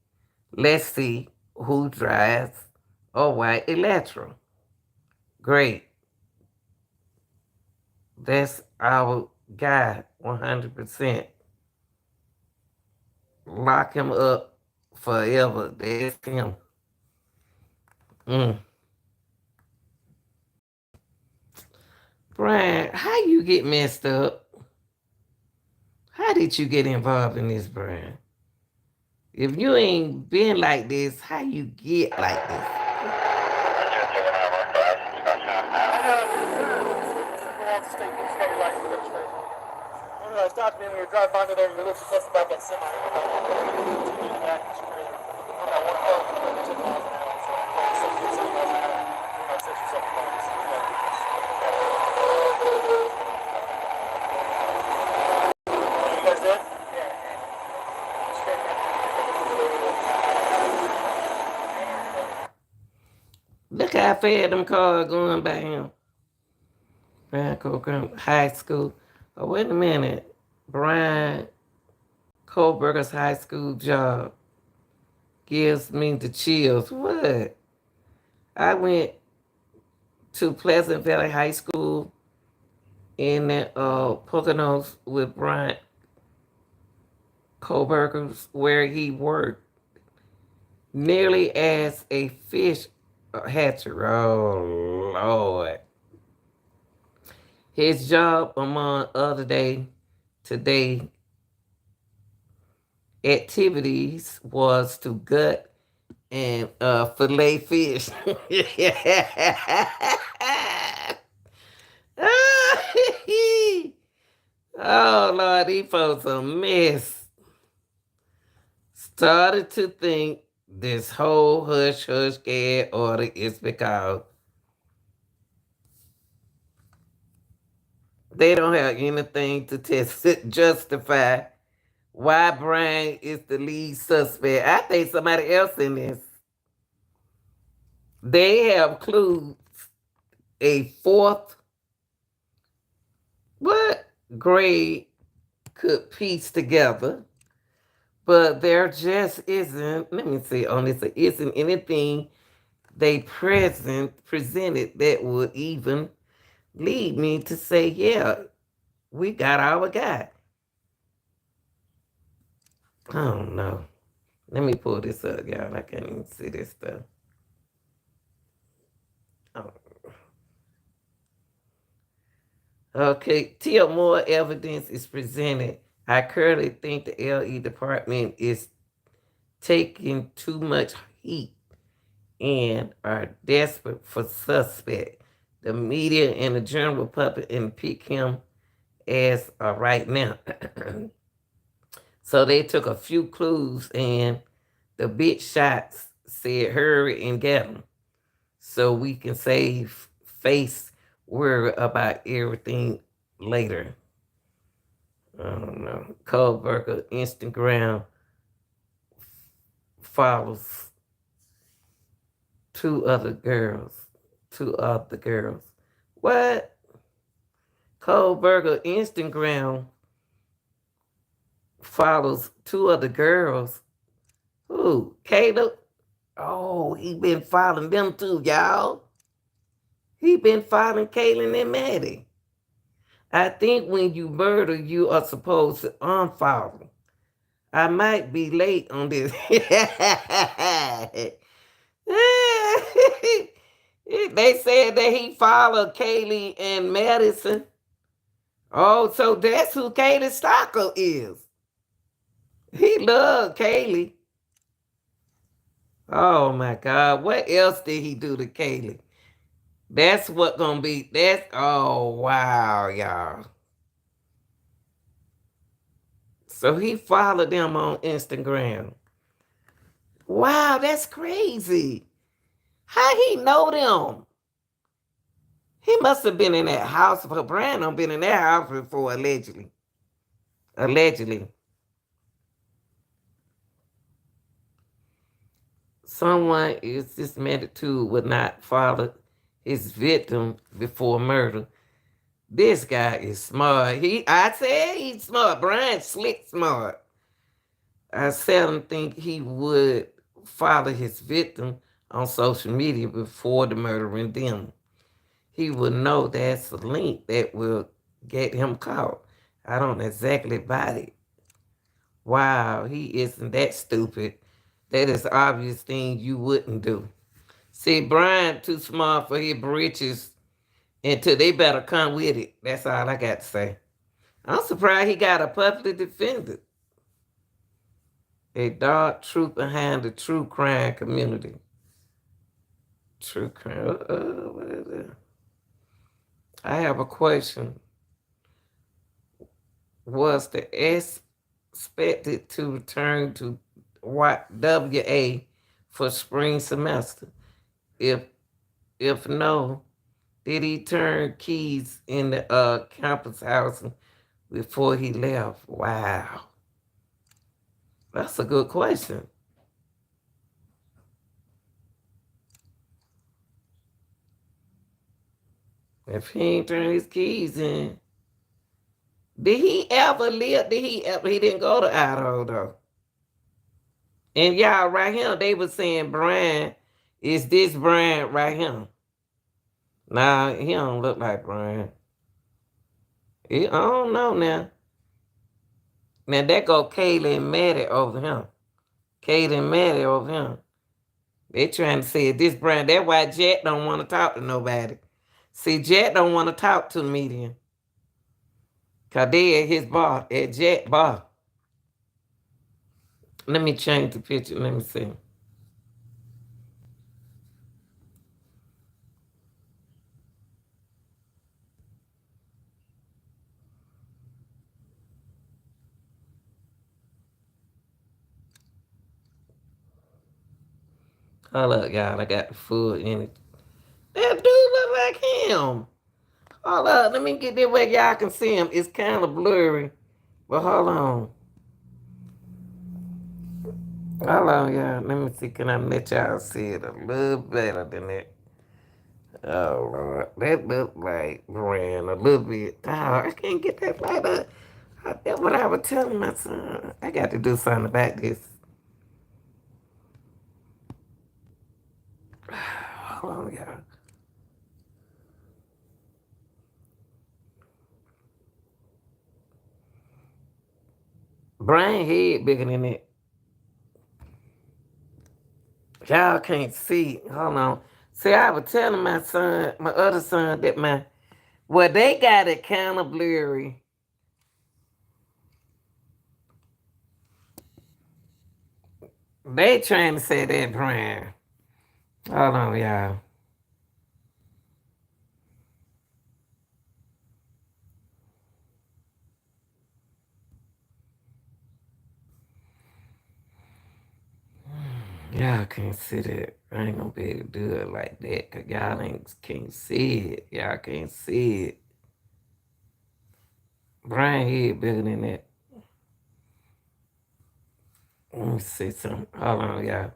let's see who drives a white Electra. Great. That's our guy, 100%. Lock him up forever. That's him. Mm. Bryan, how you get messed up? How did you get involved in this, Bryan? If you ain't been like this, how you get like this? I stopped me when you drive by me there and you look close about that semi. You guys did? Look how fast them cars going by him. Bryan Kohberger High School. Oh, wait a minute. Bryan Kohberger's high school job gives me the chills. What? I went to Pleasant Valley High School in Poconos with Bryan Kohberger's where he worked nearly as a fish hatcher. Oh Lord. His job, among other today activities, was to gut and fillet fish. Oh Lord, these folks a mess. started to think this whole hush hush gag order is because they don't have anything to justify why Bryan is the lead suspect. I think somebody else in this. They have clues a fourth what grade could piece together, but there just isn't. Let me see on this. Isn't anything they presented that would even lead me to say, yeah, we got our guy. I don't know. Let me pull this up, y'all. I can't even see this stuff. Oh. Okay, till more evidence is presented, I currently think the LE department is taking too much heat and are desperate for suspect. The media and the general public and pick him as right now. So they took a few clues and the big shots said hurry and get him so we can save face worry about everything later. I don't know. Kohberger Instagram follows two other girls. Two other girls. What? Kohberger Instagram follows two other girls. Who? Caleb? Oh, he been following them too, y'all. He been following Kaylin and Maddie. I think when you murder, you are supposed to unfollow. I might be late on this. They said that he followed Kaylee and Madison. Oh, so that's who Kaylee Stalker is. He loved Kaylee. Oh my God. What else did he do to Kaylee? That's what gonna be. That's oh wow, y'all. So he followed them on Instagram. Wow, that's crazy. How he know them? He must have been in that house. For Bryan done been in that house before, allegedly. Allegedly. Someone is suspected to would not follow his victim before murder. This guy is smart. I said he's smart. Bryan slick smart. I seldom think he would follow his victim on social media before the murdering them. He would know that's a link that will get him caught. I don't exactly buy it. Wow, he isn't that stupid. That is obvious thing you wouldn't do. See, Bryan too smart for his britches until they better come with it. That's all I got to say. I'm surprised he got a public defender. A dark truth behind the true crime community. True crime. What is it? I have a question. Was the expected to return to WA for spring semester? If no, did he turn keys in the campus house before he left? Wow. That's a good question. If he ain't turned his keys in, did he ever live? He didn't go to Idaho though. And y'all right here, they were saying Bryan, is this Bryan right here? Nah, he don't look like Bryan. I don't know now. Now that go Kayla and Maddie over him. Kayla and Maddie over him. They trying to say this Bryan. That's why Jet don't want to talk to nobody. See, Jet don't want to talk to the media. Cause they at his bar, at Jet bar. Let me change the picture. Let me see. Hold up, y'all. I got the food in it. That dude look like him. Hold up. Let me get that way y'all can see him. It's kind of blurry. But hold on. Hold on, y'all. Let me see. Can I let y'all see it a little better than that? Oh, Lord. That look like Bryan a little bit. Oh, I can't get that light up. That's what I was telling my son. I got to do something about this. Hold on, y'all. Bryan head bigger than that. Y'all can't see. Hold on. See, I was telling my son, my other son, that well, they got it kind of blurry. They trying to say that Bryan. Hold on, y'all. Y'all can't see that. I ain't gonna be able to do it like that because y'all can't see it. Y'all can't see it. Bryan head bigger than that. Let me see something. Hold on, y'all.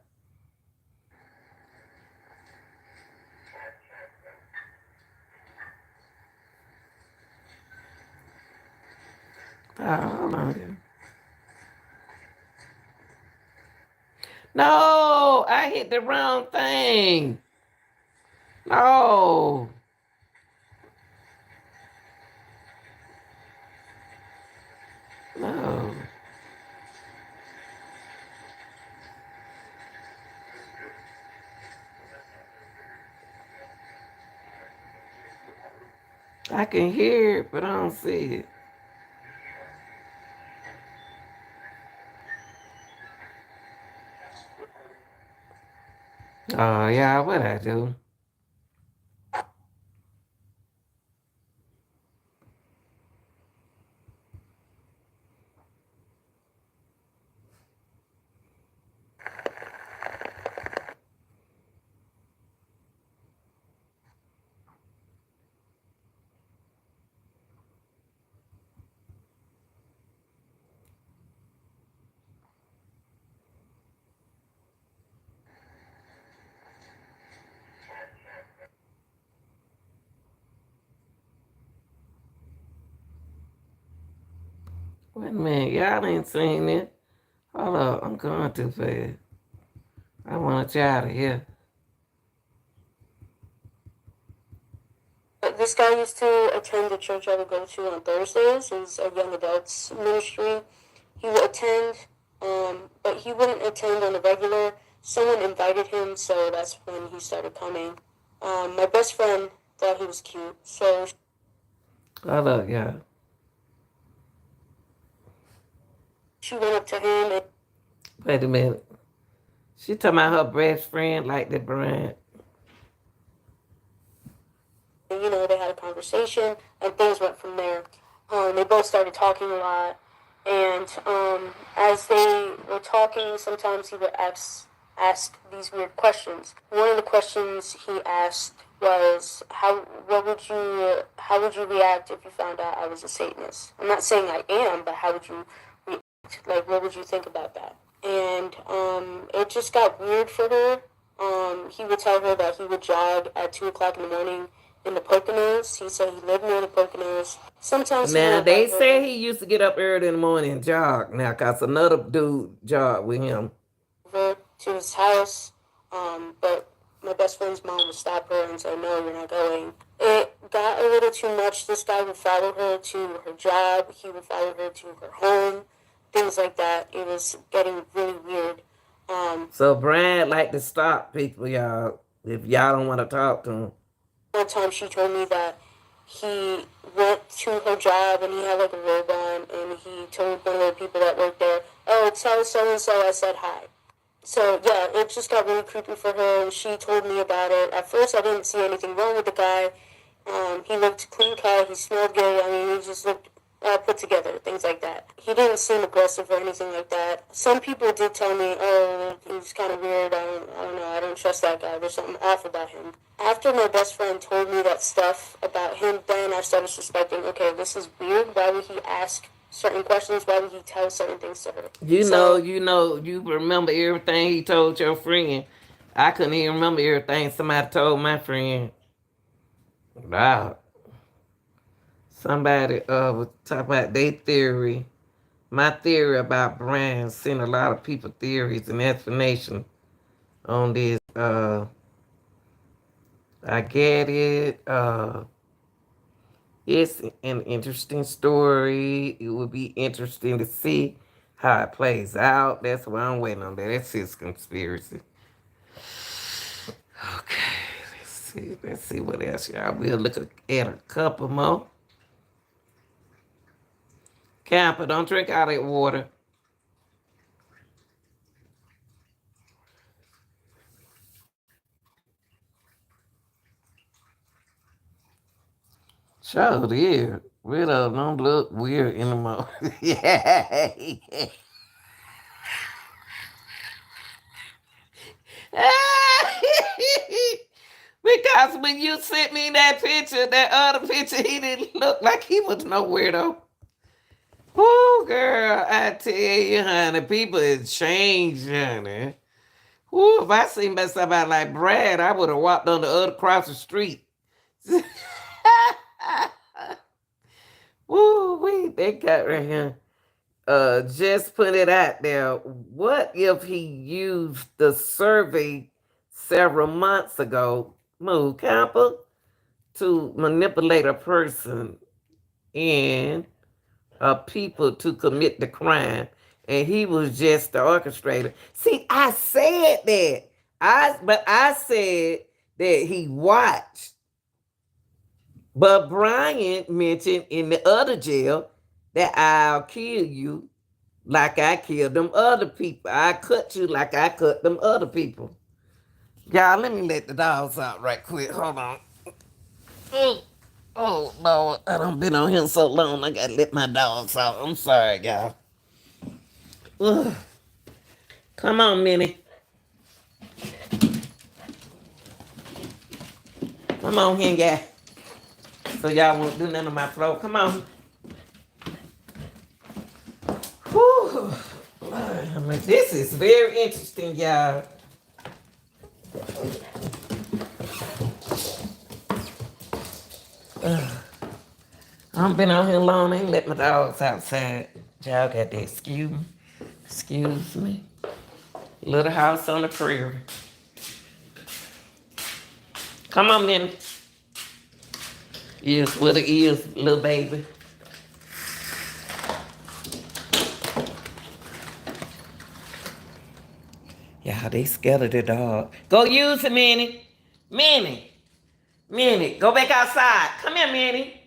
Hold on, y'all. No, I hit the wrong thing. No. No. I can hear it, but I don't see it. Oh, yeah, what I do? Wait a minute, y'all ain't seen it. Hold up, I'm going too fast. I want y'all to hear. This guy used to attend the church I would go to on Thursdays. It was a young adults ministry. He would attend, but he wouldn't attend on a regular. Someone invited him, so that's when he started coming. My best friend thought he was cute, so Hold up, y'all. she went up to him and Wait a minute. She talking about her best friend like that Bryan. they had a conversation, and things went from there. They both started talking a lot, and as they were talking, sometimes he would ask these weird questions. One of the questions he asked was, how would you react if you found out I was a Satanist? I'm not saying I am, but how would you react? Like, what would you think about that? And it just got weird for her. He would tell her that he would jog at 2 o'clock in the morning in the Poconos. He said he lived near the Poconos. Sometimes he Now, would they invite say her he used to get up early in the morning and jog now because another dude jogged with him. over to his house, but my best friend's mom would stop her and say, "No, you're not going." It got a little too much. This guy would follow her to her job. He would follow her to her home, things like that. It was getting really weird. So Bryan like to stop people, y'all, if y'all don't want to talk to him. One time she told me that he went to her job and he had like a robe on, and he told one of the people that worked there, "Oh, tell so and so I said hi." So yeah, it just got really creepy for her, and she told me about it. At first, I didn't see anything wrong with the guy. He looked clean cut. He smelled good. I mean, he just looked put together, things like that. He didn't seem aggressive or anything like that. Some people did tell me, oh, he's kind of weird, I don't know, I don't trust that guy, there's something off about him. After my best friend told me that stuff about him, then I started suspecting, okay, this is weird, why would he ask certain questions, why would he tell certain things to her? You remember everything he told your friend. I couldn't even remember everything somebody told my friend. Wow. Somebody was talking about their theory. My theory about Bryan sent a lot of people theories and explanations on this. I get it. It's an interesting story. It would be interesting to see how it plays out. That's what I'm waiting on. That's his conspiracy. Okay, let's see. Let's see what else, y'all. We'll look at a couple more. Camper, don't drink all that water. Sure, yeah. Widow don't look weird anymore. Yeah. Because when you sent me that picture, that other picture, he didn't look like he was no weirdo. Oh, girl, I tell you, honey, people has changed, honey. Ooh, if I seen somebody like Brad, I would have walked on the other across the street. Woo, they got right here. Just put it out there. What if he used the survey several months ago, Move Camper, to manipulate a person and people to commit the crime, and he was just the orchestrator? See, I said that. I said that he watched. But Bryan mentioned in the other jail that I'll kill you like I killed them other people. I cut you like I cut them other people. Y'all, let me let the dogs out right quick. Hold on. Oh, Lord. I done been on here so long, I gotta let my dogs out. I'm sorry, y'all. Ugh. Come on, Minnie. Come on here, yeah. So y'all won't do none of my flow. Come on. Whew. This is very interesting, y'all. I've been out here long. I ain't let my dogs outside. Y'all got to excuse me. Little house on the prairie. Come on, Minnie. Is what it is, little baby. Y'all, they scared of the dog. Go use it, Minnie. Minnie. Minnie, go back outside. Come here, Minnie.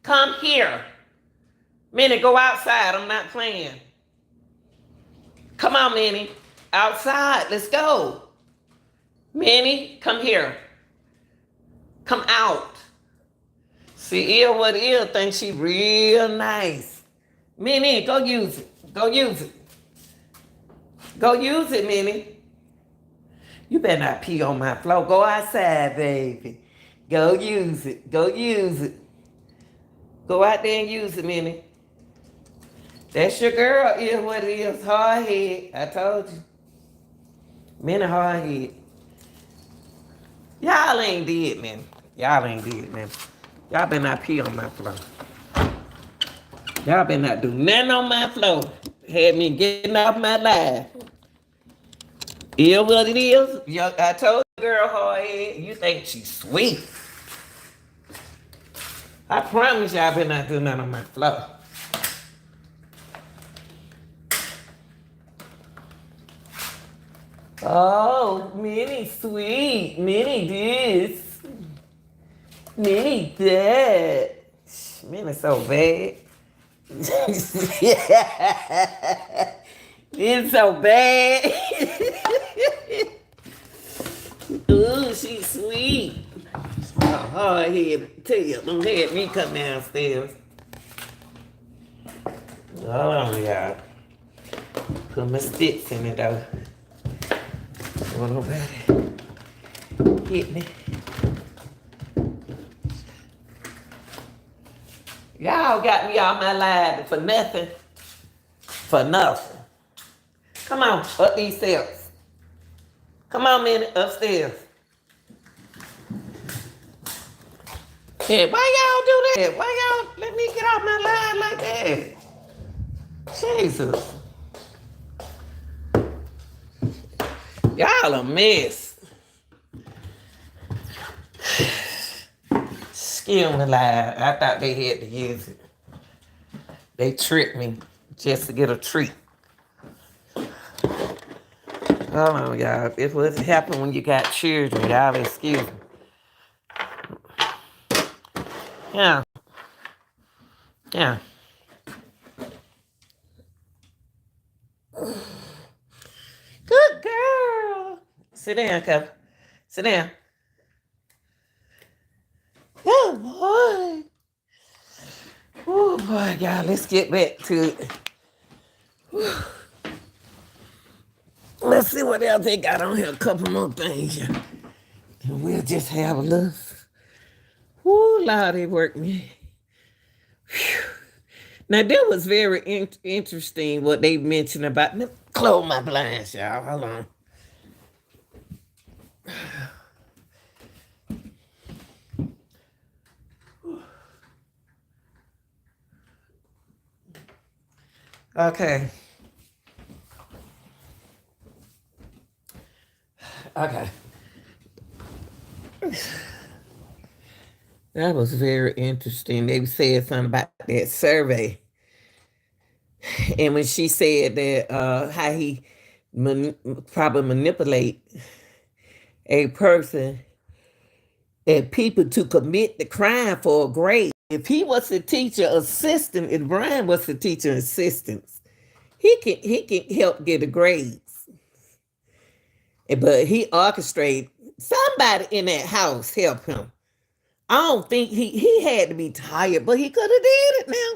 Come here. Minnie, go outside. I'm not playing. Come on, Minnie. Outside. Let's go. Minnie, come here. Come out. See, Ear what Ear thinks she real nice. Minnie, go use it. Go use it. Go use it, Minnie. You better not pee on my floor. Go outside, baby. Go use it. Go use it. Go out there and use it, Minnie. That's your girl, Is what it is. Hard head. I told you. Minnie hard head. Y'all ain't dead, man. Y'all ain't dead, man. Y'all better not pee on my floor. Y'all better not do nothing on my floor. Had me getting off my life. Is what it is. I told you, girl, hard head. You think she's sweet. I promise y'all better not do nothing on my floor. Oh, Minnie sweet. Minnie this. Minnie that. Minnie so bad. It's so bad. Ooh, she's sweet. Oh, hard head tail. Don't have me come downstairs. Oh, yeah. Put my sticks in it, though. Don't nobody hit me. Y'all got me all my life for nothing. For nothing. Come on, up these steps. Come on, man, upstairs. Yeah, why y'all do that? Why y'all let me get off my line like that? Jesus. Y'all a mess. Excuse me, lie. I thought they had to use it. They tricked me just to get a treat. Hold on, y'all. This what happen when you got children. Y'all excuse me. Yeah. Yeah. Good girl. Sit down, Cup. Sit down. Good boy. Oh, boy, y'all. Let's get back to it. Let's see what else they got on here. A couple more things. Yeah. And we'll just have a little. Ooh, Lord, they worked me. Whew. Now, that was very interesting what they mentioned about. Let me close my blinds, y'all. Hold on. Okay. Okay. That was very interesting. They said something about that survey. And when she said that how he probably manipulate a person and people to commit the crime for a grade. If he was the teacher assistant, if Bryan was the teacher assistant, he can help get the grades. But he orchestrated somebody in that house help him. I don't think he had to be tired, but he could have did it now.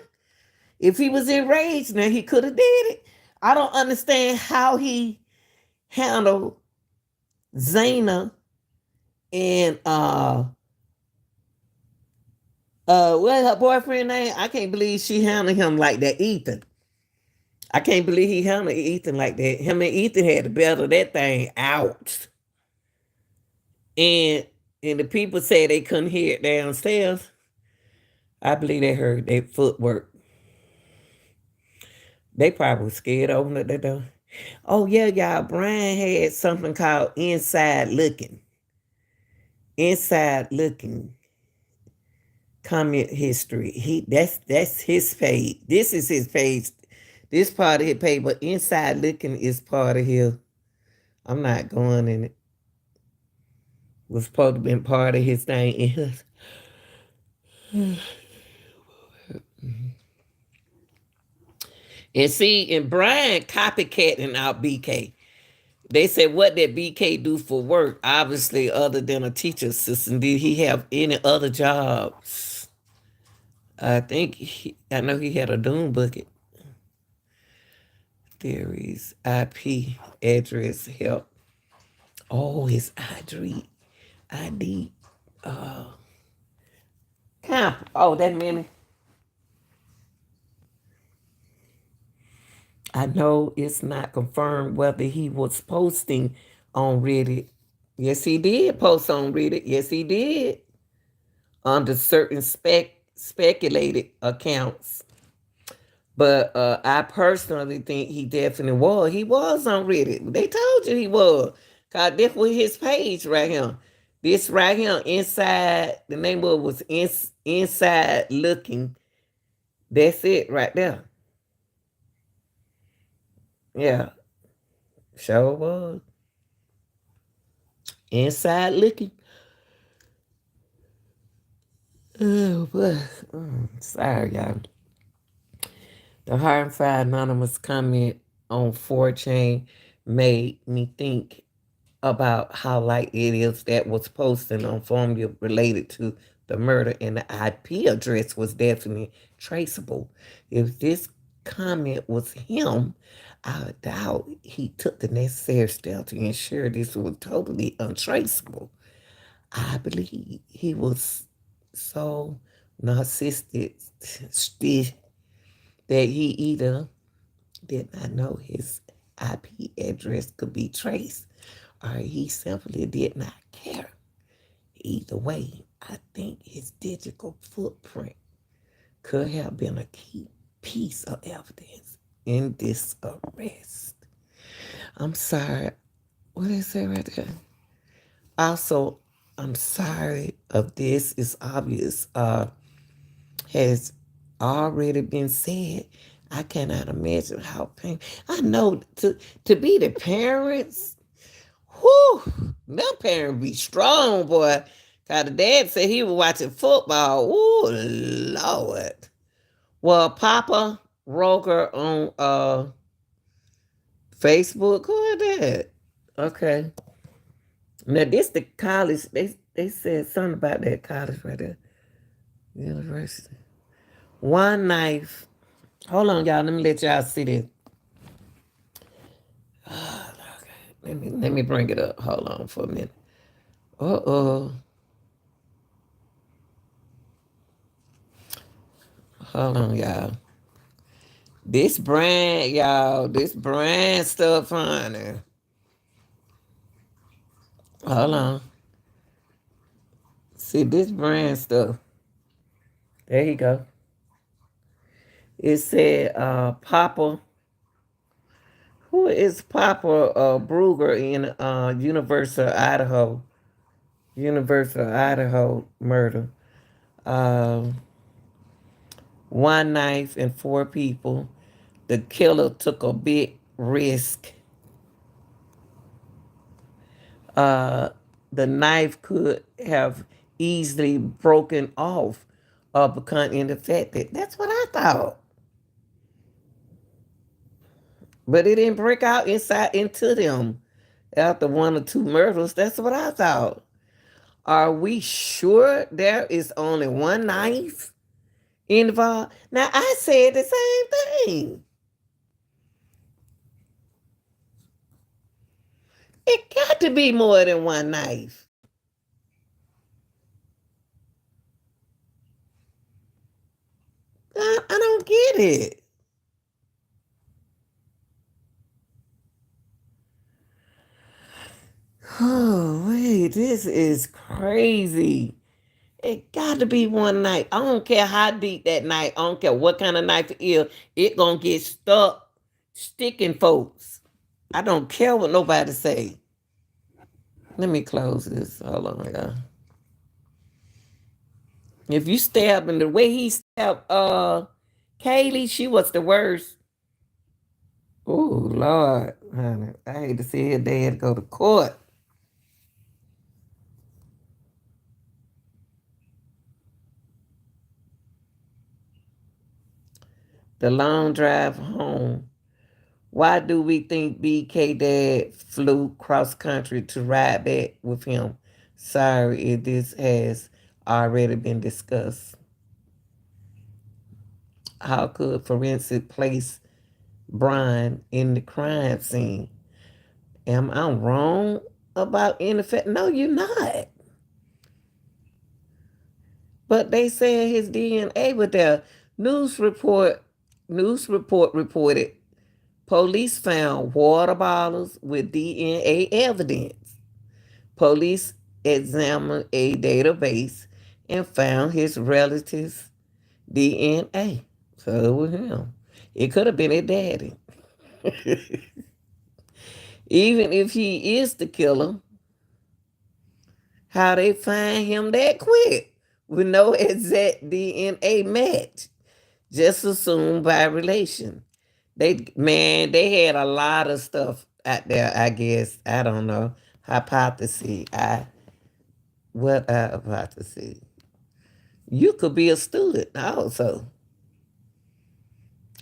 If he was enraged, now he could have did it. I don't understand how he handled Zaina and what her boyfriend name? I can't believe she handled him like that, Ethan. I can't believe he handled Ethan like that. Him and Ethan had to battle that thing out. And the people say they couldn't hear it downstairs. I believe they heard their footwork. They probably was scared to open up that door. Oh yeah, y'all. Bryan had something called Inside Looking. Inside Looking. Comment history. That's his page. This is his page. This part of his page, but Inside Looking is part of his. I'm not going in it. Was supposed to be part of his thing. And see, and Bryan copycatting out BK. They said, what did BK do for work? Obviously, other than a teacher assistant, did he have any other jobs? I know he had a Doom bucket. Theories, IP, address, help. Oh, his ID. That many. I know it's not confirmed whether he was posting on Reddit. Yes, he did post on Reddit. Yes, he did. Under certain speculated accounts. But I personally think he definitely was. He was on Reddit. They told you he was. Cause this was his page right here. This right here, inside, the name of it was Inside Looking. That's it right there. Yeah. Sure was. Inside Looking. Oh, boy. Sorry, y'all. The hard and fire anonymous comment on 4chan made me think about how likely it is that was posted on formula related to the murder, and the IP address was definitely traceable. If this comment was him, I doubt he took the necessary steps to ensure this was totally untraceable. I believe he was so narcissistic that he either did not know his IP address could be traced or he simply did not care. Either way, I think his digital footprint could have been a key piece of evidence in this arrest. I'm sorry. What is it right there? Also, I'm sorry of this. It's obvious. Has already been said. I cannot imagine how painful. I know to be the parents. Whew, them parents be strong, boy. Cause the dad said he was watching football. Ooh, Lord. Well, Papa Roger on Facebook. Who is that? Okay. Now this the college. They said something about that college right there. University. One knife. Hold on, y'all. Let me let y'all see this. Okay. Let me bring it up. Hold on for a minute. Uh-oh. Hold on, y'all. This brand, y'all. This brand stuff, honey. Hold on. See this brand stuff. There you go. It said Papa. Who is Papa Brugger in University of Idaho? University of Idaho murder. Um, One knife and four people. The killer took a big risk. Uh, the knife could have easily broken off or become infected. That's what I thought. But it didn't break out inside into them after one or two murders. That's what I thought. Are we sure there is only one knife involved? Now, I said the same thing. It got to be more than one knife. I don't get it. Oh, wait, this is crazy. It got to be one knife. I don't care how deep that knife, I don't care what kind of knife it is, it gonna get stuck sticking folks. I don't care what nobody say. Let me close this. Hold on, y'all. If you stab in the way he stabbed Kaylee, she was the worst. Oh Lord, honey. I hate to see her dad go to court. The long drive home. Why do we think BK dad flew cross country to ride back with him? Sorry if this has already been discussed. How could forensic place Bryan in the crime scene? Am I wrong about any fact? No, you're not. But they said his DNA was there. News report reported police found water bottles with DNA evidence. Police examined a database and found his relatives' DNA. So it was him. It could have been his daddy. Even if he is the killer, how they find him that quick with no exact DNA match, just assumed by relation. They had a lot of stuff out there, I guess. I don't know. Hypothesis. What hypothesis? You could be a student also.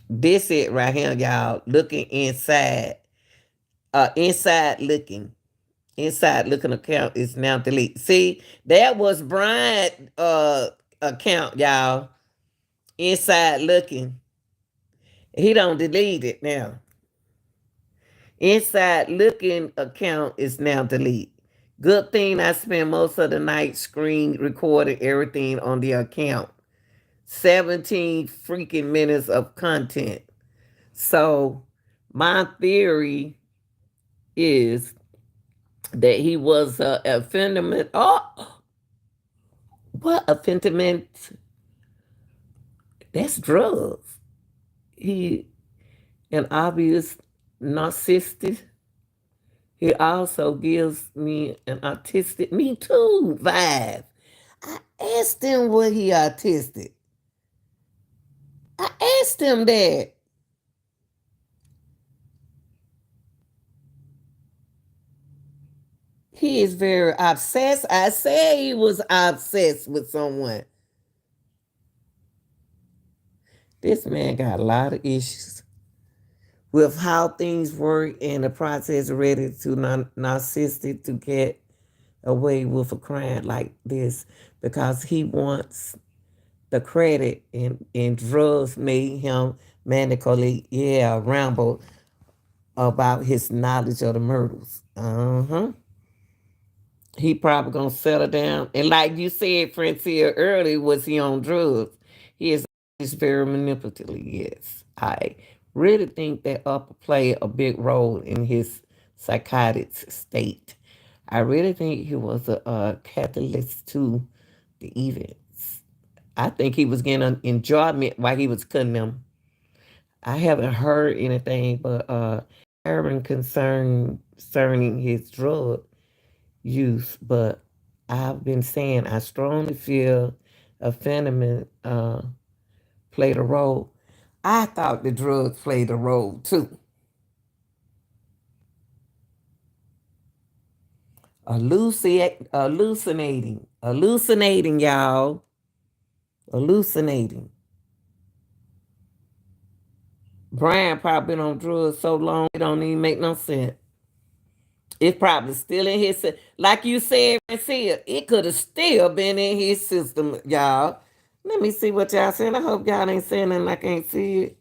This it right here, y'all. Looking inside. Inside looking. Inside looking account is now deleted. See, that was Bryan account, y'all. Inside looking. He don't delete it now. Inside looking account is now delete. Good thing I spent most of the night screen recording everything on the account. 17 freaking minutes of content. So my theory is that he was a phenomenon. Oh, what a phenomenon? That's drugs. He an obvious narcissist. He also gives me an autistic, me too, vibe. I asked him what he autistic. I asked him that. He is very obsessed. I said he was obsessed with someone. This man got a lot of issues with how things work and the process ready to narcissistic to get away with a crime like this because he wants the credit and drugs made him manically, ramble about his knowledge of the murders. He probably gonna settle down. And like you said, Francia, earlier, was he on drugs? He is very manipulative, yes. I really think that upper play a big role in his psychotic state. I really think he was a catalyst to the events. I think he was getting an enjoyment while he was cutting them. I haven't heard anything but hearing concerning his drug use, but I've been saying I strongly feel a phenomenon played a role. I thought the drugs played a role too. Hallucinating, y'all. Hallucinating. Bryan probably been on drugs so long it don't even make no sense. It's probably still in his like you said, it could have still been in his system, y'all. Let me see what y'all saying. I hope y'all ain't saying nothing I can't see it.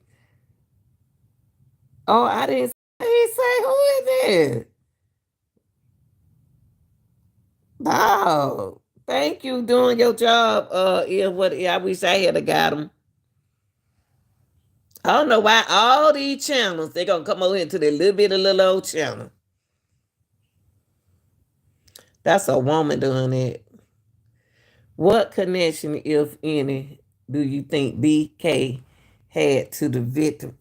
Oh, I didn't say who is it? Oh, thank you doing your job. I wish I had got him. I don't know why all these channels they gonna come over into the little bit of little old channel. That's a woman doing it. What connection, if any, do you think BK had to the victim?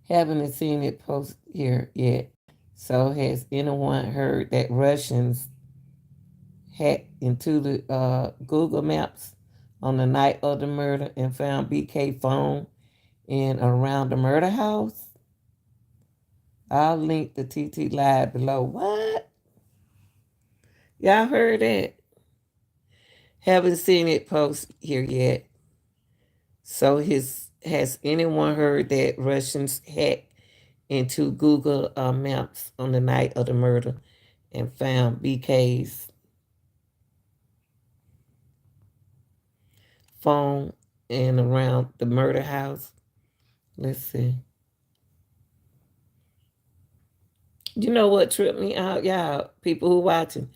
Haven't seen it post here yet. So has anyone heard that Russians hacked into the Google Maps on the night of the murder and found BK phone in around the murder house? I'll link the TT live below. What? Y'all heard that? Haven't seen it post here yet. So has anyone heard that Russians hacked into Google Maps on the night of the murder and found BK's phone and around the murder house? Let's see. You know what tripped me out, y'all? People who watching.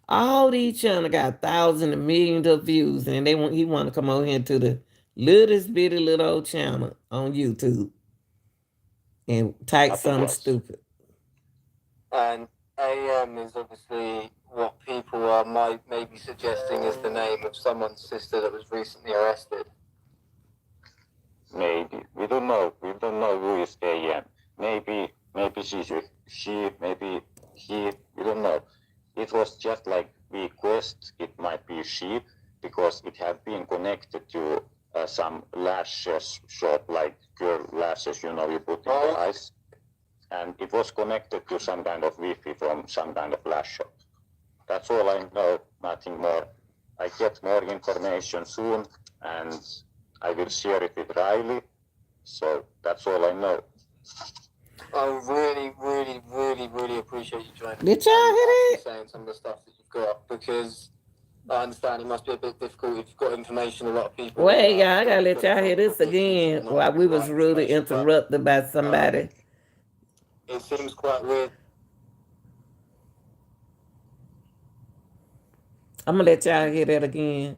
All these channels got thousands and millions of views, and he want to come over here to the littlest bitty little old channel on YouTube and type something stupid. And AM is obviously what people are maybe suggesting is the name of someone's sister that was recently arrested. Maybe. We don't know. We don't know who is AM. Maybe maybe he, we don't know. It was just like we guessed it might be she because it had been connected to some lashes shop, like girl lashes, you put in the eyes. And it was connected to some kind of Wi-Fi from some kind of lash shop. That's all I know, nothing more. I get more information soon, and I will share it with Riley. So that's all I know. I really, really, really, really appreciate you joining. Did y'all hear that? Saying some of the stuff that you've got, because I understand it must be a bit difficult if you've got information a lot of people. Wait, y'all, I gotta let y'all hear this again while we was rudely interrupted by somebody. It seems quite weird. I'm gonna let y'all hear that again.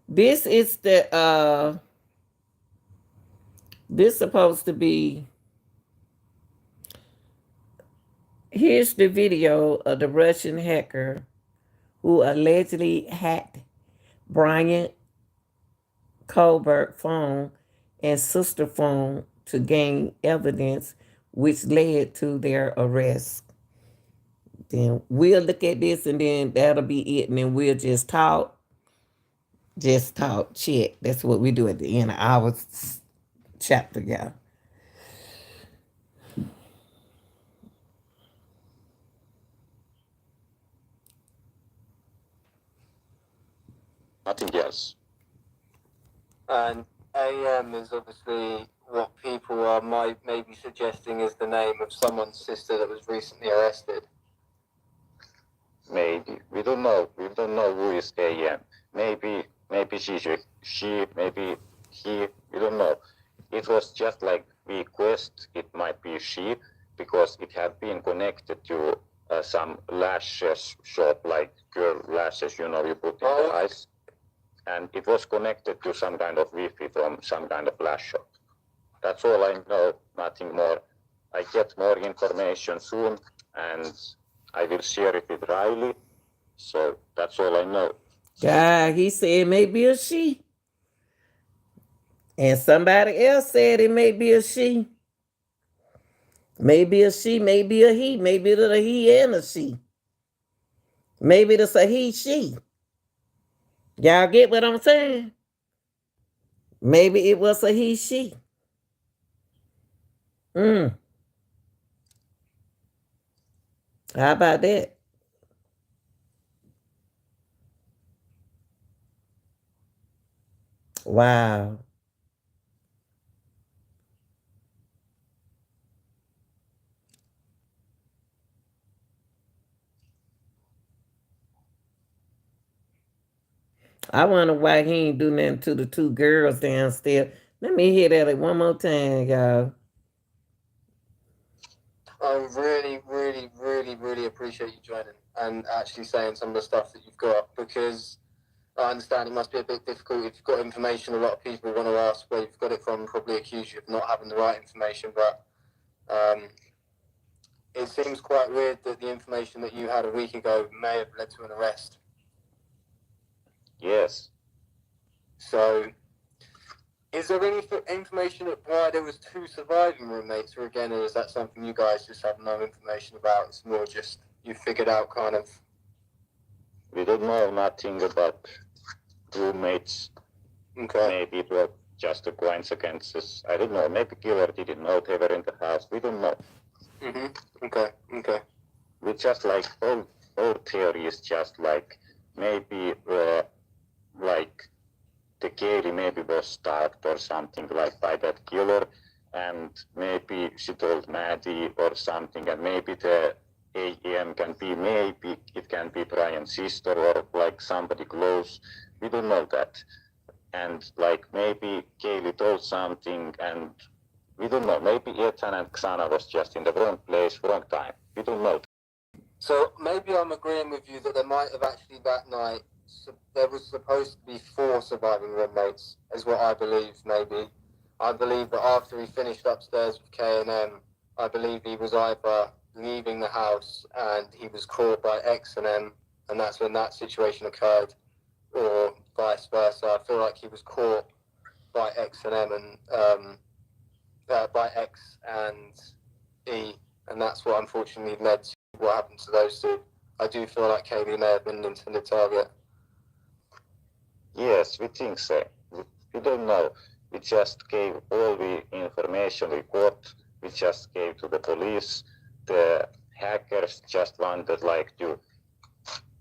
This is this supposed to be, here's the video of the Russian hacker who allegedly hacked Bryan Kohberger phone and sister phone to gain evidence which led to their arrest. Then we'll look at this and then that'll be it. And then we'll just talk, chat. That's what we do at the end of our chapter, y'all. Nothing else. And AM is obviously what people are maybe suggesting is the name of someone's sister that was recently arrested. Maybe. We don't know. We don't know who is AM. Maybe she, maybe he, we don't know. It was just like we guessed it might be she because it had been connected to some lashes shop, like girl lashes, you put in the eyes. And it was connected to some kind of Wi-Fi from some kind of lash shop. That's all I know, nothing more. I get more information soon and I will share it with Riley. So that's all I know. God, he said it may be a she. And somebody else said it may be a she. Maybe a she, maybe a he, maybe it's a he and a she. Maybe it's a he, she. Y'all get what I'm saying? Maybe it was a he, she. How about that? Wow. I wonder why he ain't do nothing to the two girls downstairs. Let me hear that one more time, y'all. I really, really, really, really appreciate you joining and actually saying some of the stuff that you've got, because I understand it must be a bit difficult if you've got information a lot of people want to ask where you've got it from, probably accuse you of not having the right information, but it seems quite weird that the information that you had a week ago may have led to an arrest. Yes. So, is there any information of why there was two surviving roommates, or again, or is that something you guys just have no information about? It's more just you figured out kind of. We don't know nothing about roommates. Okay. Maybe it was just a coincidence. I don't know. Maybe killer didn't know they were in the house. We don't know. Okay. We just like all theory is just like maybe like the Katie maybe was stalked or something like by that killer, and maybe she told Maddie or something, and maybe the AM can be, maybe it can be Bryan's sister or like somebody close. We don't know that. And like maybe Kaylee told something and we don't know. Maybe Ethan and Xana was just in the wrong place, wrong time. We don't know. So maybe I'm agreeing with you that there might have actually that night, there was supposed to be 4 surviving roommates, is what I believe, maybe. I believe that after he finished upstairs with K&M, I believe he was either leaving the house and he was caught by X and M, and that's when that situation occurred, or vice versa. I feel like he was caught by X and M and by X and E, and that's what unfortunately led to what happened to those two. I do feel like Kaylee may have been an intended target. Yes, we think so. We don't know. We just gave all the information we got. We just gave to the police. The hackers just wanted like to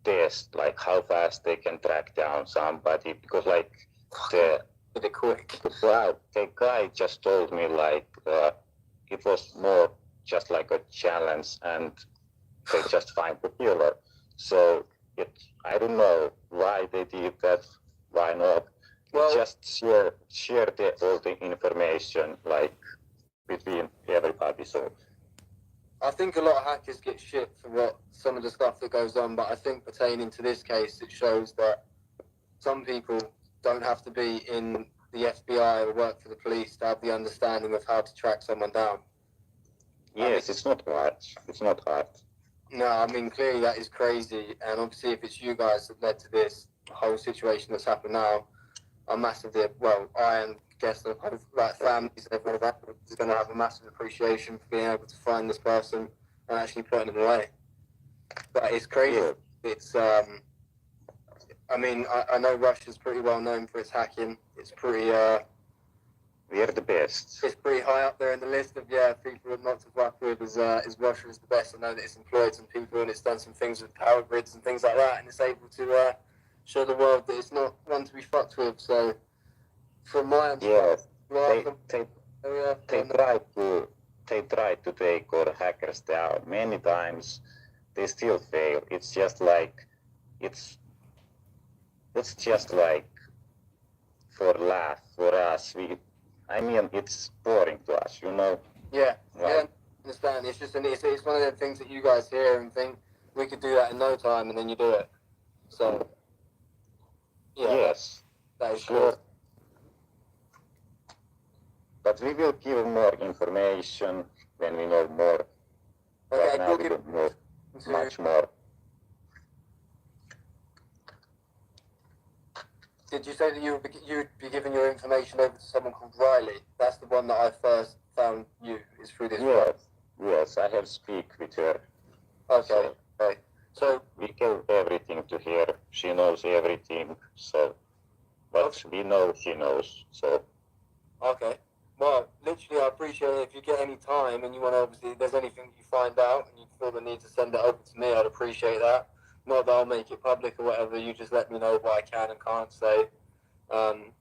test like how fast they can track down somebody, because like the guy just told me like it was more just like a challenge and they just find the killer. So I don't know why they did that, why not. Well, Just share all the information like between everybody. So I think a lot of hackers get shit for what some of the stuff that goes on, but I think pertaining to this case, it shows that some people don't have to be in the FBI or work for the police to have the understanding of how to track someone down. yes, it's not hard. It's not hard. No, I mean, clearly that is crazy. And obviously, if it's you guys that led to this whole situation that's happened now, I'm massively, well, I and guess the whole like families and everyone around is going to have a massive appreciation for being able to find this person and actually putting them away. But it's crazy. Yeah. It's, I mean, I know Russia's pretty well known for its hacking. It's pretty, We are the best. it's pretty high up there in the list of people not to fuck with. Is Russia is the best. I know that it's employed some people and it's done some things with power grids and things like that, and it's able to show the world that it's not one to be fucked with. So, from my understanding, They try to take all hackers down many times. They still fail. It's just like it's just like for laugh for us. I mean, it's boring to us, you know. Yeah, Right. yeah, I understand. It's just it's one of the things that you guys hear and think we could do that in no time, and then you do it. So, yeah, Yes, that is sure. cool. But we will give more information when we know more. Okay, Right now you'll we give don't know to, much more. Did you say that you'd be giving your information over to someone called Riley? That's the one that I first found you is through this. Yes, I have speak with her. Okay, okay. So We gave everything to her. She knows everything. So, but we know she knows. So, okay. Well, literally, I appreciate it. If you get any time and you want to, obviously, if there's anything you find out and you feel the need to send it over to me, I'd appreciate that. Not that I'll make it public or whatever. You just let me know what I can and can't say.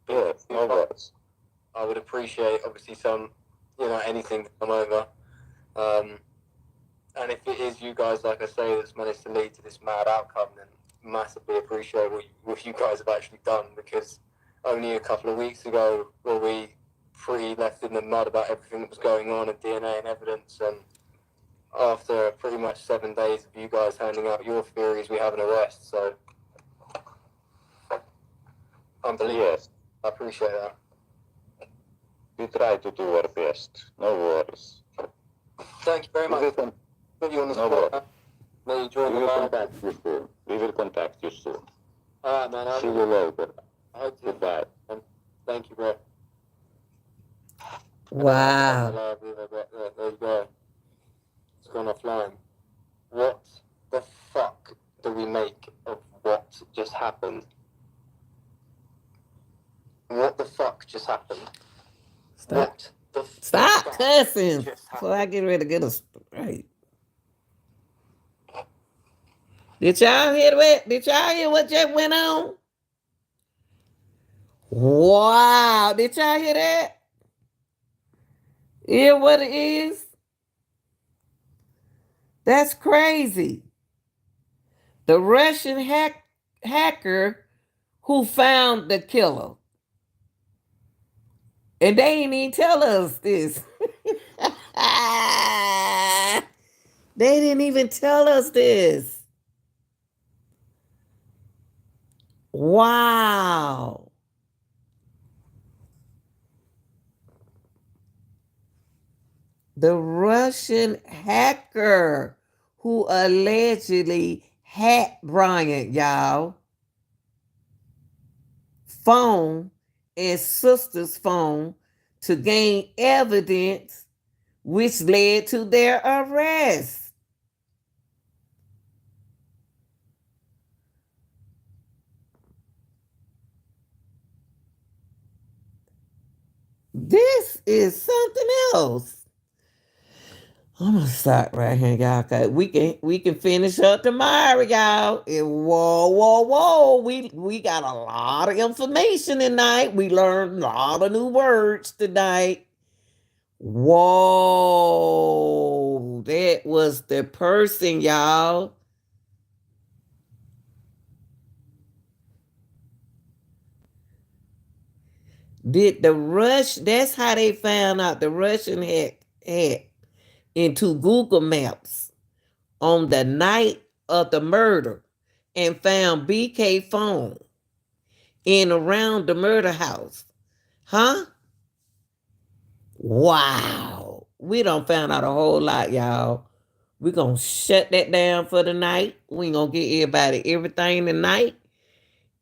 yes, no worries. I would appreciate, obviously, some, anything to come over. And if it is you guys, like I say, that's managed to lead to this mad outcome, then massively appreciate what you guys have actually done, because only a couple of weeks ago were we pretty left in the mud about everything that was going on and DNA and evidence, and after pretty much 7 days of you guys handing out your theories, we have an arrest, so unbelievable. Yes, I appreciate that. we try to do our best. No worries. Thank you very We will, much. con- Put you on the no spot. worries. May you join We the will line. contact you soon. We will contact you soon. Alright, man. See you later. I hope to. Goodbye. Thank you, bro. Wow. There you go. It's gone offline. What the fuck do we make of what just happened? What the fuck just happened? Stop. What the Stop fuck cussing just before I happened? get ready to get us straight. Did y'all hear what? Did y'all hear what just went on? Wow. Did y'all hear that? Hear what it is? That's crazy. The Russian hacker who found the killer. And they ain't even tell us this. They didn't even tell us this. Wow. The Russian hacker who allegedly hacked Bryan, y'all, phone and sister's phone to gain evidence, which led to their arrest. This is something else. I'm gonna stop right here, y'all. Cause we can finish up tomorrow, y'all. And whoa. We got a lot of information tonight. We learned a lot of new words tonight. Whoa, that was the person, y'all. Did the rush? That's how they found out the Russian had into Google Maps on the night of the murder and found BK phone in around the murder house. Huh? Wow. We done found out a whole lot, y'all. We gonna shut that down for the night. We gonna get everybody everything tonight.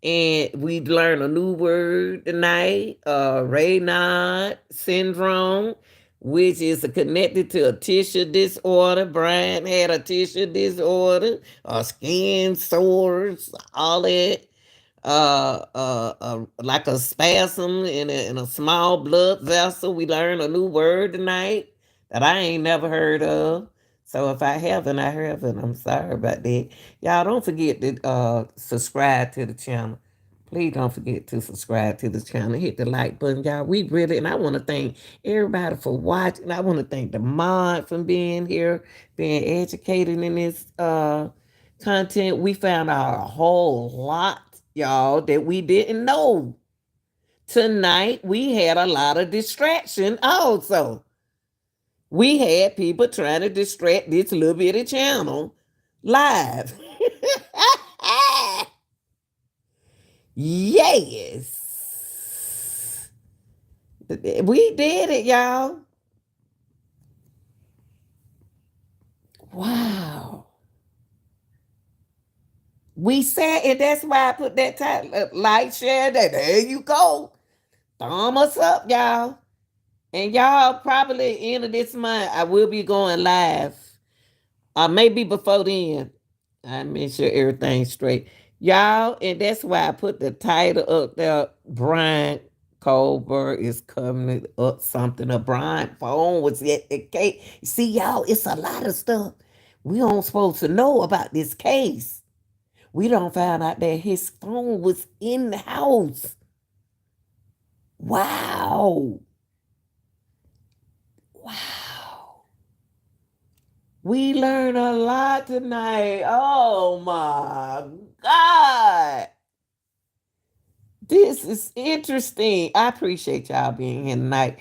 And we learned a new word tonight, Raynaud syndrome, which is connected to a tissue disorder. Bryan had a tissue disorder, skin sores, all that. Like a spasm in a small blood vessel. We learned a new word tonight that I ain't never heard of. So if I haven't, I haven't. I'm sorry about that. Y'all don't forget to subscribe to the channel. Please don't forget to subscribe to the channel. Hit the like button, y'all. We really, and I want to thank everybody for watching. I want to thank the mod for being here, being educated in this content. We found out a whole lot, y'all, that we didn't know. Tonight, we had a lot of distraction also. We had people trying to distract this little bitty channel live. Yes. We did it, y'all. Wow. We said, and that's why I put that title, like, share that. There you go. Thumb us up, y'all. And y'all, probably end of this month, I will be going live. Maybe before then. I make sure everything's straight. Y'all, and that's why I put the title up there. Bryan Kohberger is coming up something. A Bryan phone was at the case. See, y'all, it's a lot of stuff we don't supposed to know about this case. We don't find out that his phone was in the house. Wow. Wow. We learned a lot tonight. Oh my God. This is interesting. I appreciate y'all being here tonight.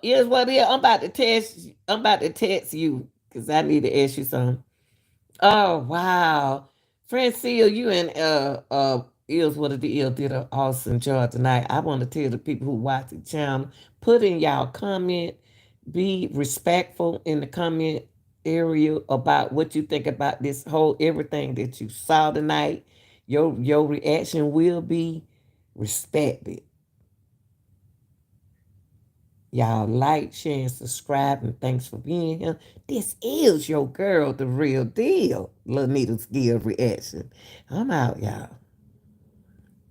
Here's what it is. I'm about to text you because I need to ask you something. Oh wow. Francine, you and Ills What It Ill did an awesome job tonight. I want to tell the people who watch the channel, put in y'all comment, be respectful in the comment area about what you think about this whole everything that you saw tonight. Your reaction will be respected. Y'all like, share, and subscribe, and thanks for being here. This is your girl, the real deal. Lanita's Gill Reaction. I'm out, y'all.